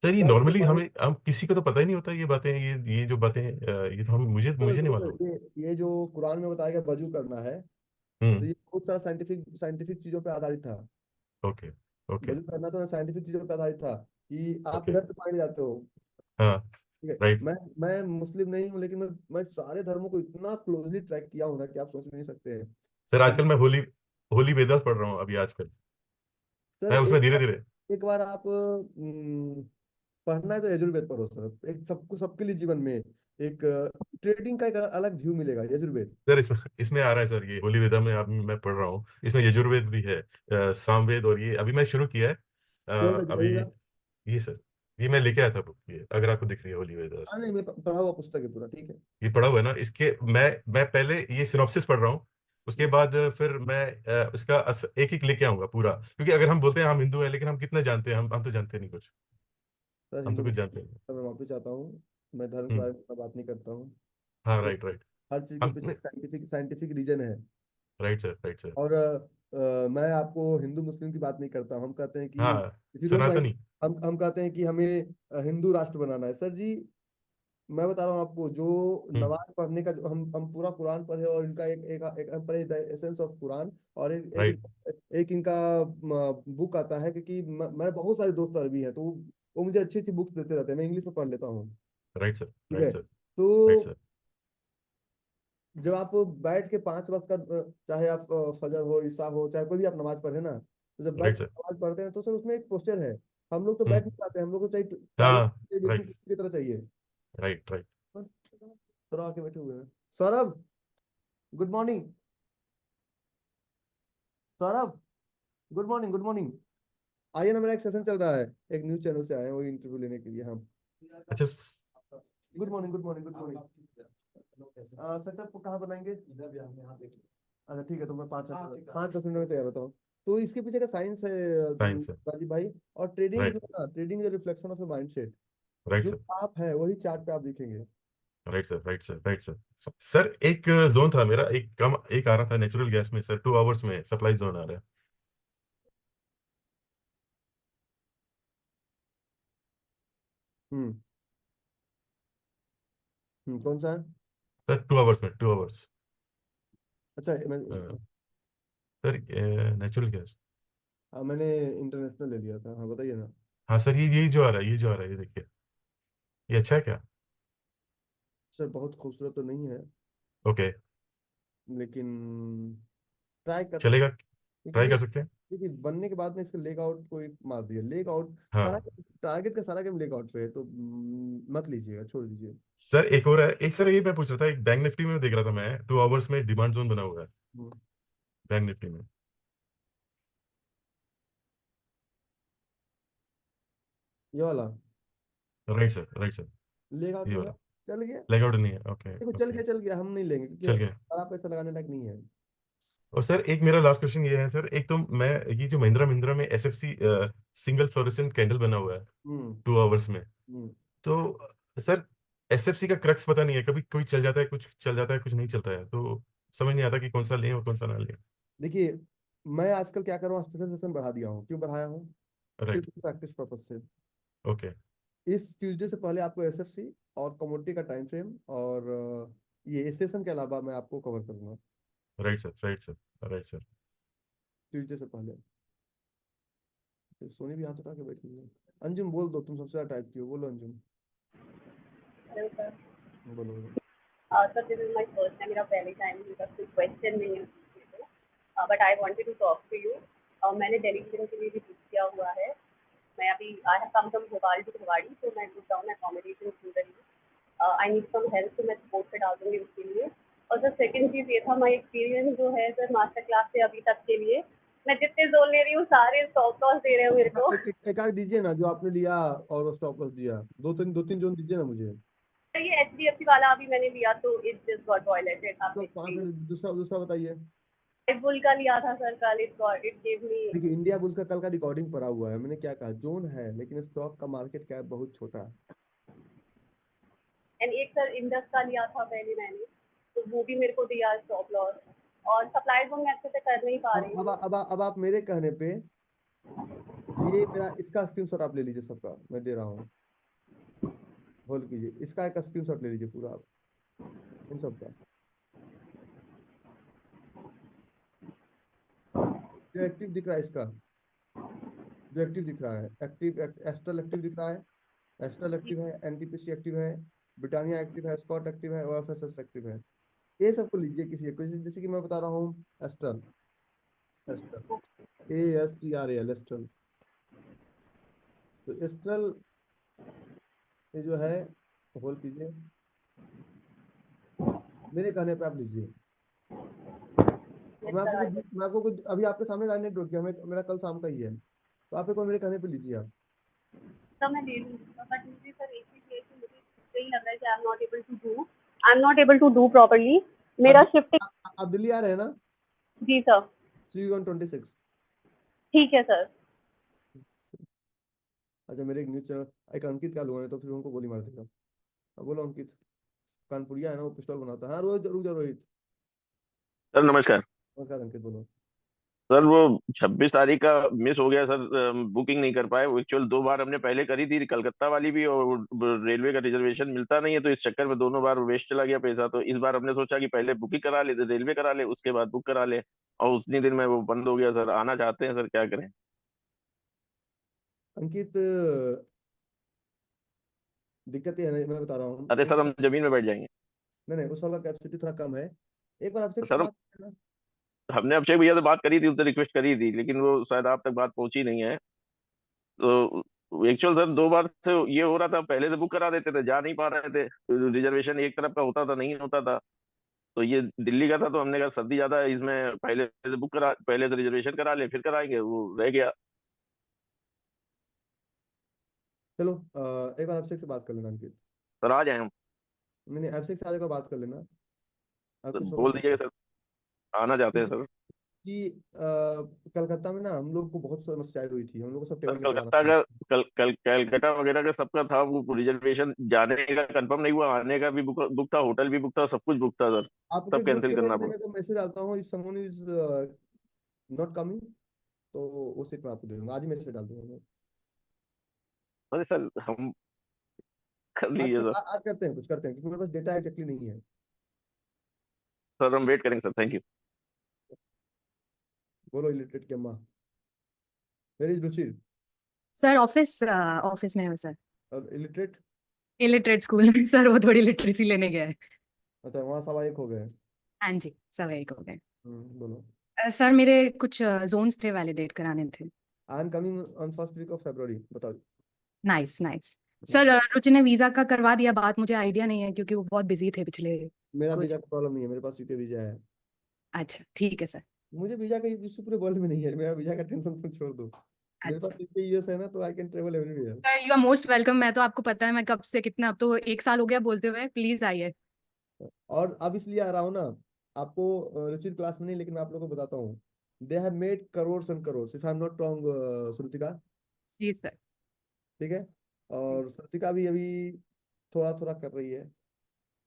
S17: सर ये
S1: पैर से
S17: नॉर्मली
S1: पानी।
S17: हम किसी को तो पता ही नहीं होता ये बातें, ये जो बातें ये तो हम मुझे मुझे नहीं मालूम।
S1: ये जो कुरान में बताया गया वजू करना है, तो
S17: हम्म।
S1: ये बहुत सारा साइंटिफिक साइंटिफिक चीजों पे आधारित था।
S17: ओके ओके
S1: वजूद करना तो साइंटिफिक चीजों पे आधारित था कि आप
S17: ओके
S1: इधर से पकड़ जाते हो।
S17: हाँ
S1: ठीक है,
S17: राइट
S1: मैं मुस्लिम नहीं हूँ, लेकिन मैं सारे धर्मों को इतना क्लोजली ट्रैक किया हूँ ना कि आप सोच भी नहीं सकते हैं।
S17: सर।
S1: अब
S17: आजकल मैं होली होली वेदास पढ़ रहा हूँ अभी आजकल।
S1: सर
S17: मैं उसमें धीरे धीरे
S1: एक बार आप पढ़ना है तो यजुर्वेद पढ़ो सर। एक सबको सबके लिए जीवन में एक ट्रेडिंग का एक अलग व्यू मिलेगा यजुर्वेद।
S17: सर इसमें इसमें आ रहा है सर, ये होली वेदा में आप मैं पढ़ रहा हूँ, इसमें यजुर्वेद भी है, सामवेद, और ये अभी मैं शुरू किया है
S1: कौन सा
S17: अभी।
S1: दिखाइएगा?
S17: ये सर, ये मैं लेके आया था बुक, ये अगर आपको दिख रही है होली वेदास।
S1: हाँ नहीं, मैं पढ़ा हुआ पुस्तक है पूरा, ठीक है।
S17: ये पढ़ा हुआ है ना, इसके मैं पहले ये सिनॉप्सिस पढ़ रहा हूँ, उसके बाद फिर मैं इसका एक एक लेके आऊंगा पूरा, क्योंकि अगर हम बोलते हैं हम हिंदू हैं, लेकिन हम कितने जानते हैं, हम तो जानते नहीं कुछ,
S1: सर
S17: हम तो
S1: हिंदू
S17: कुछ जानते नहीं।
S1: मैं वापस चाहता हूँ, मैं धर्म के
S17: हम्म।
S1: बारे में इतना बात नहीं करता हूँ।
S17: हाँ
S1: तो
S17: राइट राइट।
S1: हर चीज के
S17: हम
S1: पीछे साइंटिफिक रीजन है।
S17: Right sir, right sir.
S1: और मैं आपको हिंदू मुस्लिम की बात नहीं करता हूँ। हम कहते हैं कि
S17: हाँ
S1: इफ यू डोंट माइंड,
S17: सनातनी।
S1: हम कहते हैं कि हमें हिंदू राष्ट्र बनाना है। सर जी, मैं बता रहा हूँ आपको, जो
S17: हम्म।
S1: नमाज पढ़ने का जो हम पूरा कुरान पढ़े, और इनका एक हम पढ़े द एसेंस ऑफ कुरान, और
S17: राइट
S1: एक इनका बुक आता है, क्योंकि मैं बहुत सारे दोस्त अरबी हैं, तो वो मुझे अच्छी अच्छी बुक्स देते रहते हैं, मैं इंग्लिश में पढ़ लेता हूँ।
S17: राइट सर,
S1: ठीक
S17: राइट
S1: है,
S17: सर, राइट
S1: तो
S17: सर,
S1: जब आप बैठ के 5 वक्त का चाहे आप फजर हो, ईशा हो, चाहे कोई भी आप नमाज पढ़े ना, तो जब बैठ
S17: राइट
S1: के
S17: सर।
S1: नमाज पढ़ते हैं तो सर उसमें एक पोस्चर है। हम लोग तो बैठ
S17: हम्म।
S1: नहीं पाते, हम लोग को चाहिए टॉयलेट
S17: हाँ
S1: लेटने
S17: राइट
S1: की तरह चाहिए।
S17: Right right.
S1: सौरभ आके बैठे हुए हैं। Saurabh, good morning. Saurabh, good morning, good morning. आइए ना, मेरा एक सेशन चल रहा है, एक न्यूज चैनल से आए हैं, वो इंटरव्यू लेने के लिए हम।
S17: अच्छा
S1: good morning, good morning, good morning. Setup कहाँ बनाएंगे? अच्छा ठीक है, तो मैं 5-10 मिनट में तैयार होता हूँ। तो इसके पीछे का साइंस है
S17: साइंस है।
S1: राजीव भाई। और ट्रेडिंग जो
S17: राइट
S1: है ना, trading is reflection of A mindset.
S17: Right
S1: जो
S17: सर,
S1: आप है वही चार्ट पे आप दिखेंगे।
S17: Right sir, right sir, right sir. Sir एक जोन था मेरा, एक कम एक आ रहा था नेचुरल गैस में सर, 2 आवर्स में सप्लाई जोन आ रहा है।
S1: हम्म कौन सा है?
S17: सर 2 आवर्स में, 2 आवर्स।
S1: अच्छा मैं
S17: सर नेचुरल गैस।
S1: मैंने इंटरनेशनल ले लिया था। हाँ बताइए ना।
S17: हाँ सर, ये जो आ रहा है, ये जो आ रहा है, ये देखिए, ये अच्छा है क्या?
S1: सर बहुत खूबसूरत तो नहीं है,
S17: ओके,
S1: लेकिन ट्राई कर
S17: चलेगा,
S1: सकते,
S17: ट्राई
S1: क्योंकि
S17: कर सकते हैं।
S1: देखिए बनने के बाद में इसका लेग आउट को एक मार दिया। लेग आउट सारा
S17: हाँ
S1: टारगेट का सारा गेम लेग आउट पे है, तो मत लीजिएगा, छोड़ दीजिए।
S17: सर, एक और है, एक सर ये मैं पूछ रहा था, एक बैंक निफ्टी में देख रहा था मैं, 2 आवर्स में डिमांड जोन बना हुआ है
S1: हम्म,
S17: बैंक निफ्टी में।
S1: ये वाला
S17: right sir, right sir,
S1: leg out
S17: ये
S1: पे है,
S17: वाला
S1: चल गया।
S17: लेग आउट नहीं है। ओके
S1: देखो चल
S17: ओके,
S1: गया, चल गया, हम नहीं लेंगे, क्योंकि
S17: चल गया।
S1: बड़ा पैसा लगाने लायक नहीं है।
S17: और सर एक मेरा लास्ट क्वेश्चन ये है सर, एक तो मैं, ये जो महिंद्रा महिंद्रा में एसएफसी सिंगल फ्लोरेसेंट कैंडल बना हुआ है
S1: हम्म
S17: 2 आवर्स में,
S1: हम्म
S17: तो सर एसएफसी का क्रक्स पता नहीं है, कभी कोई चल जाता है, कुछ चल जाता है, कुछ नहीं चलता है, तो समझ नहीं आता कि कौन सा लें और कौन सा ना लें।
S1: देखिए, मैं आजकल क्या कर रहा हूँ, स्पेशल सेशन बढ़ा दिया हूँ। क्यों बढ़ाया हूँ?
S17: राइट।
S1: सिर्फ प्रैक्टिस पर्पज से।
S17: ओके
S1: इस ट्यूसडे से पहले आपको एसएफसी और कमोडिटी का टाइम फ्रेम, और ये सेशन के अलावा मैं आपको कवर करूंगा
S17: right sir, right sir, right sir.
S1: Tuesday से पहले। फिर सोनी भी हाथ उठा के बैठी हुई है। अंजुम बोल दो, तुम सबसे ज्यादा टाइप की हो, बोलो अंजुम।
S18: Hello sir.
S1: बोलो बोलो।
S18: Sir this is my first time, मेरा पहले टाइम, मेरा कोई क्वेश्चन नहीं है, but I wanted to talk to you. मैंने टेलीविजन के लिए भी बुक किया हुआ है। मैं अभी I have come from Bhopal to Rewari, तो मैं बुक डाउन अकोमोडेशन ढूंढ रही हूँ। आई नीड सम हेल्प, तो मैं सपोर्ट पे डाल दूँगी उसके लिए। और सर सेकंड चीज़ ये था, माय एक्सपीरियंस जो है सर मास्टर क्लास से अभी तक के लिए, मैं जितने जोन ले रही हूँ सारे स्टॉप लॉस दे रहे हो मेरे को।
S1: एक आग दीजिए ना, जो आपने लिया और स्टॉप लॉस दिया, दो तीन जोन दीजिए ना मुझे।
S18: ये HDFC वाला अभी मैंने लिया, तो इट जस्ट गॉट वॉयलेटेड। आप
S1: तो 5 दूसरा दूसरा बताइए।
S18: बुल का लिया था सर कल, इट गिव मी।
S1: देखिए, इंडिया बुल्स का कल का रिकॉर्डिंग पड़ा हुआ है। मैंने क्या कहा, जोन है लेकिन स्टॉक का मार्केट कैप बहुत छोटा है।
S18: एंड एक सर इंडस का लिया था पहले मैंने, तो वो भी मेरे को दिया स्टॉप लॉस। और सप्लाई जोन मैं अच्छे से कर नहीं पा रही हूँ।
S1: अब आप मेरे कहने पे, ये मेरा इसका स्क्रीनशॉट आप ले लीजिए, सबका मैं दे रहा हूँ। होल्ड कीजिए, इसका एक स्क्रीनशॉट ले लीजिए पूरा आप, इन सबका जो एक्टिव दिख रहा है इसका। जो एक्टिव दिख रहा है, एक्टिव एस्ट्रल एक्टिव दिख रहा है, एस्ट्रल एक्टिव है, एनटीपीसी एक्टिव है, ब्रिटानिया एक्टिव है, स्कॉट एक्टिव है, ओएफएसएस एक्टिव है। ये सबको लीजिए किसी एक, जैसे कि मैं बता रहा हूँ एस्ट्रल, एस्ट्रल ASTRAL एस्ट्रल। तो एस्ट्रल ये जो है होल्ड कीजिए, मेरे कहने पे आप लीजिए। मैं आपको कुछ अभी आपके सामने गाड़ी नहीं रोक किया, मेरा कल शाम का ही है, तो आप एक बार मेरे कहने पे लीजिए आप।
S18: तो मैं ले लूंगा, बट मुझे सर एक चीज ये कि मुझे यही लग रहा है कि I am not able to do properly. मेरा शिफ्ट।
S1: आप दिल्ली आ रहे हैं ना?
S18: जी सर।
S1: See you on 26।
S18: ठीक है सर।
S1: अच्छा, मेरे एक न्यूज चैनल एक अंकित का लोगों ने तो फिर उनको गोली मार देगा। बोलो अंकित, कानपुरिया है ना, वो पिस्टल बनाता है। हाँ रोहित, रुक जा रोहित।
S19: सर नमस्कार।
S1: नमस्कार अंकित, बोलो।
S19: सर वो 26 तारीख का मिस हो गया सर, बुकिंग नहीं कर पाए। एक्चुअल 2 बार हमने पहले करी थी, कलकत्ता वाली भी, और रेलवे का रिजर्वेशन मिलता नहीं है, तो इस चक्कर में दोनों बार वेस्ट चला गया पैसा। तो इस बार हमने सोचा कि पहले बुकिंग करा ले, रेलवे करा ले, उसके बाद बुक करा ले, और उतनी दिन में वो बंद हो गया सर। आना चाहते हैं सर, क्या करें?
S1: अंकित, दिक्कत ये है, मैं बता रहा हूँ।
S19: अरे सर हम जमीन में बैठ जाएंगे।
S1: नहीं, उस वाला कैपेसिटी थोड़ा कम है। एक बार आपसे
S19: सर
S1: बात करना।
S19: हमने अभिषेक भैया से बात करी थी, उनसे रिक्वेस्ट करी थी, लेकिन वो शायद आप तक बात पहुंची नहीं है। तो एक्चुअल सर 2 बार से ये हो रहा था, पहले से बुक करा देते थे, जा नहीं पा रहे थे, रिजर्वेशन एक तरफ का होता था, नहीं होता था। तो ये दिल्ली का था, तो हमने कहा सर्दी ज्यादा है, इसमें पहले से रिजर्वेशन करा ले, फिर कराएंगे, वो रह गया।
S1: चलो एक बार अभिषेक से बात कर लेना अंकित।
S19: सर आ जाए हम?
S1: नहीं, अभिषेक से आज एक बार बात कर लेना।
S19: सर बोल दीजिएगा सर, आना चाहते हैं सर।
S1: कि कलकत्ता में ना हम लोग को बहुत समस्याएं हुई थी, हम लोग को सब
S19: सर
S1: टेबल में
S19: कलकत्ता का कलकत्ता वगैरह का सबका था, वो रिजर्वेशन जाने का कंफर्म नहीं हुआ, आने का भी बुक था, होटल भी बुक था, सब कुछ बुक था सर,
S1: आपके
S19: सब
S1: ग्रुप
S19: कैंसिल
S1: पे
S19: करना
S1: मैं
S19: पड़ा।
S1: को मैसेज डालता हूँ, if someone is not coming, तो उस सीट में आपको दे दूंगा। आज ही मैसेज डाल दूंगा मैं।
S19: अरे सर हम कर लीजिए सर।
S1: आज करते हैं, कुछ करते हैं, क्योंकि मेरे पास डेटा एक्चुअली नहीं है।
S19: सर हम वेट करेंगे सर, थैंक यू।
S1: बोलो इलिटरेट की अम्मा, where is Ruchir?
S20: Sir office में है सर।
S1: और इलिटरेट?
S20: इलिटरेट स्कूल में सर, वो थोड़ी लिटरेसी लेने गया है।
S1: अच्छा, वहाँ 1.15 हो गए।
S20: हाँ जी, सब एक हो गए।
S1: बोलो।
S20: सर मेरे कुछ जोन्स थे, वैलिडेट कराने थे।
S1: I am coming on first week of February, बताओ।
S20: Nice nice. सर रुचि ने वीजा का करवा दिया बात, मुझे आइडिया नहीं है क्योंकि वो बहुत बिजी थे पिछले
S1: मेरा
S20: कुछ।
S1: वीजा का प्रॉब्लम नहीं है, मेरे पास यूके वीजा है।
S20: अच्छा ठीक है सर।
S1: मुझे वीजा का इश्यू पूरे वर्ल्ड में नहीं है, मेरा वीजा का टेंशन तुम छोड़ दो। मेरे पास यूके यूएस है ना, तो I can travel everywhere.
S20: Sir you are most welcome. मैं तो आपको पता है मैं कब से कितना, अब तो 1 साल हो गया बोलते हुए, प्लीज आइए।
S1: और अब इसलिए आ रहा हूँ ना, आपको रुचिर क्लास में नहीं, लेकिन मैं आप लोगों को बताता हूँ। They have made crores and crores, if I am not wrong Shrutika.
S20: जी सर।
S1: ठीक है, और श्रुतिका भी अभी थोड़ा थोड़ा कर रही है।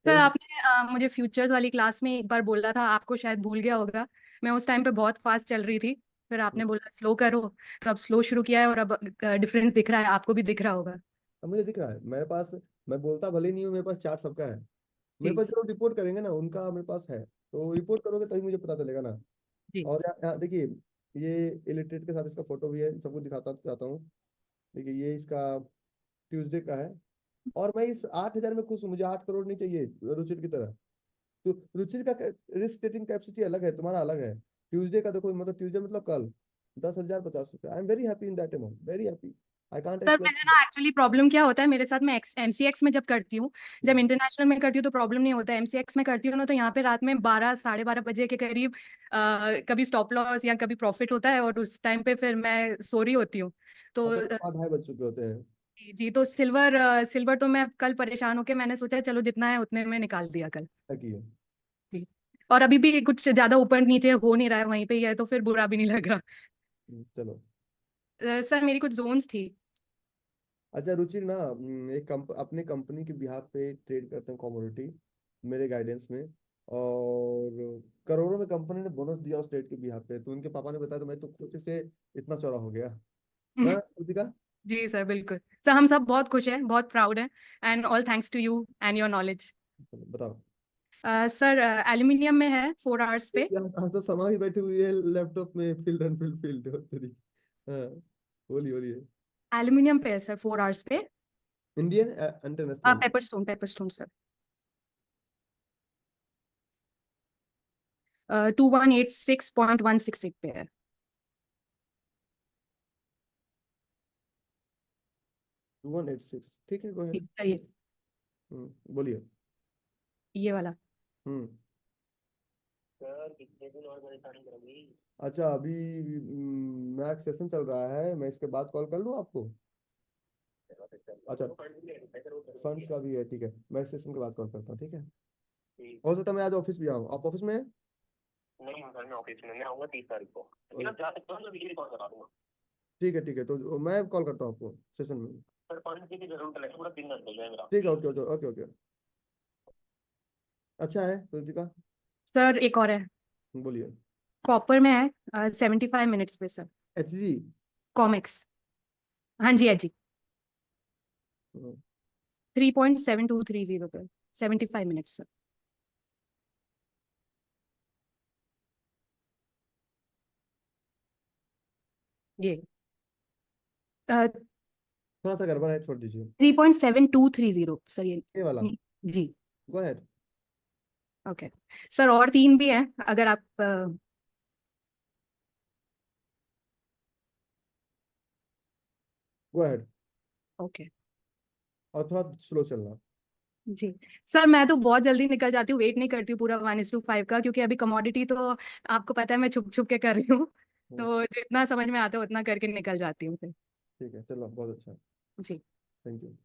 S20: सर आपने मुझे फ्यूचर्स वाली क्लास में एक बार बोला था, आपको शायद भूल गया होगा। मैं उस टाइम पे बहुत फास्ट चल रही थी, फिर आपने बोला स्लो करो, तो अब स्लो शुरू किया है, और अब डिफरेंस दिख रहा है, आपको भी दिख रहा होगा।
S1: अब मुझे दिख रहा है, मेरे पास, मैं बोलता भले नहीं हूँ, मेरे पास चार्ट सबका है। मेरे पास जो रिपोर्ट करेंगे ना, उनका मेरे पास है, तो रिपोर्ट करोगे तभी मुझे पता चलेगा ना।
S20: जी।
S1: और यहाँ देखिए, ये इलिटरेट के साथ इसका फोटो भी है, सबको दिखाता चाहता हूँ। देखिए ये इसका ट्यूसडे का है, और मैं इस 8,000 में खुश हूँ। मुझे 8 करोड़ नहीं चाहिए रुचिर की तरह। तो रुचिर का रिस्क टेकिंग कैपेसिटी अलग है, तुम्हारा अलग है। ट्यूसडे का देखो, मतलब ट्यूसडे मतलब कल 10,050 रुपये। I am very happy in that amount, very happy. I can't
S20: sir मेरे ना एक्चुअली प्रॉब्लम क्या होता है मेरे साथ, मैं MCX में जब करती हूँ, जब इंटरनेशनल में करती हूँ तो प्रॉब्लम नहीं होता है। MCX में करती हूँ ना, तो यहाँ पे रात में 12 साढ़े 12 बजे के करीब कभी स्टॉप लॉस या कभी प्रॉफिट होता है, और उस टाइम पे फिर मैं सो रही होती हूँ। तो
S1: 2:30 बज चुके होते हैं।
S20: जी, तो सिल्वर तो मैं कल परेशान होके मैंने सोचा चलो जितना है उतने में निकाल दिया कल। जी, और अभी भी कुछ ज्यादा ऊपर नीचे हो नहीं रहा है, वहीं पे ही है, तो फिर बुरा भी नहीं लग रहा।
S1: चलो
S20: सर मेरी कुछ जोन्स थी।
S1: अच्छा रुचिर ना, अपने कंपनी के बिहाफ पे ट्रेड करते हैं कमोडिटी, मेरे गाइडेंस में। और करोड़ों में कंपनी ने बोनस दिया उस ट्रेड के बिहाफ पे, तो उनके पापा ने बताया, तो मैं तो खुशी से इतना चौड़ा हो गया। हाँ रुचिका?
S20: जी सर बिल्कुल। सर हम सब बहुत खुश हैं, बहुत प्राउड हैं, and all thanks to you and your knowledge.
S1: बताओ।
S20: सर एल्यूमिनियम में है 4 आवर्स पे।
S1: हम तो समा ही बैठी हुई है लैपटॉप में, फील्ड एंड फील्ड फील्ड तेरी। हाँ बोलिए बोलिए।
S20: एल्यूमिनियम पे है सर 4 आवर्स पे।
S1: Indian international?
S20: Paper stone sir. 2186.168 पे है।
S1: टू 186, ठीक है, गो अहेड।
S20: ये
S1: बोलिए।
S20: ये वाला।
S1: अच्छा, अभी मैथ सेशन चल रहा है, मैं इसके बाद कॉल कर लूँ आपको? अच्छा, फंड्स का भी है, ठीक है, मैं सेशन के बाद कॉल करता हूँ, ठीक है? हो सकता है मैं आज ऑफिस भी आऊँ। आप ऑफिस में हैं?
S21: नहीं सर, मैं ऑफिस में, मैं आऊंगा 30 तारीख को। मतलब जा सकता हूँ तो वीडियो कॉल करा दूंगा।
S1: ठीक है, ठीक है, तो मैं कॉल करता हूँ आपको सेशन में।
S21: सर फंड की जरूरत है, पूरा 3 घंटे जो है मेरा।
S1: ठीक है, ओके ओके ओके ओके। अच्छा है रुचिका?
S20: सर एक और है,
S1: बोलिए।
S20: कॉपर में है 75 मिनट्स पे सर।
S1: HG?
S20: कॉमिक्स, हाँ जी एजी 3.7230 पे 75 मिनट्स सर। ये
S1: थोड़ा सा गड़बड़ है, छोड़ दीजिए।
S20: 3.7230 सर
S1: ये वाला?
S20: जी
S1: गो अहेड।
S20: ओके सर, और 3 भी है अगर आप
S1: गो अहेड।
S20: ओके
S1: और थोड़ा स्लो चलना।
S20: जी सर, मैं तो बहुत जल्दी निकल जाती हूँ, वेट नहीं करती हूँ पूरा 1:5 का, क्योंकि अभी कमोडिटी तो आपको पता है मैं छुप छुप के कर रही हूँ, तो जितना समझ में आता है उतना करके निकल जाती हूँ फिर।
S1: ठीक है, चलो, बहुत अच्छा।
S20: जी
S1: थैंक यू।